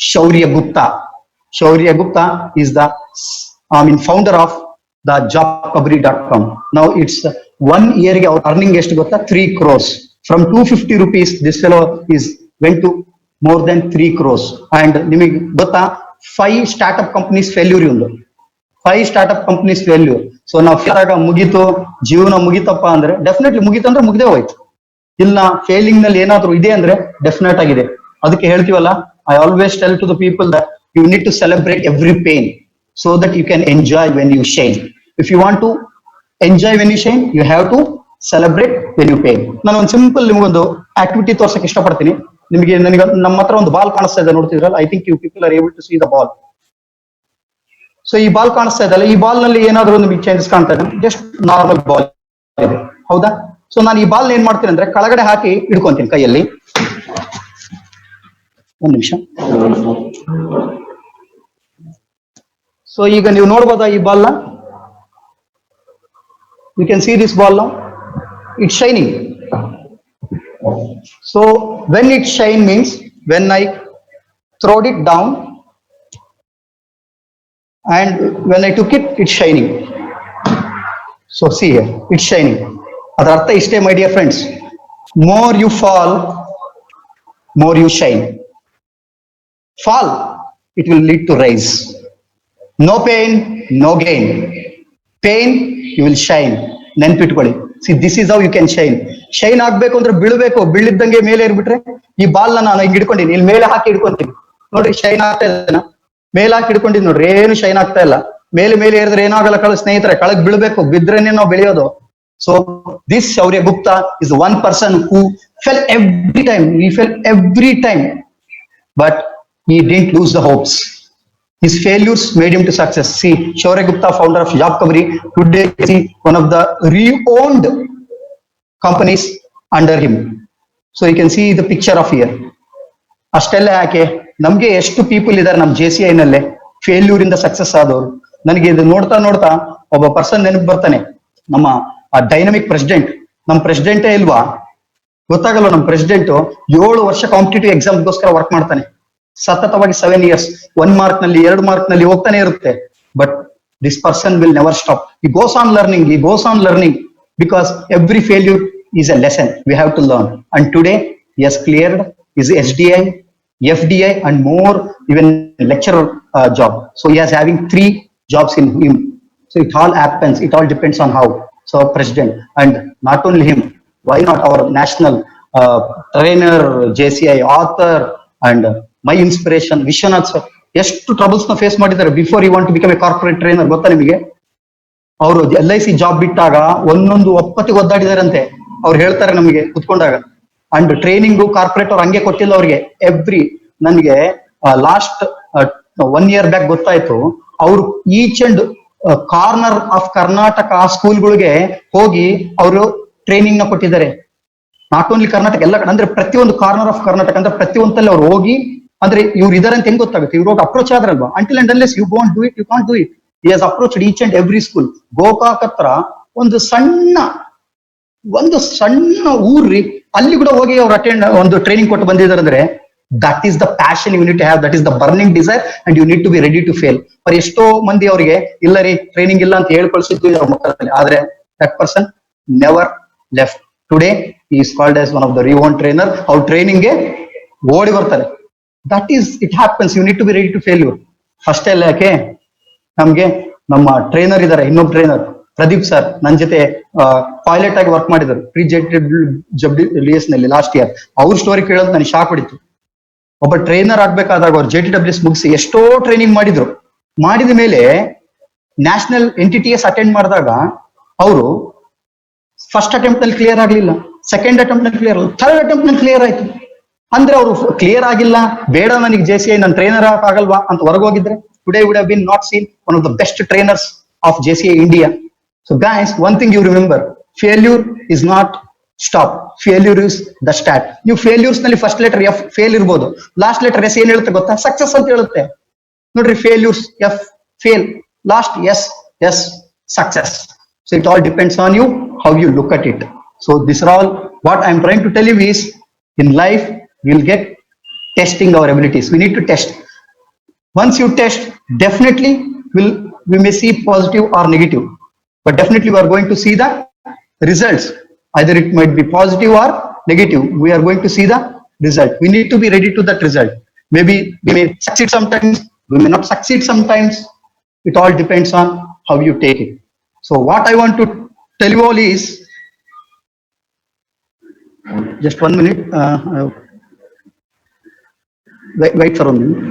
Shaurya Gupta. Shaurya Gupta is the founder of the jobkabri.com. Now it's 1 year ಗೆ ಅವ್ರ earning ಎಷ್ಟು ಗೊತ್ತಾ, 3 crores. From 250 rupees, this fellow went to more than 3 crores. And ನಿಮಗೆ ಗೊತ್ತಾ, 5 startup companies failure ಇವ್ನು. 5 startup companies failure. So ನಾವು ಫೇಲಾಗ ಮುಗೀತು, ಜೀವನ ಮುಗಿತಪ್ಪ ಅಂದ್ರೆ ಡೆಫಿನೆಟ್ಲಿ ಮುಗೀತು ಅಂದ್ರೆ ಮುಗ್ದೇ ಹೋಯ್ತು. ಇಲ್ಲ ಫೇಲಿಂಗ್ ನಲ್ಲಿ ಏನಾದ್ರು ಇದೆ ಅಂದ್ರೆ ಡೆಫಿನೆಟ್ ಆಗಿದೆ. ಅದಕ್ಕೆ ಹೇಳ್ತೀವಲ್ಲ, I always tell to the people that you need to celebrate every pain so that you can enjoy when you shine. If you want to enjoy when you shine, you have to celebrate when you pain. ನಾನು ಒಂದು simple ನಿಮಗೊಂದು activity ತೋರ್ಸಕ್ಕೆ ಇಷ್ಟಪಡ್ತೀನಿ. ನನಗೆ ನಮ್ಮ ಹತ್ರ ಒಂದು ball ಕಾಣಿಸ್ತಾ ಇದೆ, ನೋಡ್ತಿದ್ರಲ್ಲ. I think you people are able to see the ball. So ಈ ಬಾಲ್ ಕಾಣಿಸ್ತಾ ಇದೆಲ್ಲ, ಈ ಬಾಲ್ ನಲ್ಲಿ ಏನಾದ್ರು ನಿಮಗೆ ಚೇಂಜಸ್ ಕಾಣ್ತಾ ಇದೆ? ಜಸ್ಟ್ ನಾರ್ಮಲ್ ಬಾಲ್ ಇದೆ, ಹೌದಾ? ಸೊ ನಾನು ಈ ಬಾಲ್ ಏನ್ ಮಾಡ್ತೀನಿ ಅಂದ್ರೆ ಕೆಳಗಡೆ ಹಾಕಿ ಹಿಡ್ಕೊಂತೀನಿ ಕೈಯಲ್ಲಿ. ಒಂದ್ ನಿಮಿಷ. ಸೊ ಈಗ ನೀವು ನೋಡ್ಬೋದಾ ಈ ಬಾಲ್ ನ? You can see this ball now. It's shining. So when it shine means when I throw it down and when I took it, it's shining. So see here, it's shining. ಅದರ ಅರ್ಥ ಇಷ್ಟೇ ಮೈ dear friends, more you fall, more you shine. Fall, it will lead to rise. No pain, no gain. Pain, you will shine. ನೆನ್ಪಿಟ್ಕೊಳ್ಳಿ. See this is how you can shine. Shine ಆಗ್ಬೇಕು ಅಂದ್ರೆ ಬೀಳ್ಬೇಕು, ಬೀಳಿದ್ದಂಗೆ ಮೇಲೆ ಏರ್ಬಿಟ್ರೆ, ಈ ball ನಾನು ಹಿಂಗ್ ಹಿಡ್ಕೊಂಡಿನಿ, ಇಲ್ಲಿ ಮೇಲೆ ಹಾಕಿ ಹಿಡ್ಕೊಂತೀನಿ ನೋಡ್ರಿ, ಶೈನ್ ಆಗ್ತಾ ಇದೆ. ಮೇಲೆ ಹಾಕಿ ಹಿಡ್ಕೊಂಡಿದ್ ನೋಡ್ರಿ, ಏನು ಶೈನ್ ಆಗ್ತಾ ಇಲ್ಲ. ಮೇಲೆ ಮೇಲೆ ಏರಿದ್ರೆ ಏನಾಗಲ್ಲ ಕಳ ಸ್ನೇಹಿತರೆ, ಕೆಳಗ್ ಬೀಳ್ಬೇಕು, ಬಿದ್ರೇನೆ ನಾವು ಬೆಳೆಯೋದು. So this Shaurya Gupta is one person who fell every time, he fell every time, but he didn't lose the hopes. His failures made him to success. See, Shaurya Gupta, founder of Jobkabri, today is one of the re-owned companies under him. So you can see the picture of here. ಅಷ್ಟೆಲ್ಲ ಯಾಕೆ, ನಮ್ಗೆ ಎಷ್ಟು people ಇದಾರೆ ನಮ್ JCI ನಲ್ಲೇ failure ಇಂದ success ಆದವರು. ನನಗೆ ಇದು ನೋಡ್ತಾ ನೋಡ್ತಾ ಒಬ್ಬ ಪರ್ಸನ್ ನೆನಪು ಬರ್ತಾನೆ, ನಮ್ಮ ಡೈನಮಿಕ್ ಪ್ರೆಸಿಡೆಂಟ್. ನಮ್ ಪ್ರೆಸಿಡೆಂಟೇ ಇಲ್ವಾ ಗೊತ್ತಾಗಲ್ಲ, ನಮ್ ಪ್ರೆಸಿಡೆಂಟ್ 7 ವರ್ಷ ಕಾಂಪಿಟೇಟಿವ್ ಎಕ್ಸಾಮ್ಗೋಸ್ಕರ ವರ್ಕ್ ಮಾಡ್ತಾನೆ ಸತತವಾಗಿ 7 years. 1 mark ನಲ್ಲಿ 2 mark ನಲ್ಲಿ ಹೋಗ್ತಾನೆ ಇರುತ್ತೆ. But this person will never stop. he goes on learning because every failure is a lesson we have to learn. And today he has cleared his SDI, FDI and more, even lecturer job. So he is having 3 jobs in him. So it all happens, it all depends on how. So president, and not only him, why not our national trainer, JCI author and my inspiration Vishwanath sir, ಎಷ್ಟು troubles ನ face ಮಾಡಿದ್ದಾರೆ before you want to become a corporate trainer. ಗೊತ್ತಾ ನಿಮಗೆ? ಅವರು LIC job ಬಿಟ್ಟಾಗ ಒಂದೊಂದು ಒಪ್ಪತ್ತಿಗೆ ಒದ್ದಾಡಿದಾರಂತೆ. ಅವ್ರು ಹೇಳ್ತಾರೆ ನಮಗೆ ಕುತ್ಕೊಂಡಾಗ. ಅಂಡ್ ಟ್ರೈನಿಂಗ್ ಕಾರ್ಪೊರೇಟ್ ಅವ್ರು ಹಂಗೆ ಕೊಟ್ಟಿಲ್ಲ ಅವ್ರಿಗೆ. ನನಗೆ ಲಾಸ್ಟ್ 1 year ಬ್ಯಾಕ್ ಗೊತ್ತಾಯ್ತು, ಅವ್ರು each and corner of Karnataka ಸ್ಕೂಲ್ಗಳಿಗೆ ಹೋಗಿ ಅವರು ಟ್ರೈನಿಂಗ್ ನ ಕೊಟ್ಟಿದ್ದಾರೆ. ನಾಟ್ ಓನ್ಲಿ ಕರ್ನಾಟಕ, ಎಲ್ಲ ಅಂದ್ರೆ ಪ್ರತಿಯೊಂದು ಕಾರ್ನರ್ ಆಫ್ ಕರ್ನಾಟಕ ಅಂದ್ರೆ ಪ್ರತಿಯೊಂದಲ್ಲಿ ಅವ್ರು ಹೋಗಿ, ಅಂದ್ರೆ ಇವ್ರು ಇದಾರೆ ಅಂತ ಹೆಂಗ್ ಗೊತ್ತಾಗುತ್ತೆ? ಇವ್ರು ಹೋಗಿ ಅಪ್ರೋಚ್ ಆದ್ರಲ್ವಾ. Until and unless you don't do it, you can't do it. He has approached each and every school. Gokak ಹತ್ರ ಒಂದು ಸಣ್ಣ ಊರ್ರಿ, ಅಲ್ಲಿ ಕೂಡ ಹೋಗಿ ಅವ್ರು ಒಂದು ಟ್ರೈನಿಂಗ್ ಕೊಟ್ಟು ಬಂದಿದ್ದಾರೆ. ಅಂದ್ರೆ that is the passion you need to have, that is the burning desire and you need to be ready to fail. For ಎಷ್ಟೋ ಮಂದಿ ಅವರಿಗೆ ಇಲ್ಲ ರೀ ಟ್ರೈನಿಂಗ್ ಇಲ್ಲ ಅಂತ ಹೇಳ್ಕೊಳ್ಸಿದ್ವಿ ಅವ್ರ ಮಕ್ಕಳಲ್ಲಿ, ಆದ್ರೆ that person never left. Today he is called as one of the re-owned trainer. ಅವ್ರ ಟ್ರೈನಿಂಗ್ ಗೆ ಓಡಿ ಬರ್ತಾರೆ. That is it happens, you need to be ready to failure. ಅಷ್ಟೇ ಅಲ್ಲ, ಯಾಕೆ ನಮ್ಗೆ ನಮ್ಮ ಟ್ರೈನರ್ ಇದಾರೆ, ಇನ್ನೊಬ್ಬ ಟ್ರೈನರ್ ಪ್ರದೀಪ್ ಸರ್, ನನ್ನ ಜೊತೆ ಪೈಲಟ್ ಆಗಿ ವರ್ಕ್ ಮಾಡಿದ್ರು JTWS ನಲ್ಲಿ ಲಾಸ್ಟ್ ಇಯರ್. ಅವ್ರ ಸ್ಟೋರಿ ಕೇಳೋದು ನನಗೆ ಶಾಕ್ ಹೊಡಿತು. ಒಬ್ಬ ಟ್ರೈನರ್ ಆಗ್ಬೇಕಾದಾಗ ಅವ್ರು JTWS ಮುಗಿಸಿ ಎಷ್ಟೋ ಟ್ರೈನಿಂಗ್ ಮಾಡಿದ ಮೇಲೆ ನ್ಯಾಷನಲ್ NTTS ಅಟೆಂಡ್ ಮಾಡಿದಾಗ ಅವರು ಫಸ್ಟ್ ಅಟೆಂಪ್ಟ್ ನಲ್ಲಿ ಕ್ಲಿಯರ್ ಆಗ್ಲಿಲ್ಲ, ಸೆಕೆಂಡ್ ಅಟೆಂಪ್ಟ್ ನಲ್ಲಿ ಕ್ಲಿಯರ್, ಥರ್ಡ್ ಅಟೆಂಪ್ಟ್ ನಲ್ಲಿ ಕ್ಲಿಯರ್ ಆಯ್ತು. ಅಂದ್ರೆ ಅವರು ಕ್ಲಿಯರ್ ಆಗಿಲ್ಲ, ಬೇಡ ನನಗೆ JCI ನನ್ನ ಟ್ರೈನರ್ ಆಗಲ್ವಾ ಅಂತ ಹೊರಗೋಗಿದ್ರೆ today would have been not seen one of the best trainers of JCI India. So guys, one thing you remember, failure is not stop, failure is the start. ನೀವು failures ನಲ್ಲಿ first letter F fail ಇರ್ಬೋದು, last letter S ಏನ್ ಹೇಳುತ್ತೆ ಗೊತ್ತಾ? Success ಅಂತ ಹೇಳುತ್ತೆ. ನೋಡ್ರಿ, failures F fail, last S success. So it all depends on you, how you look at it. So this are all what I'm trying to tell you is, in life we'll get testing our abilities. We need to test. Once you test, definitely we may see positive or negative, but definitely we are going to see the results. Either it might be positive or negative, we are going to see the result. We need to be ready to that result. Maybe we may succeed sometimes, we may not succeed sometimes. It all depends on how you take it. So what I want to tell you all is, just 1 minute, wait for 1 minute.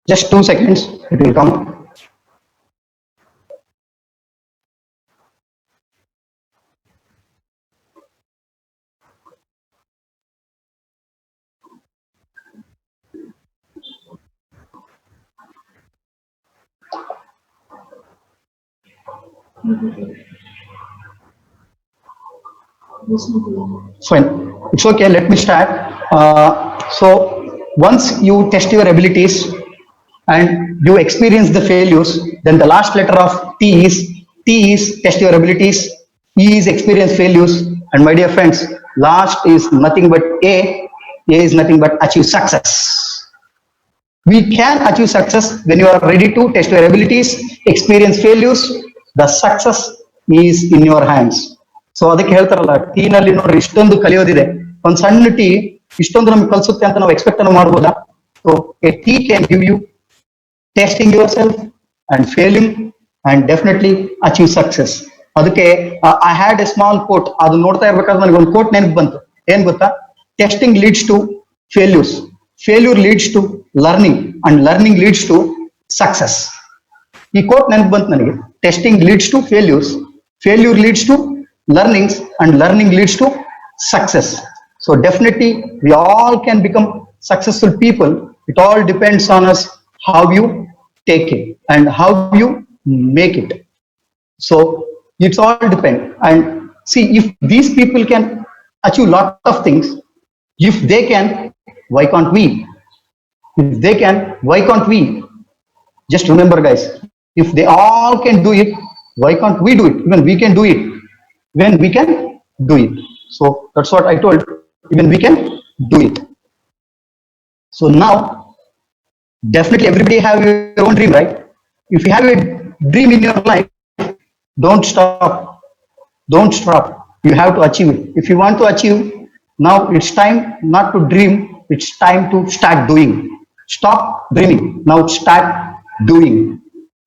Just 2 seconds, it will come. Fine. It's okay. Let me start. So once you test your abilities and you experience the failures, then the last letter of T is test your abilities, E is experience failures, and my dear friends, last is nothing but A. A is nothing but achieve success. We can achieve success when you are ready to test your abilities, experience failures. The success is in your hands. So ಅದಕ್ಕೆ ಹೇಳ್ತಾರಲ್ಲ, tea ನಲ್ಲಿ ನೋಡ್ರಿ ಇಷ್ಟೊಂದು ಕಲಿಯೋದಿದೆ. ಒಂದ್ ಸಣ್ಣ tea ಇಷ್ಟೊಂದು ನಮ್ಗೆ ಕಲ್ಸುತ್ತೆ ಅಂತ ನಾವು ಎಕ್ಸ್ಪೆಕ್ಟ್ ಮಾಡ್ಬೋದಾ? So a tea can give you testing yourself and failing and definitely achieve success. ಅದಕ್ಕೆ I had a small quote, ಅದು ನೋಡ್ತಾ ಇರ್ಬೇಕಾದ್ರೆ ನನಗೆ ಒಂದು ಕೋಟ್ ನೆನಪು ಬಂತು. ಏನ್ ಗೊತ್ತಾ? Testing leads to failures, failure leads to learning, and learning leads to success. ಈ ಕೋಟ್ ನೆನಪು ಬಂತು ನನಗೆ. Testing leads to failures, failure leads to learnings, and learning leads to success. So definitely we all can become successful people. It all depends on us, how you take it and how you make it. So it's all depend. And see, if these people can achieve lot of things, if they can, why can't we? If they can, why can't we? Just remember, guys, if they all can do it, why can't we do it? Even we can do it when we can do it. So that's what I told, even we can do it. So now definitely everybody have your own dream, right? If you have a dream in your life, don't stop, don't stop. You have to achieve it. If you want to achieve, now it's time not to dream, it's time to start doing. Stop dreaming, now start doing.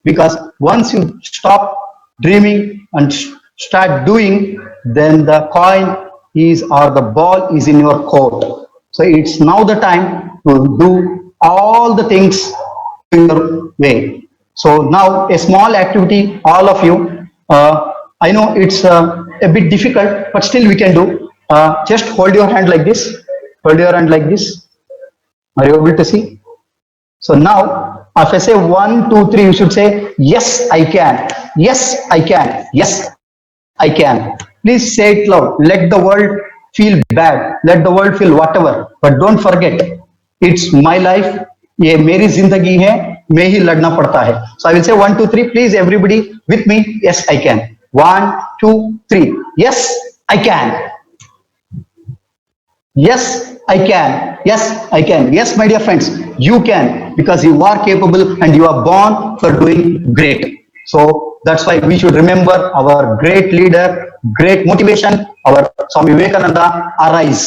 Because once you stop dreaming and start doing, then the coin is, or the ball is in your court. So it's now the time to do all the things in your way. So now a small activity, all of you, I know it's a bit difficult, but still we can do. Just hold your hand like this, hold your hand like this. Are you able to see? So now if I say 1, 2, 3, you should say, yes, I can. Yes, I can. Yes, I can. Please say it loud. Let the world feel bad. Let the world feel whatever. But don't forget, it's my life. ये मेरी जिंदगी है, मैं ही लड़ना पड़ता है. So I will say 1, 2, 3. Please everybody with me. Yes, I can. 1, 2, 3. Yes, I can. Yes, I can. Yes, I can. Yes, my dear friends, you can, because you are capable and you are born for doing great. So that's why we should remember our great leader, great motivation, our Swami Vivekananda, arise,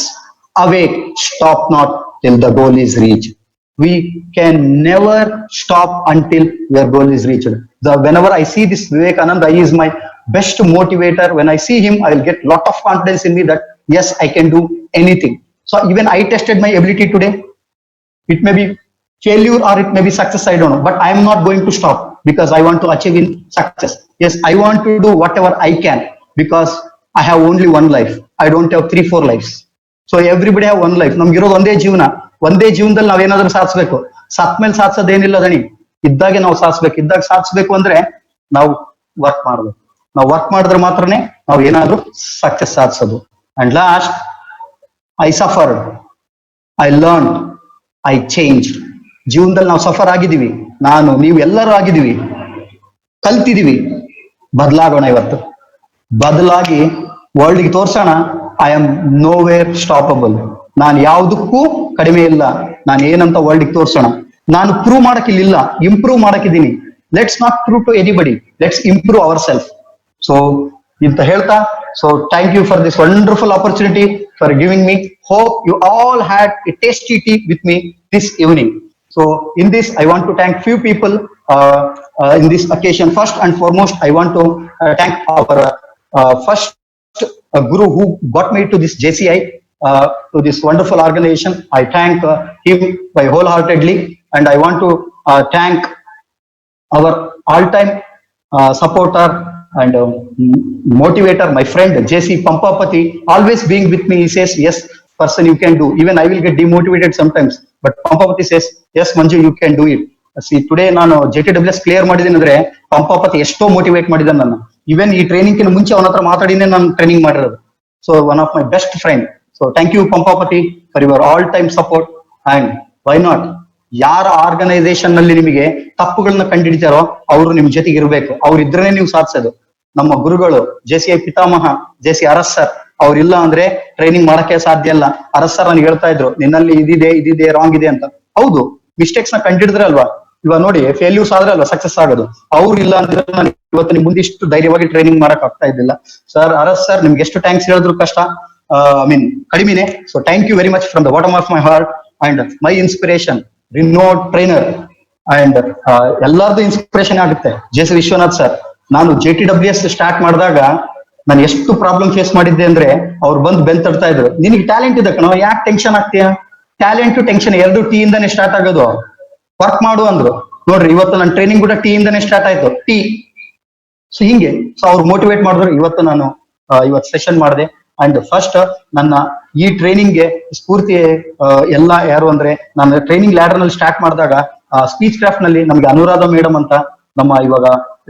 awake, stop not till the goal is reached. We can never stop until your goal is reached. Whenever I see this Vivekananda, he is my best motivator. When I see him, I will get lot of confidence in me that yes, I can do anything. So even I tested my ability today. It may be failure or it may be success, I don't know, but I am not going to stop, because I want to achieve in success. Yes, I want to do whatever I can, because I have only one life. I don't have 3, 4 lives. So everybody have one life. ನಮ್ಗೆ ಇರೋದು ಒಂದೇ ಜೀವನ. ಒಂದೇ ಜೀವನದಲ್ಲಿ ನಾವೇನಾದ್ರೂ ಸಾಧಿಸಬೇಕು. ಸತ್ ಮೇಲೆ ಸಾಧಿಸೋದೇನಿಲ್ಲ ದಣಿ, ಇದ್ದಾಗೆ ನಾವು ಸಾಧಿಸಬೇಕು. ಇದ್ದಾಗ ಸಾಧಿಸಬೇಕು ಅಂದ್ರೆ ನಾವು ವರ್ಕ್ ಮಾಡಬೇಕು. ನಾವು ವರ್ಕ್ ಮಾಡಿದ್ರೆ ಮಾತ್ರನೇ ನಾವು ಏನಾದ್ರೂ ಸಕ್ಸಸ್ ಸಾಧಿಸೋದು. And last, I suffered, I learned, I changed. ಜೀವನದಲ್ಲಿ ನಾವು ಸಫರ್ ಆಗಿದ್ದೀವಿ, ನಾನು ನೀವು ಎಲ್ಲರೂ ಆಗಿದ್ದೀವಿ, ಕಲ್ತಿದ್ದೀವಿ. ಬದಲಾಗೋಣ. ಇವತ್ತು ಬದಲಾಗಿ ವರ್ಲ್ಡ್ಗೆ ತೋರ್ಸೋಣ, ಐ ಆಮ್ ನೋವೇರ್ ಸ್ಟಾಪಬಲ್. ನಾನು ಯಾವುದಕ್ಕೂ ಕಡಿಮೆ ಇಲ್ಲ. ನಾನು ಏನಂತ ವರ್ಲ್ಡ್ಗೆ ತೋರ್ಸೋಣ. ನಾನು ಪ್ರೂವ್ ಮಾಡಕ್ಕಿಲ್ಲ, ಇಂಪ್ರೂವ್ ಮಾಡಕ್ಕಿದ್ದೀನಿ. Let's not prove to anybody, let's improve ourself. So ಇಂತ ಹೇಳ್ತಾ, so thank you for this wonderful opportunity for giving me. Hope you all had a tasty tea with me this evening. So in this, I want to thank few people in this occasion. First and foremost, I want to thank our first guru who got me to this JCI, to this wonderful organization. I thank him by wholeheartedly, and I want to thank our all-time supporter and motivator, my friend JC Pampapati, always being with me. He says, yes, person, you can do. Even I will get demotivated sometimes, but Pampapati says, yes, Manju, you can do it. See, today ನಾನು JTWS clear ಮಾಡಿದ್ದೀನಿ ಅಂದ್ರೆ ಪಂಪಾಪತಿ ಎಷ್ಟೋ motivate ಮಾಡಿದ ನನ್ನ. Even ಈ training ಮುಂಚೆ ಅವನ ಹತ್ರ ಮಾತಾಡಿನೇ ನಾನು ಟ್ರೈನಿಂಗ್ ಮಾಡಿರೋದು. So one of my best friend. So thank you Pampapati for your all time support. And why not, ಯಾರ ಆರ್ಗನೈಸೇಷನ್ ನಲ್ಲಿ ನಿಮಗೆ ತಪ್ಪುಗಳನ್ನ ಕಂಡುಹಿಡಿತಾರೋ ಅವರು ನಿಮ್ ಜೊತೆಗೆ ಇರಬೇಕು. ಅವ್ರು ಇದ್ರೇನೆ ನೀವು ಸಾಧಿಸೋದು. ನಮ್ಮ ಗುರುಗಳು JCI ಪಿತಾಮಹ JC ಅರಸ್ ಸರ್, ಅವ್ರಿಲ್ಲ ಅಂದ್ರೆ ಟ್ರೈನಿಂಗ್ ಮಾಡಕ್ಕೆ ಸಾಧ್ಯ ಇಲ್ಲ. ಅರಸ್ ಸರ್ ನನಗೆ ಹೇಳ್ತಾ ಇದ್ರು, ನಿನ್ನಲ್ಲಿ ಇದಿದೆ ರಾಂಗ್ ಇದೆ ಅಂತ. ಹೌದು, ಮಿಸ್ಟೇಕ್ಸ್ ನ ಕಂಡಿಡಿದ್ರೆ ಅಲ್ವಾ ಇವಾಗ ನೋಡಿ ಫೇಲ್ಯೂರ್ಸ್ ಆದ್ರೆ ಅಲ್ವಾ ಸಕ್ಸಸ್ ಆಗೋದು. ಅವ್ರು ಇಲ್ಲ ಅಂದ್ರೆ ನಾನು ಇವತ್ತು ನಿಮ್ ಮುಂದೆ ಇಷ್ಟು ಧೈರ್ಯವಾಗಿ ಟ್ರೈನಿಂಗ್ ಮಾಡಕ್ ಆಗ್ತಾ ಇದ್ದಿಲ್ಲ. ಸರ್ ಅರಸ್ ಸರ್, ನಿಮ್ಗೆ ಎಷ್ಟು ಥ್ಯಾಂಕ್ಸ್ ಹೇಳಿದ್ರು ಕಷ್ಟ, ಐ ಮೀನ್ ಕಡಿಮೆನೆ. So thank you very much from the bottom of my heart. And my inspiration, ರಿನೋಡ್ ಟ್ರೈನರ್ ಅಂಡ್ ಎಲ್ಲಾರ್ದು ಇನ್ಸ್ಪಿರೇಷನ್ ಆಗುತ್ತೆ JC ವಿಶ್ವನಾಥ್ ಸರ್. ನಾನು JTWS ಸ್ಟಾರ್ಟ್ ಮಾಡಿದಾಗ ನಾನು ಎಷ್ಟು ಪ್ರಾಬ್ಲಮ್ ಫೇಸ್ ಮಾಡಿದ್ದೆ ಅಂದ್ರೆ ಅವ್ರು ಬಂದು ಬೆನ್ ತಡ್ತಾ ಇದ್ರು, ನಿನಗೆ ಟ್ಯಾಲೆಂಟ್ ಇದೆ ಕಣೋ, ಯಾಕೆ ಟೆನ್ಷನ್ ಆಗ್ತೀಯಾ? ಟ್ಯಾಲೆಂಟ್ ಟೆನ್ಷನ್ ಎರಡು T ಇಂದಾನೆ ಸ್ಟಾರ್ಟ್ ಆಗೋದು. ವರ್ಕ್ ಮಾಡು ಅಂದ್ರು. ನೋಡ್ರಿ ಇವತ್ತು ನನ್ನ ಟ್ರೈನಿಂಗ್ ಕೂಡ T ಇಂದಾನೆ ಸ್ಟಾರ್ಟ್ ಆಯ್ತು, T. ಸೊ ಹಿಂಗೆ ಸೊ ಅವ್ರು ಮೋಟಿವೇಟ್ ಮಾಡಿದ್ರು. ಇವತ್ತು ನಾನು ಇವತ್ತು ಸೆಷನ್ ಮಾಡಿದೆ. ಅಂಡ್ ಫಸ್ಟ್ ನನ್ನ ಈ ಟ್ರೈನಿಂಗ್ಗೆ ಸ್ಫೂರ್ತಿ ಎಲ್ಲ ಯಾರು ಅಂದ್ರೆ, ನಾನು ಟ್ರೈನಿಂಗ್ ಲ್ಯಾಡರ್ ನಲ್ಲಿ ಸ್ಟಾರ್ಟ್ ಮಾಡಿದಾಗ ಸ್ಪೀಚ್ ಕ್ರಾಫ್ಟ್ ನಲ್ಲಿ ನಮ್ಗೆ ಅನುರಾಧ ಮೇಡಮ್ ಅಂತ ನಮ್ಮ ಇವಾಗ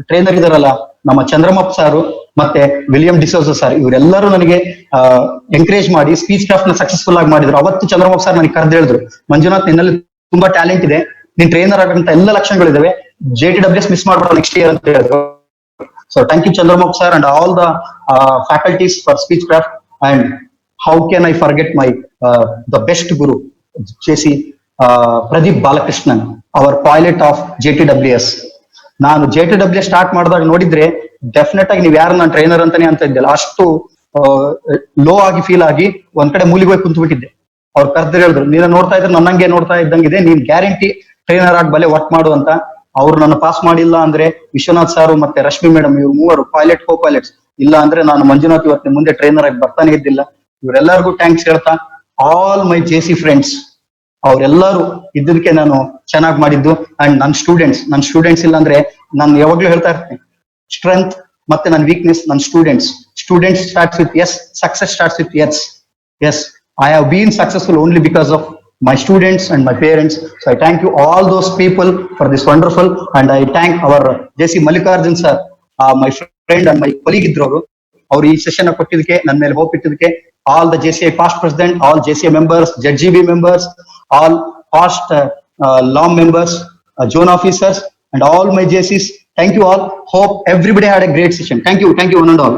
ಟ್ರೈನರ್ ಇದಾರಲ್ಲ, ನಮ್ಮ ಚಂದ್ರಮಪ್ಪ ಸಾರು ಮತ್ತೆ ವಿಲಿಯಂ ಡಿಸೋಜ ಸರ್, ಇವರೆಲ್ಲರೂ ನನಗೆ ಎಂಕರೇಜ್ ಮಾಡಿ ಸ್ಪೀಚ್ ಕ್ರಾಫ್ಟ್ ನ ಸಕ್ಸಸ್ಫುಲ್ ಆಗಿ ಮಾಡಿದ್ರು. ಅವತ್ತು ಚಂದ್ರಮಪ್ಪ ಸರ್ ನನಗೆ ಕರೆದು ಹೇಳಿದ್ರು, ಮಂಜುನಾಥ್ ನಿನ್ನಲ್ಲಿ ತುಂಬಾ ಟ್ಯಾಲೆಂಟ್ ಇದೆ, ನೀನ್ ಟ್ರೈನರ್ ಆಗಂತ ಎಲ್ಲ ಲಕ್ಷಣಗಳಿದಾವೆ, JTWS ಮಿಸ್ ಮಾಡ್ಬೇಡ ನೆಕ್ಸ್ಟ್ ಇಯರ್ ಅಂತ ಹೇಳಿದ್ರು. So thank you Chandramukh sir and all the faculties for Speechcraft. And how can I forget my the best guru JC Pradeep Balakrishnan, our pilot of JTWS. ನಾನು JTWS start ಮಾಡಿದಾಗ ನೋಡಿದ್ರೆ definite ಆಗಿ ನೀವು ಯಾರು ನಾನು trainer ಅಂತಾನೆ ಅಂತ ಇದ್ದಿಲ್ಲ. ಅಷ್ಟು ಲೋ ಆಗಿ ಫೀಲ್ ಆಗಿ ಒಂದ್ ಕಡೆ ಮೂಲಿಗೆ ಹೋಗಿ ಕುಂತು ಬಿಟ್ಟಿದ್ದೆ. ಅವ್ರು ಕರೆದ್ರೆ ಹೇಳಿದ್ರು, ನೀನು ನೋಡ್ತಾ ಇದ್ರೆ ನನ್ನಂಗೆ ನೋಡ್ತಾ ಇದ್ದಂಗಿದೆ, ನೀನ್ ಗ್ಯಾರಂಟಿ ಟ್ರೈನರ್ ಆಗಿ ಬಲೆ ವರ್ಕ್ ಮಾಡು ಅಂತ. ಅವ್ರು ನನ್ನ ಪಾಸ್ ಮಾಡಿಲ್ಲ ಅಂದ್ರೆ ವಿಶ್ವನಾಥ್ ಸಾರು ಮತ್ತೆ ರಶ್ಮಿ ಮೇಡಮ್, ಇವ್ರು ಮೂವರು ಪೈಲಟ್ ಕೋ ಪೈಲಟ್ಸ್, ಇಲ್ಲ ಅಂದ್ರೆ ನಾನು ಮಂಜುನಾಥ್ ಇವತ್ತು ಮುಂದೆ ಟ್ರೈನರ್ ಆಗಿ ಬರ್ತಾನೆ ಇದ್ದಿಲ್ಲ. ಇವರೆಲ್ಲರಿಗೂ ಥ್ಯಾಂಕ್ಸ್ ಹೇಳ್ತಾ, ಆಲ್ ಮೈ JC ಫ್ರೆಂಡ್ಸ್, ಅವರೆಲ್ಲರೂ ಇದ್ದದಕ್ಕೆ ನಾನು ಚೆನ್ನಾಗಿ ಮಾಡಿದ್ದು. ಅಂಡ್ ನನ್ನ ಸ್ಟೂಡೆಂಟ್ಸ್ ಇಲ್ಲ ಅಂದ್ರೆ ನಾನು ಯಾವಾಗ್ಲೂ ಹೇಳ್ತಾ ಇರ್ತೀನಿ, ಸ್ಟ್ರೆಂತ್ ಮತ್ತೆ ನನ್ನ ವೀಕ್ನೆಸ್ ನನ್ನ students starts with S, success starts with S. I have been successful only because of my students and my parents. So I thank you all those people for this wonderful, and I thank our JC Mallikarjun sir, my friend and my colleague idroru. ಅವರು ಈ session ಕೊಟ್ಟಿದ್ದಕ್ಕೆ, ನನ್ನ ಮೇಲೆ hope ಇಟ್ಟಿದ್ದಕ್ಕೆ, all the JCI past president, all JCI members, ZGB members, all past law members, zone officers, and all my JCs. Thank you all. Hope everybody had a great session. Thank you one and all.